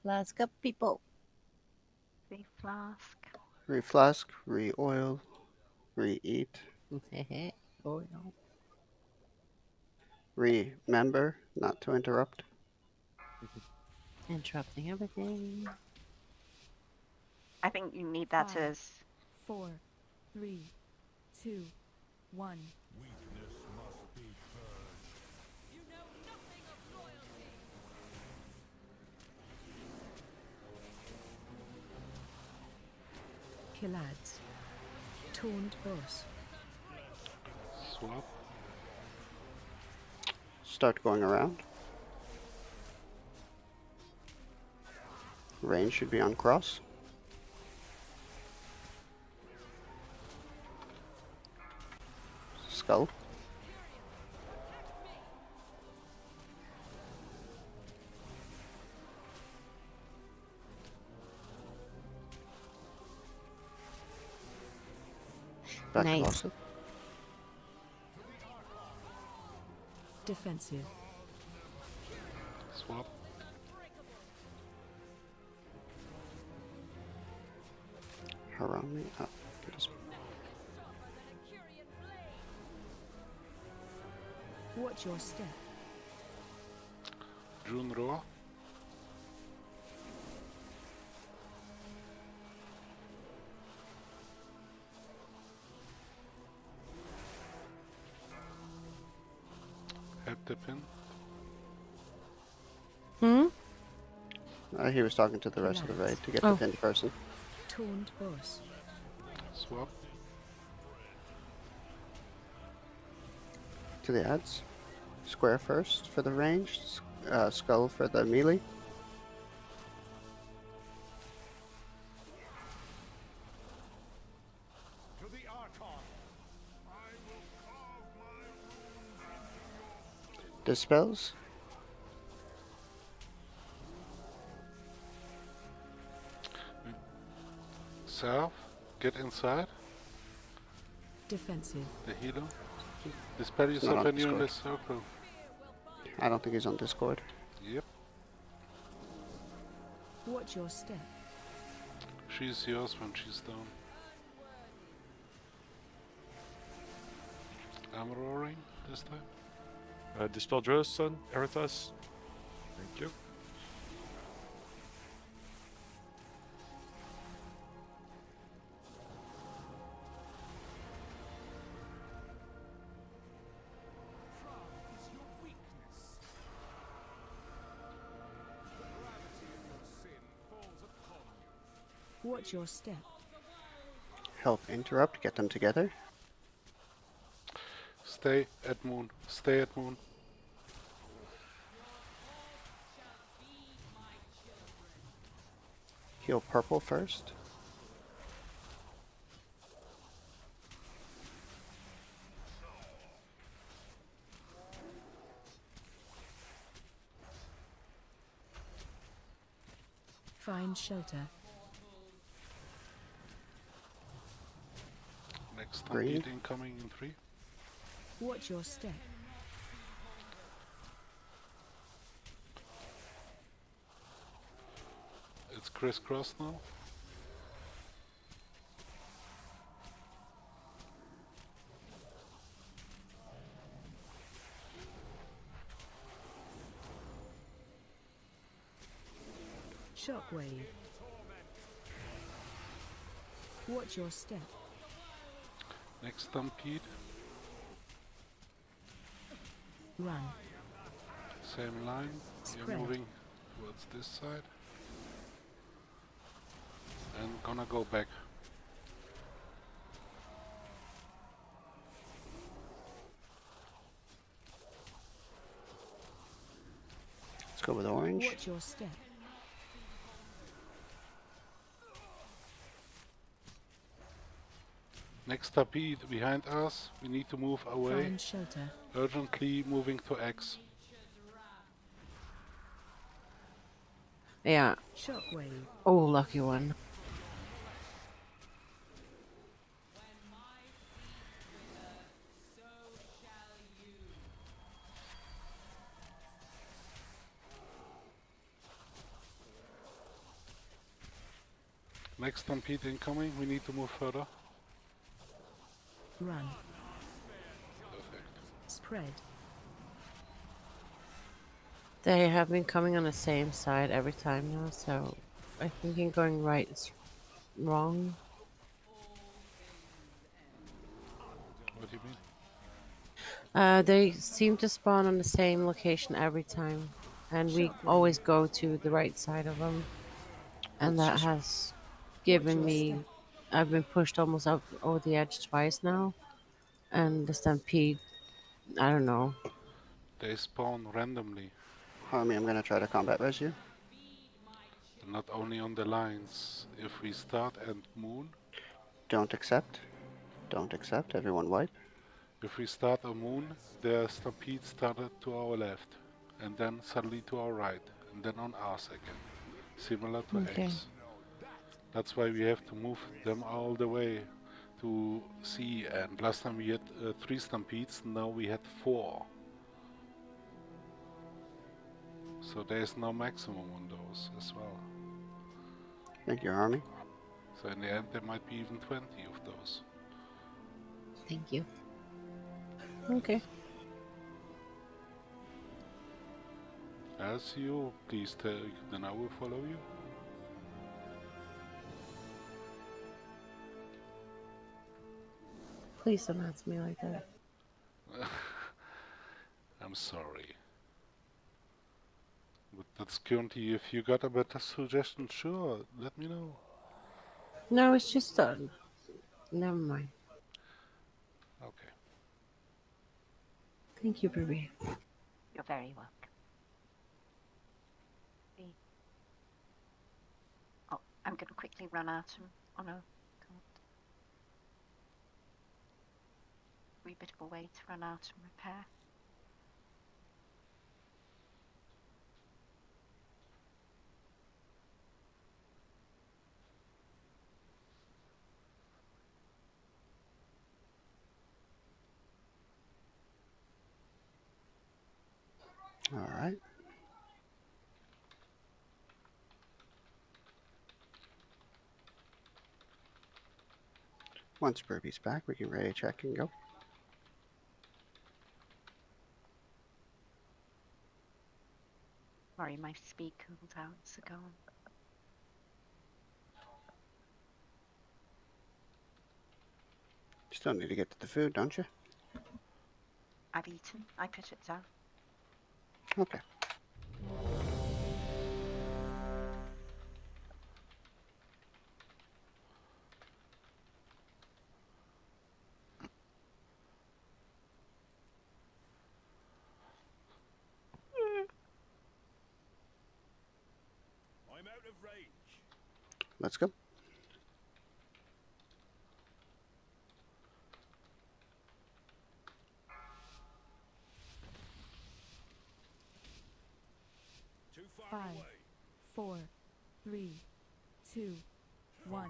Let's go, people. Flask. Reflask, re-oil, re-eat, Oh, no. remember not to interrupt. Interrupting everything. I think you need that 5, as... 4, 3, 2, 1. Weakness must be purged. You know nothing of loyalty. Killads. Taunt boss. Swap. Start going around. Range should be on cross. Skull. Back Nice. to Boston. Defensive. Swap. Around me. Oh, get us. Watch your step. June Raw. Head the pin. He was talking to the rest of the raid to get Oh. the pinned person. Taunt boss. Swap. To the ads. Square first for the range. Skull for the melee. To the Archon. I will carve my runes into your Dispels. South. Get inside. Defensive. The healer. Dispel Not yourself on and you're in Discord. this circle. I don't think he's on Discord. Yep. Watch your step. She's yours when she's down. I'm roaring this time. Dispel Druid, son. Erithas. Thank you. is your weakness. The gravity of your sin falls upon you. Watch your step. help interrupt, get them together. Stay at moon. Stay at moon. Heal purple first. Find shelter. Next Green. stampede incoming in 3. Watch your step. It's crisscross now. Shockwave. Watch your step. Next stampede. Run. Same line. You're Spread. moving towards this side. And gonna go back. Let's go with orange. Watch your step. Next stampede behind us. We need to move away. Find shelter. Urgently moving to X. Yeah. Shockwave. Oh, lucky one. Next stampede incoming. We need to move further. Run. Perfect. Spread. They have been coming on the same side every time now, so I think going right is wrong. What do you mean? They seem to spawn on the same location every time, and we always go to the right side of them, and that has given me. I've been pushed almost out over the edge twice now, and the stampede. I don't know. They spawn randomly. Harmy, I'm gonna try to combat res you. Not only on the lines. If we start at moon. Don't accept. Don't accept. Everyone wipe. If we start a moon, the stampede started to our left, and then suddenly to our right, and then on us again, similar to Okay. X. That's why we have to move them all the way to C, and last time we had 3 stampedes, now we had 4. So there's no maximum on those as well. Thank you, Harmy. So in the end there might be even 20 of those. Thank you. Okay. As you, please take, then I will follow you. Please don't answer me like that. I'm sorry. But that's currently, if you got a better suggestion, sure, let me know. No, it's just never mind. Okay. Thank you, Ruby. You're very welcome. Oh, I'm going to quickly run out and... Oh no, can't. Wee bit of a way to run out and repair. All right. Once Burby's back, we can ready check and go. Sorry, my speed cooldowns are gone. Still need to get to the food, don't you? I've eaten. I put it down. Okay. Let's go. Five, 4, 3, 2, 1.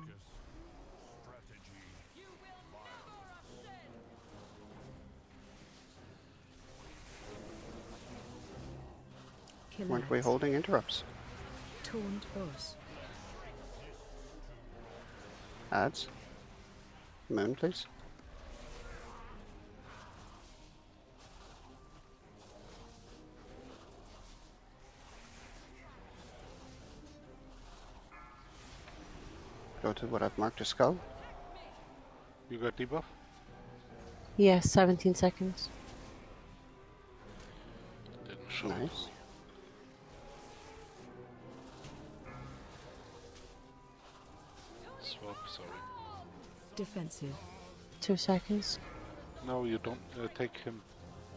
Weren't we Killers. holding interrupts? Taunt boss. Ads. Moon, please. Go to what I've marked as skull. You got debuff? Yes, 17 seconds. Didn't show. Nice. Swap, sorry. Defensive. 2 seconds. No, you don't take him.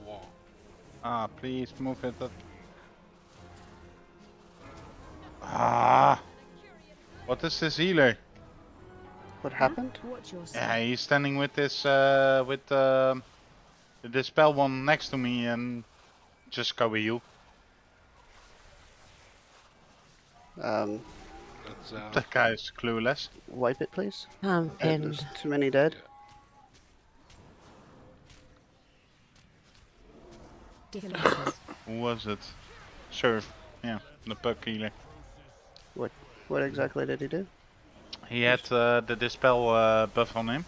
War. Ah, please move it up. Ah! What is this healer? What happened? Watch your Yeah, step. he's standing with this, with the dispel one next to me and just cover you. Um, That's That guy's clueless. wipe it, please. I'm There's pinned. too many dead. Defensive. Who was it? Surf. Yeah, the puck healer. What exactly did he do? He had the dispel buff on him.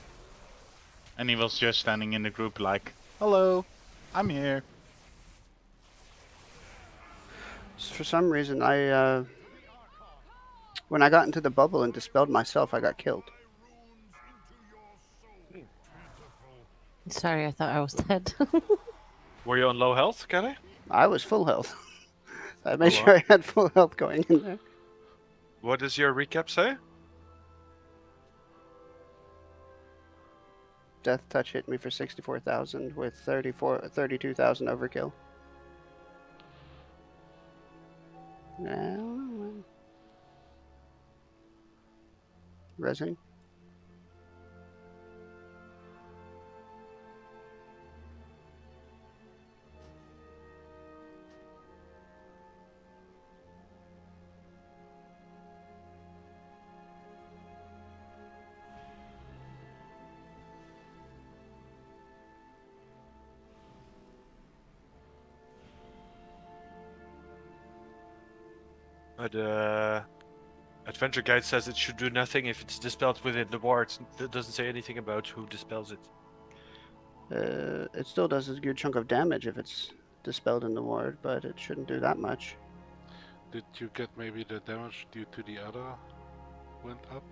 And he was just standing in the group like, hello, I'm here. For some reason, when I got into the bubble and dispelled myself, I got killed. Sorry, I thought I was dead. Were you on low health, Kelly? I was full health. I made Oh, sure I had full health going in there. What does your recap say? Death touch hit me for 64,000 with 32,000 overkill. Now, resing. The adventure guide says it should do nothing if it's dispelled within the ward. It doesn't say anything about who dispels it. It still does a good chunk of damage if it's dispelled in the ward, but it shouldn't do that much. Did you get maybe the damage due to the other went up?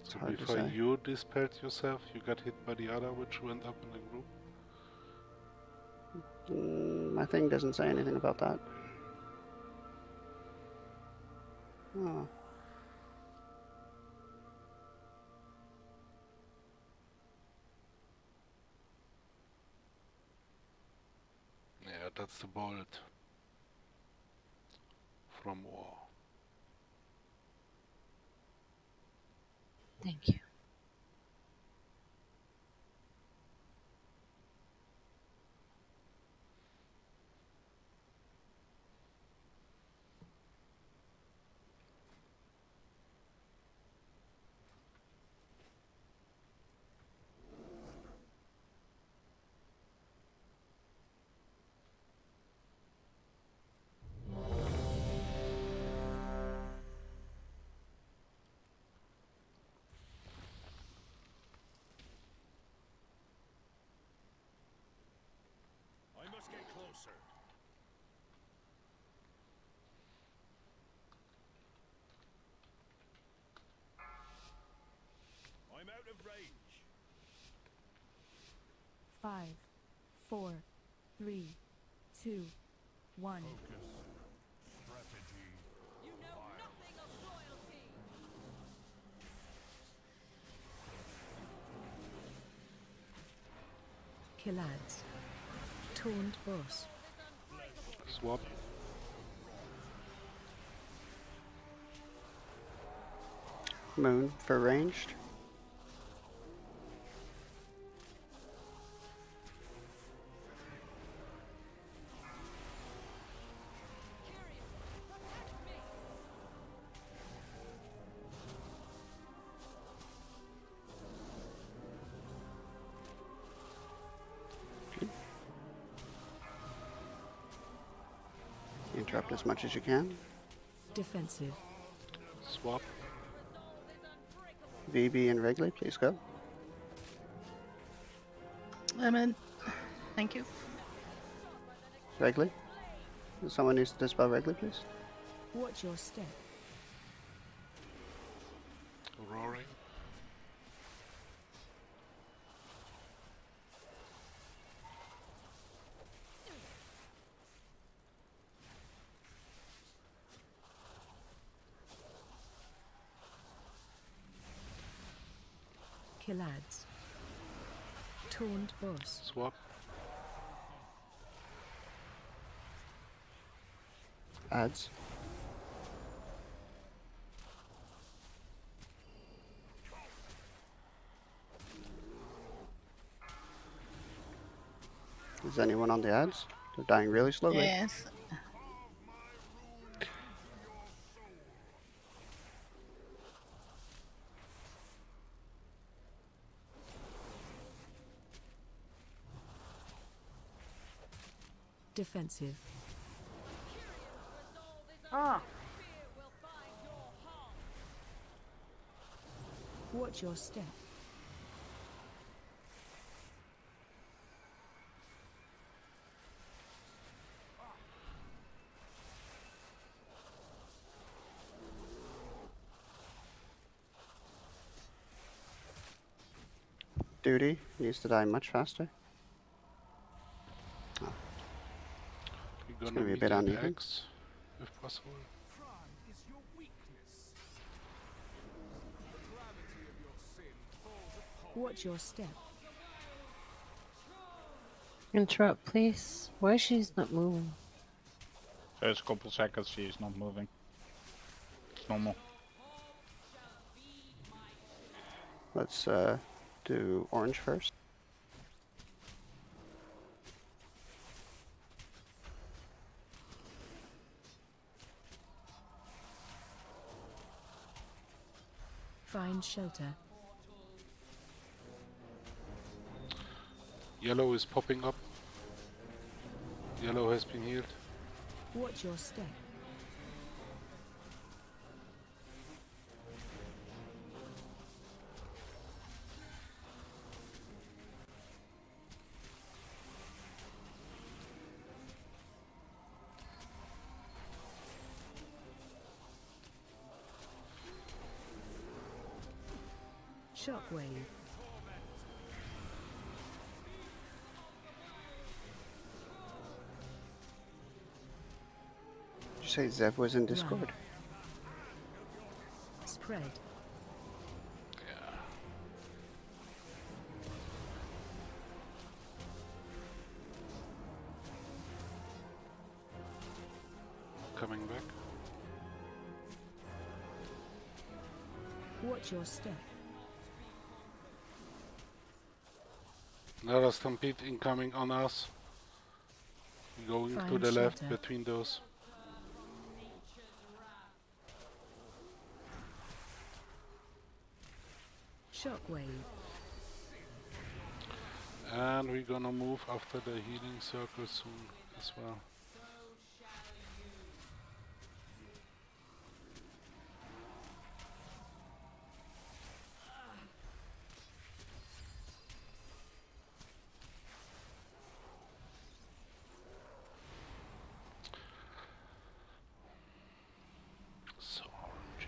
So hard to before say. you dispelled yourself, you got hit by the other, which went up in the group? My thing doesn't say anything about that. Oh. Yeah, that's the bolt from war. Thank you. I must get closer. I'm out of range. 5, 4, 3, 2, 1. Strategy. You know nothing of loyalty. Killads. Taunt boss. Swap. Moon for ranged. Interrupt as much as you can. Defensive. Swap. VB and Wrigley, please go. I'm in. Thank you. Wrigley? Someone needs to dispel Wrigley, please. Watch your step. Roaring. Kill ads. Taunt boss. Swap. Adds. Is anyone on the ads? They're dying really slowly. Yes. Defensive. Ah. Watch your step. Duty needs to die much faster. We're It's gonna gonna be a meet bit at uneven. X, if possible. Crime is your weakness. The gravity of your sin falls upon Watch your step. Interrupt, please. Why is she not moving? First couple seconds she's not moving. It's normal. Let's do orange first. Find shelter. Yellow is popping up. Yellow has been healed. Watch your step. Shockwave. Did you say Zev was in Discord? Spread. Coming back. Watch your step. Another stampede incoming on us. Going to Find the left shelter. between those. Shockwave. And we're gonna move after the healing circle soon as well. So RNG.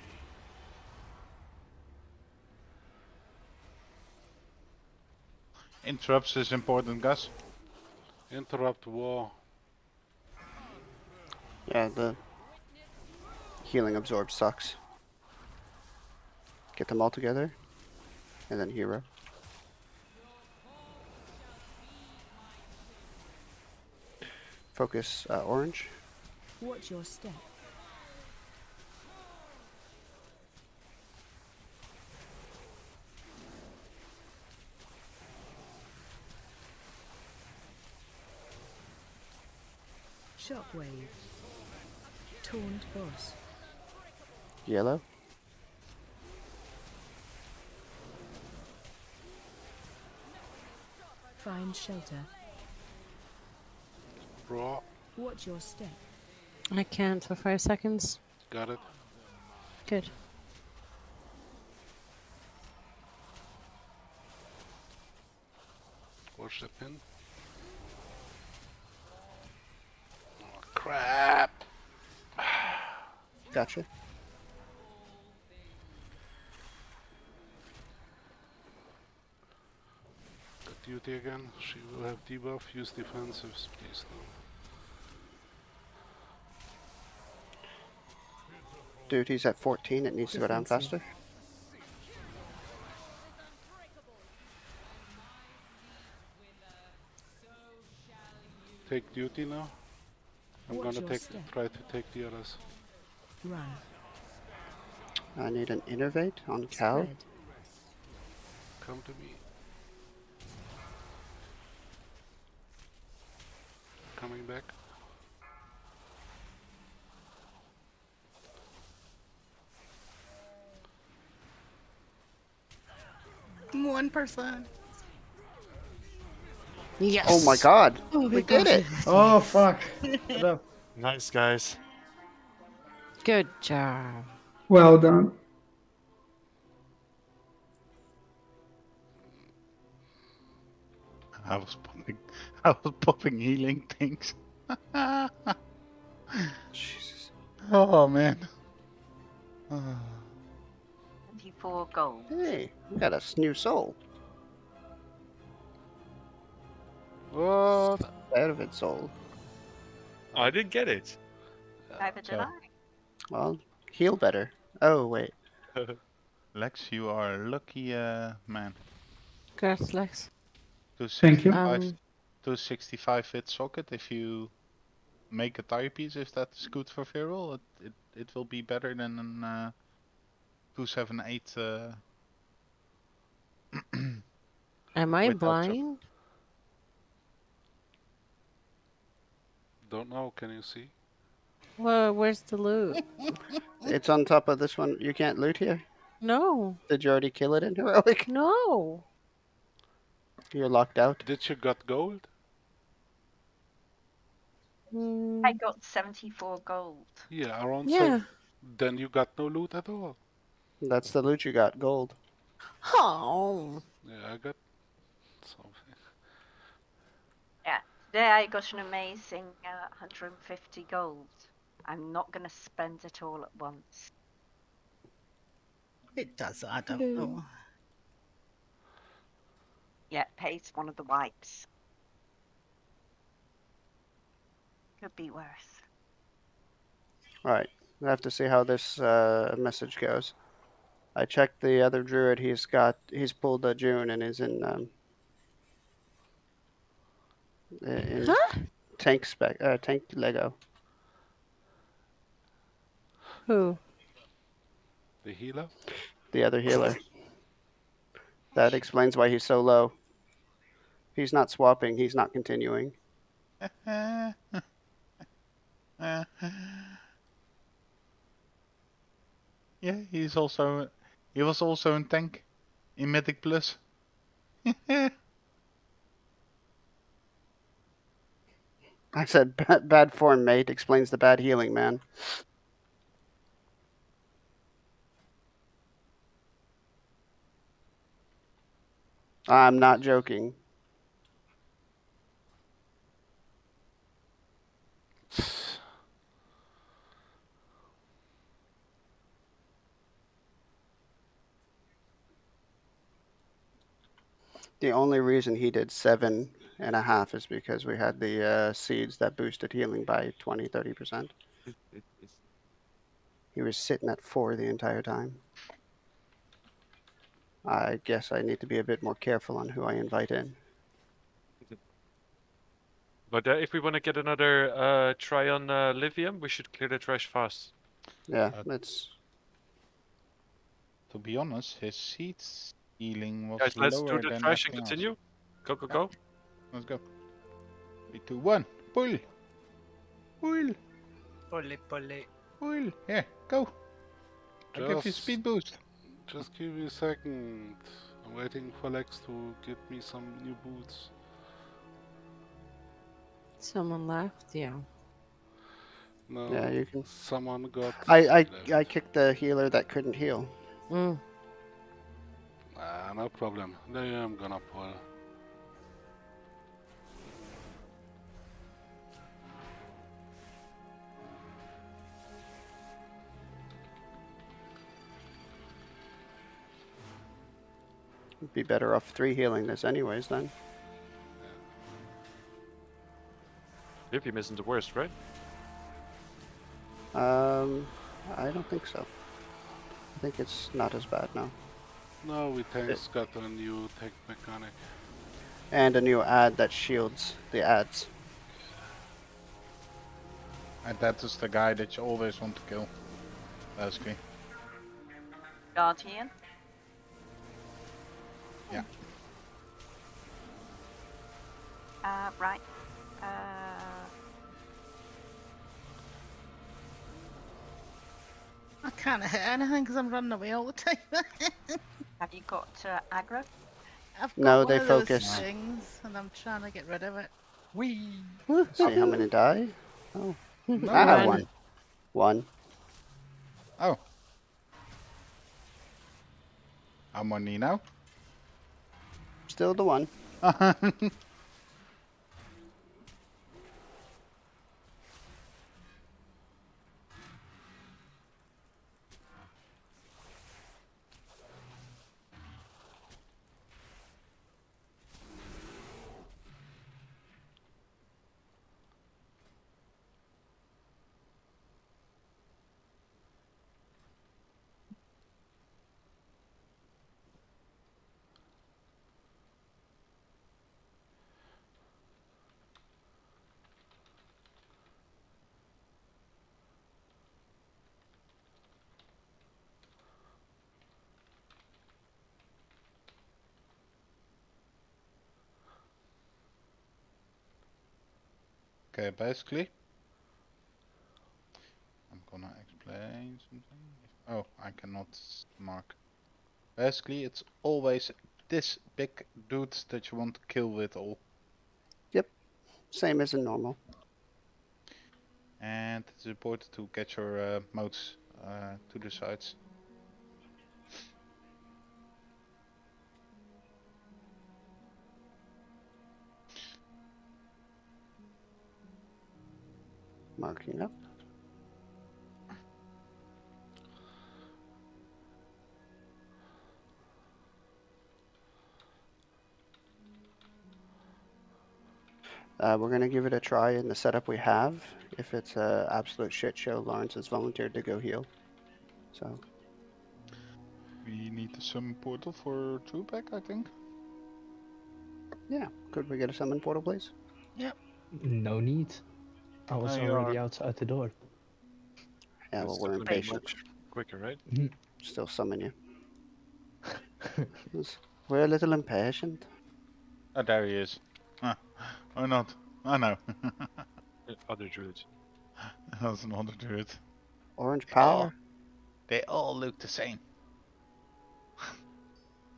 Interrupts is important, Gus. Interrupt war. Yeah, the healing absorb sucks. Get them all together, and then hero. Focus orange. Watch your step. Shockwave. Taunt boss. Yellow. Find shelter. Raw. Watch your step. I can't for 5 seconds. Got it. Good. Watch the pin. Oh, crap. Gotcha. Got duty again. She will have debuff. Use defensives, please. No. Duty's at 14. It needs to go down Defensive. faster. Take duty now. I'm Watch gonna your step. try to take the others. Run. I need an innervate on Cal. Spread. Come to me. Coming back. One person. Yes. Oh my god. Oh, We did it. Oh fuck. Good up. Nice, guys. Good job. Well done. I was popping healing things. Jesus. Oh man. 24 gold. Hey, we got a new soul. What? Out of its soul. Oh, I didn't get it. Neither did So- I. Well, heal better. Oh, wait. Lex, you are a lucky man. Congrats, Lex. Thank you. 265 hit socket. If you make a tire piece, if that is good for Viral, it will be better than an 278. Am I Without blind? Don't know. Can you see? Well, where's the loot? It's on top of this one. You can't loot here? No. Did you already kill it in Heroic? No. You're locked out? Did you got gold? I got 74 gold. Yeah, around Yeah. seven. Then you got no loot at all. That's the loot you got, gold. Oh. Yeah, I got something. Yeah, today I got an amazing 150 gold. I'm not going to spend it all at once. It does add up though. Yeah, it pays one of the wipes. Could be worse. Alright, we have to see how this message goes. I checked the other druid. He's pulled a June and is in tank tank Lego. Who? The healer? The other healer. That explains why he's so low. He's not swapping. He's not continuing. Yeah, he was also in tank in Medic Plus. I said bad form, mate. Explains the bad healing, man. I'm not joking. The only reason he did 7.5 is because we had the seeds that boosted healing by 20-30%. He was sitting at 4 the entire time. I guess I need to be a bit more careful on who I invite in. But if we want to get another try on Livium, we should clear the trash fast. Yeah, it's... To be honest, his seeds healing was Guys, let's lower do the than trash and everything else. continue. Go, go, go. Let's go. 3, 2, 1, pull! Will, Pulley, pulley. Will, here, go. I'll give you speed boost. Just give me a second. I'm waiting for Lex to get me some new boots. Someone left? Yeah. No, Yeah, you can. someone got I left. kicked the healer that couldn't heal. Mm. No problem. There I'm gonna pull. Be better off 3 healing this anyways then. Lipium isn't the worst, right? I don't think so. I think it's not as bad now. No, we tanks got a new tech mechanic. And a new ad that shields the ads. And that is the guy that you always want to kill, basically. Guardian. Yeah. Right. I can't hit anything because I'm running away all the time. Have you got aggro? I've got No, one they of those focus. things, and I'm trying to get rid of it. Wee. See how many die? Oh. No. Ah, 1. 1. Oh. How many now? Still the 1. Okay, basically. I'm gonna explain something. Oh, I cannot mark. Basically, it's always this big dudes that you want to kill with all. Yep. Same as in normal. And it's important to get your modes to the sides. Marking up. We're going to give it a try in the setup we have. If it's an absolute shit show, Lawrence has volunteered to go heal. So. We need the summon portal for Trueback, I think. Yeah. Could we get a summon portal, please? Yep. No need. I was you already are. outside the door. Yeah, well, It's we're gonna be impatient. much quicker, right? Still summon you. We're a little impatient. Oh, there he is. Or not. Oh no. Other druid. That's another druid. Orange power. They all look the same.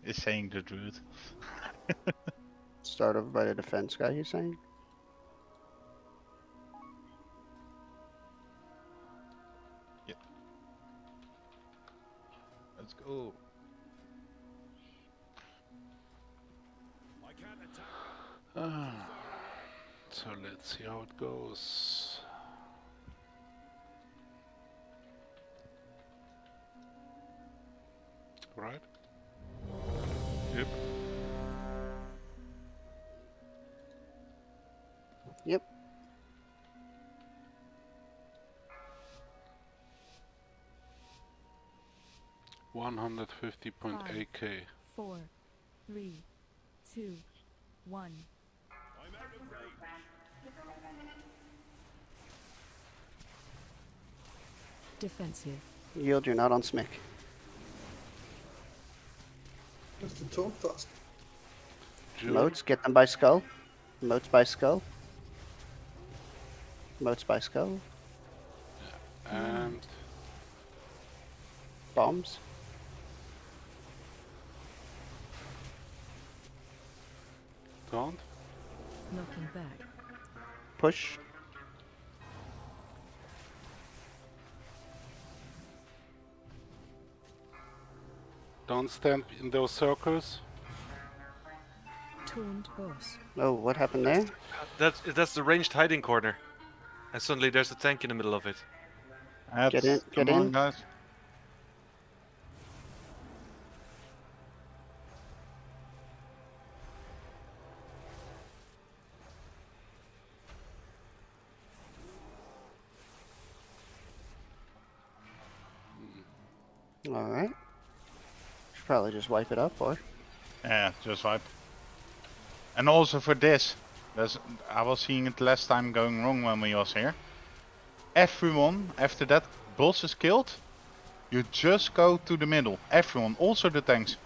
Is saying the druid. Start over by the defense guy, he's saying. Yep. Let's go. I can't attack. So let's see how it goes. Right? Yep. Yep. $150.8K. 4, 3, 2, 1. I'm out of range. Defensive. Yield, you're not on Smick. Just the taunt fast. Moats, get them by skull. Moats by skull. Motes by skull. And Bombs. taunt. Knocking back. Push. Don't stand in those circles. Taunt boss. Oh, what happened there? That's the ranged hiding corner. And suddenly there's a tank in the middle of it. Get in, get Come on, in. guys. Alright. Should probably just wipe it up, or? Yeah, just wipe. And also for this, I was seeing it last time going wrong when we was here. Everyone, after that boss is killed, you just go to the middle. Everyone, also the tanks.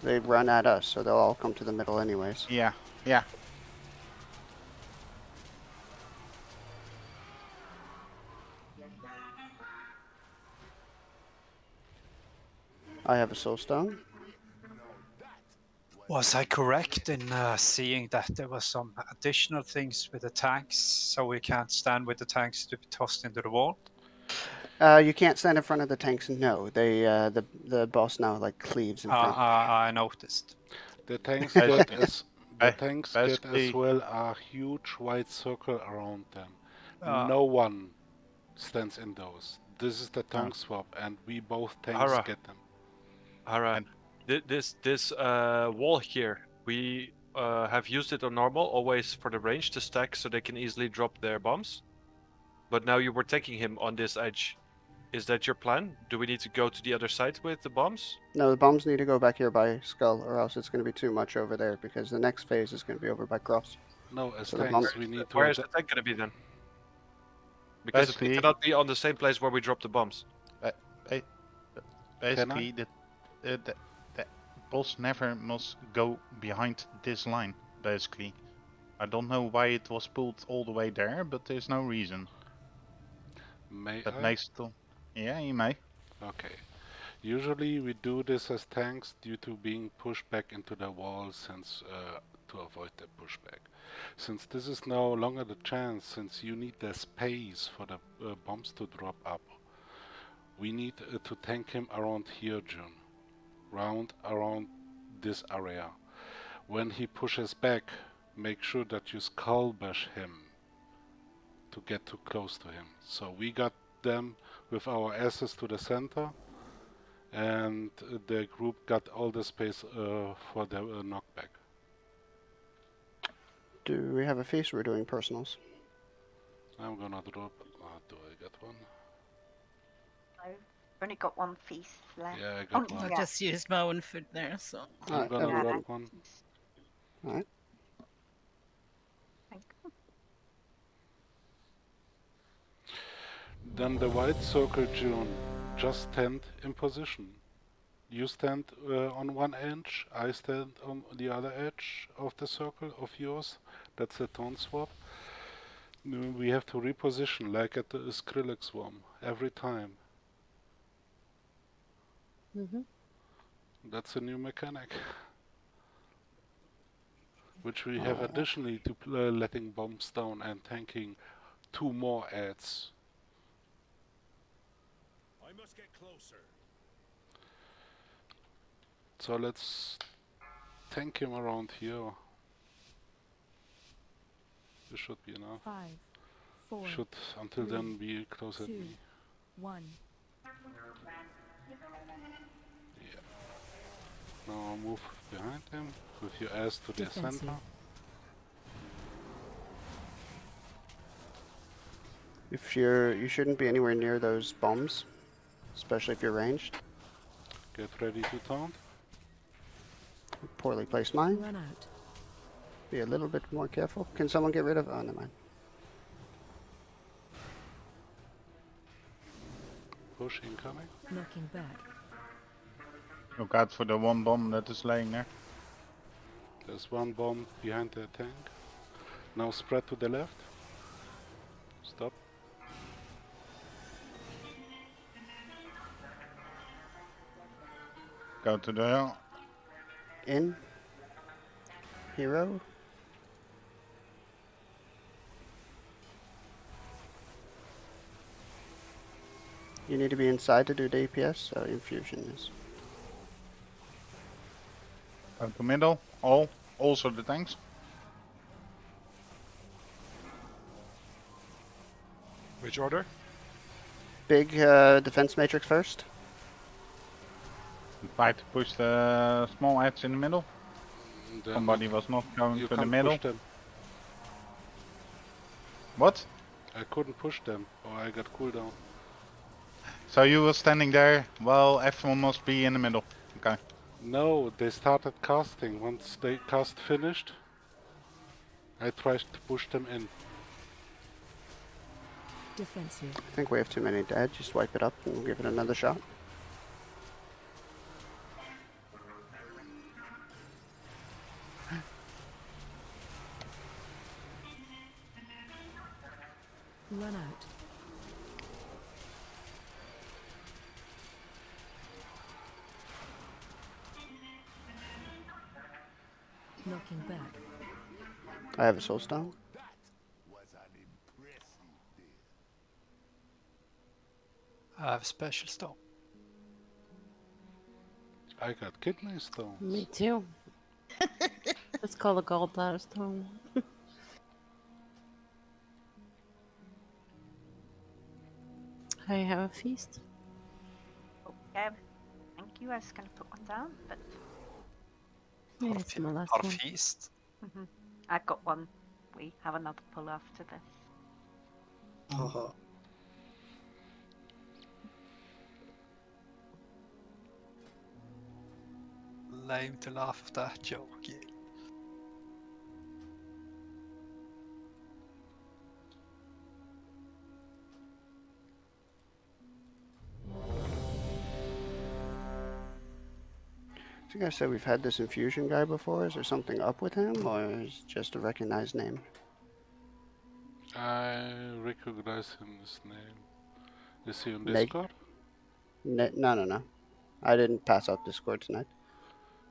They run at us, so they'll all come to the middle anyways. Yeah, yeah. I have a soul stone. Was I correct in seeing that there was some additional things with the tanks, so we can't stand with the tanks to be tossed into the wall? You can't stand in front of the tanks. No, they the boss now like cleaves in front. I noticed. The tanks get as basically- well a huge white circle around them. Uh, No one stands in those. This is the tank swap, and we both tanks Hara. get them. Alright. This wall here, we have used it on normal, always for the range to stack so they can easily drop their bombs. But now you were taking him on this edge. Is that your plan? Do we need to go to the other side with the bombs? No, the bombs need to go back here by skull, or else it's going to be too much over there because the next phase is going to be over by cross. No, as So the tanks bombs- we need to. Where is the tank gonna be then? Because it Basically- cannot be on the same place where we dropped the bombs. Basically, the boss never must go behind this line. Basically, I don't know why it was pulled all the way there, but there's no reason. May That I? makes it. Yeah, you may. Okay. Usually we do this as tanks due to being pushed back into the wall since to avoid the pushback. Since this is no longer the chance, since you need the space for the bombs to drop up, we need to tank him around here, June. Around this area. When he pushes back, make sure that you skull bash him to get too close to him. So we got them with our asses to the center, and the group got all the space for the knockback. Do we have a feast? We're doing personals. I'm gonna drop. Do I get one? I've only got one feast left. Yeah, I got one. I just used my own food there, so. I'm gonna yeah. drop one. Alright. Thank you. Then the white circle, June, just stand in position. You stand on one edge, I stand on the other edge of the circle of yours. That's the tone swap. We have to reposition like at the Skrillex swarm every time. Mhm. That's a new mechanic. Which we have additionally to letting bombs down and tanking 2 more adds. I must get closer. So let's tank him around here. This should be enough. 5, 4, Should until then be close at 2, me. 1. Yeah. Now move behind him with your ass to the Defensive. center. If you shouldn't be anywhere near those bombs, especially if you're ranged. Get ready to taunt. Poorly placed mine. Run out. Be a little bit more careful. Can someone get rid of? Oh, never mind. Push incoming. Knocking back. Look out for the one bomb that is laying there. There's one bomb behind the tank. Now spread to the left. Stop. Go to the hill. In. Hero. You need to be inside to do DPS, so infusion is. Go to middle. All. Also the tanks. Which order? Big defense matrix first. Try to push the small ads in the middle. They're Somebody not- was not going you to the can't middle. push them. What? I couldn't push them, or I got cooldown. So you were standing there? Well, everyone must be in the middle. Okay. No, they started casting. Once they cast finished, I tried to push them in. Defensive. I think we have too many dead. Just wipe it up and we'll give it another shot. Run out. Knocking back. I have a soul stone. I have a special stone. I got kidney stones. Me too. It's called a gallbladder stone. I have a feast. Okay, thank you. I was going to put one down, but Yeah, it's my last Our one. feast. I got one. We have another pull after this. Haha. Lame to laugh at that joke. Yeah. So you guys said we've had this infusion guy before. Is there something up with him, or is it just a recognized name? I recognize his name. Is he on Neg- Discord? No. I didn't pass out Discord tonight.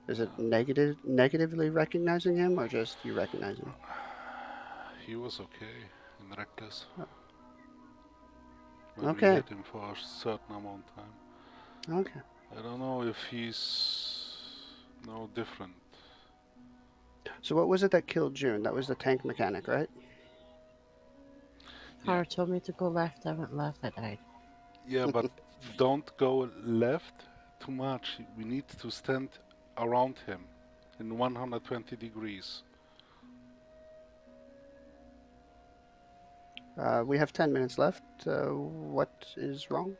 Is it negatively recognizing him, or just you recognize him? He was okay in Reckless. Oh. When Okay. we had him for a certain amount of time. Okay. I don't know if he's no different. So what was it that killed June? That was the tank mechanic, right? Hara told me to go left. I went left. I died. Yeah, but don't go left too much. We need to stand around him in 120 degrees. We have 10 minutes left. What is wrong?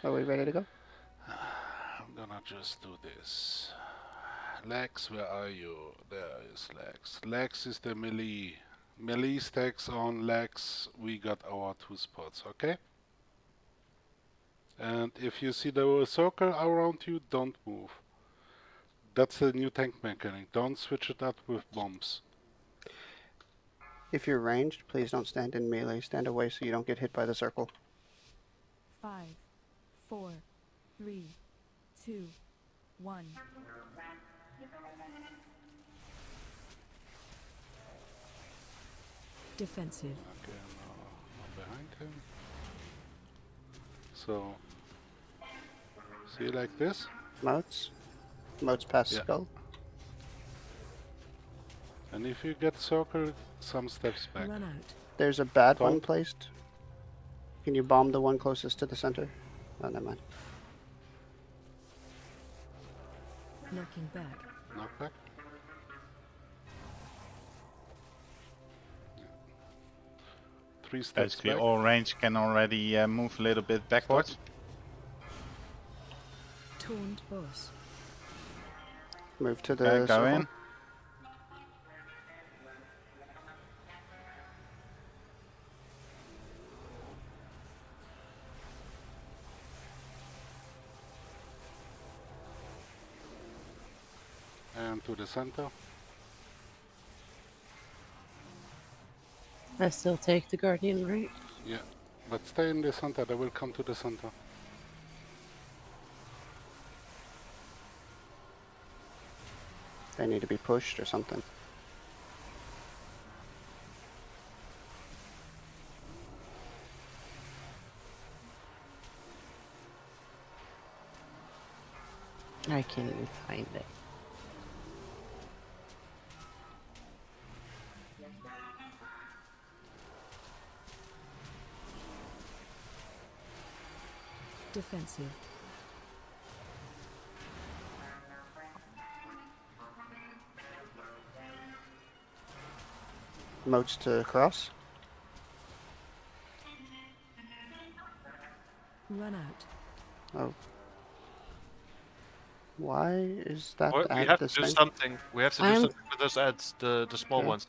Are we ready to go? I'm gonna just do this. Lex, where are you? There is Lex. Lex is the melee. Melee stacks on Lex. We got our 2 spots, okay? And if you see the circle around you, don't move. That's the new tank mechanic. Don't switch it up with bombs. If you're ranged, please don't stand in melee. Stand away so you don't get hit by the circle. 5, 4, 3, 2, 1. Defensive. Okay, now I'm behind him. So, see like this? Moats. Moats past Yeah. skull. And if you get circled, some steps back. Run out. There's a bad one Don't. placed. Can you bomb the one closest to the center? Oh, never mind. Knocking back. Knock back. 3 steps Basically, back. all range can already move a little bit backwards. Taunt boss. Move to the Okay, go circle. in. And to the center. I still take the guardian, right? Yeah, but stay in the center. They will come to the center. They need to be pushed or something. I can't even find it. Defensive. Moats to cross. Run out. Oh. Why is that We at have this to do thing? something. We have to do I'm- something with those ads, the small Yeah. ones.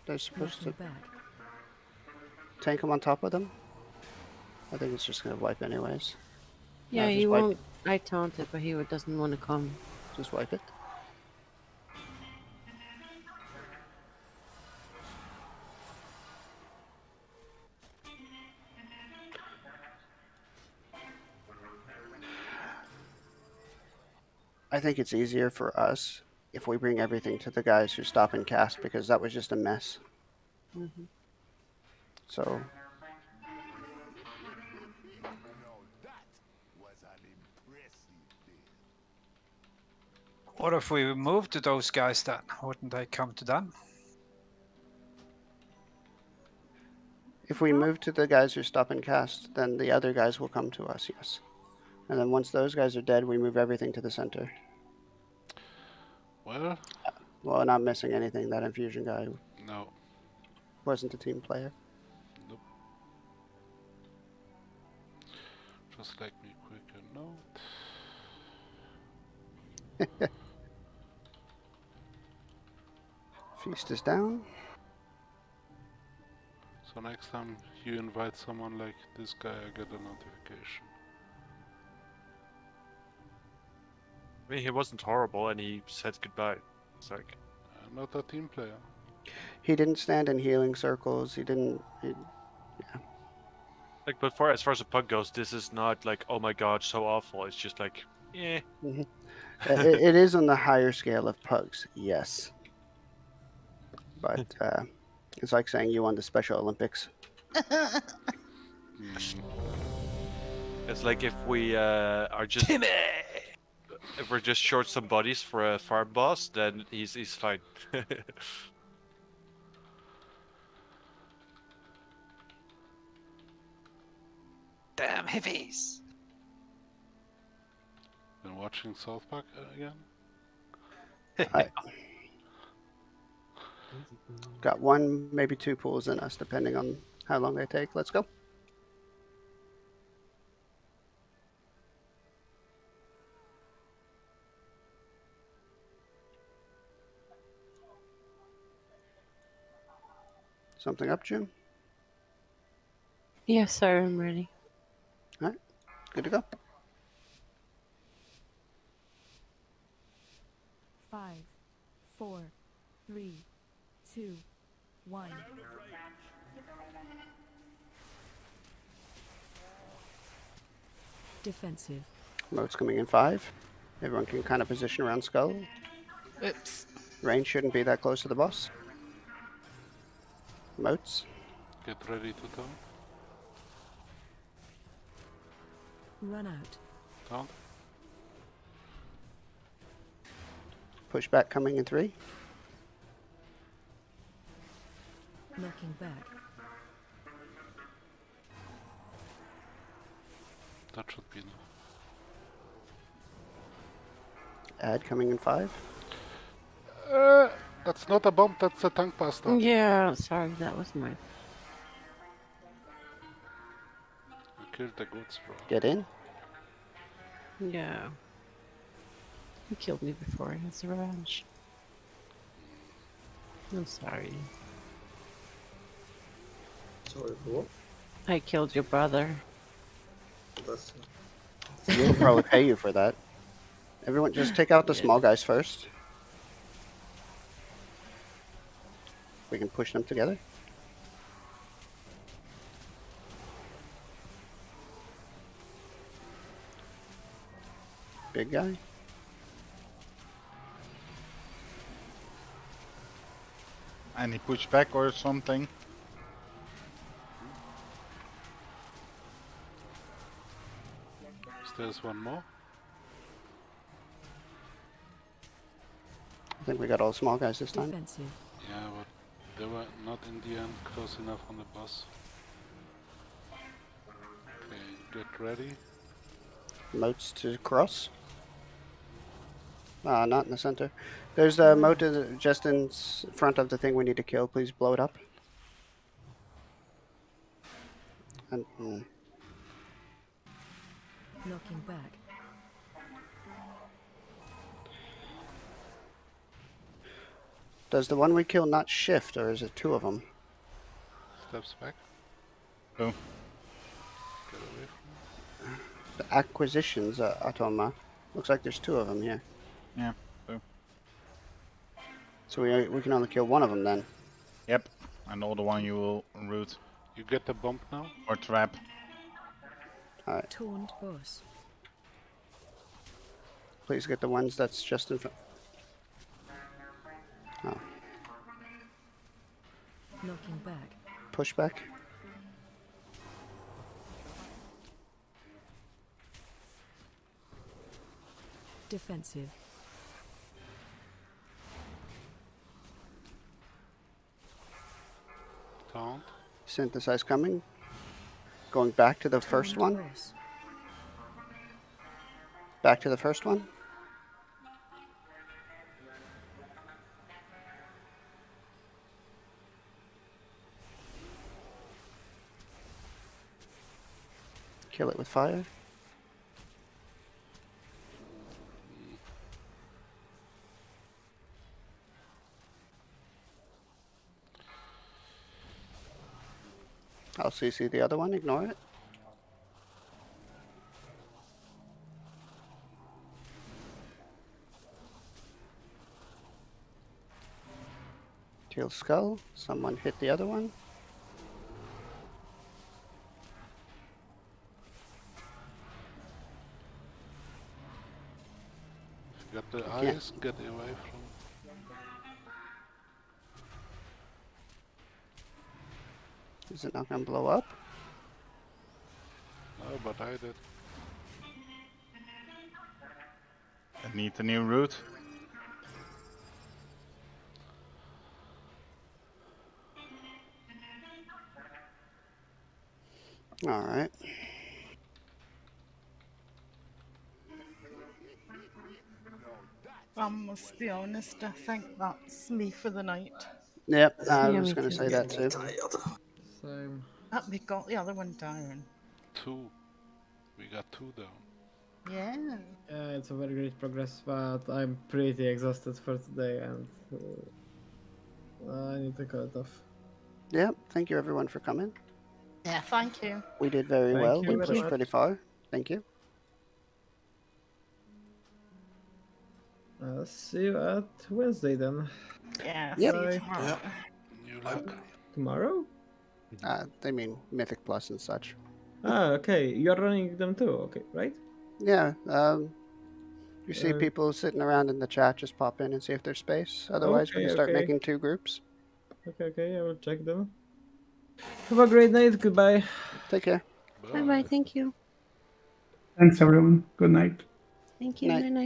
They're supposed to Knocking back. tank them on top of them. I think it's just gonna wipe anyways. Yeah, No, he just wipe won't. I taunted, but he doesn't want to come. Just wipe it. I think it's easier for us if we bring everything to the guys who stop and cast, because that was just a mess. Mm-hmm. So What if we move to those guys then? Wouldn't they come to them? if we move to the guys who stop and cast, then the other guys will come to us, yes. And then once those guys are dead, we move everything to the center. Well, Well, not missing anything. That infusion guy no. wasn't a team player. Nope. Just like me, quick note. Feast is down. So next time you invite someone like this guy, I get a notification. I mean, he wasn't horrible, and he said goodbye. It's like, Not a team player. He didn't stand in healing circles. He didn't. like, but as far as the pug goes, this is not like, oh my god, so awful. It's just like, eh. Mhm. It is on the higher scale of pugs, yes. But it's like saying you won the Special Olympics. It's like if we are just if we're just short some bodies for a farm boss, then he's fine. Damn hippies! Been watching South Park again? I got one, maybe two pools in us, depending on how long they take. Let's go. Something up, Jim? Yes, sir, I'm ready. All right, good to go. 5, 4, 3, 2, 1. Defensive. Moat's coming in 5. Everyone can kind of position around Skull. Oops. Range shouldn't be that close to the boss. Moats. Get ready to taunt. Run out. Taunt. Pushback coming in 3. Knocking back. That should be enough. Add coming in 5. That's not a bomb, that's a tank pasta. Yeah, sorry, that was my. You killed the goods, bro. Get in. Yeah. He killed me before. It's a revenge. I'm sorry. Sorry for what? I killed your brother. That's We'll probably pay you for that. Everyone, just take out the small guys first. We can push them together. big guy. And he push back or something. There's one more. I think we got all small guys this time. Defensive. Yeah, but they were not in the end close enough on the boss. Okay, get ready. Moats to cross. Not in the center. There's a moat just in front of the thing we need to kill. Please blow it up. And Knocking back. does the one we kill not shift, or is it two of them? Steps back. Oh. Get away from him. The acquisitions, Atoma. Looks like there's two of them here. Yeah. Oh. So we can only kill one of them then. Yep. And the other one you will root. You get the bump now? Or trap. Alright. Taunt boss. Please get the ones that's just in front. Oh. Knocking back. Push back. Defensive. Taunt. Synthesize coming. Going back to the first one. Back to the first one. Kill it with fire. I'll CC the other one, ignore it. Teal skull, someone hit the other one. Got the Can't. eyes, get away from. Is it not gonna blow up? No, but I did. I need a new route. Alright. I must be honest, I think that's me for the night. Yep, I Yeah, was me gonna too. say that too. Same. We got the other one down. 2. We got 2 down. Yeah. Yeah, it's a very great progress, but I'm pretty exhausted for today and I need to call it off. Yep, thank you everyone for coming. Yeah, thank you. We did very Thank well. you We very pushed much. pretty far. Thank you. I'll see you at Wednesday then. Yeah, Yep. see you Bye. tomorrow. New luck. Tomorrow? They mean Mythic Plus and such. Ah, okay. You're running them too, okay, right? Yeah, you see people sitting around in the chat, just pop in and see if there's space. Otherwise, we Okay, can start okay. making 2 groups. Okay, I will check them. Have a great night. Goodbye. Take care. Bye bye. Thank you. Thanks, everyone. Good night. Thank you. Night. Night night.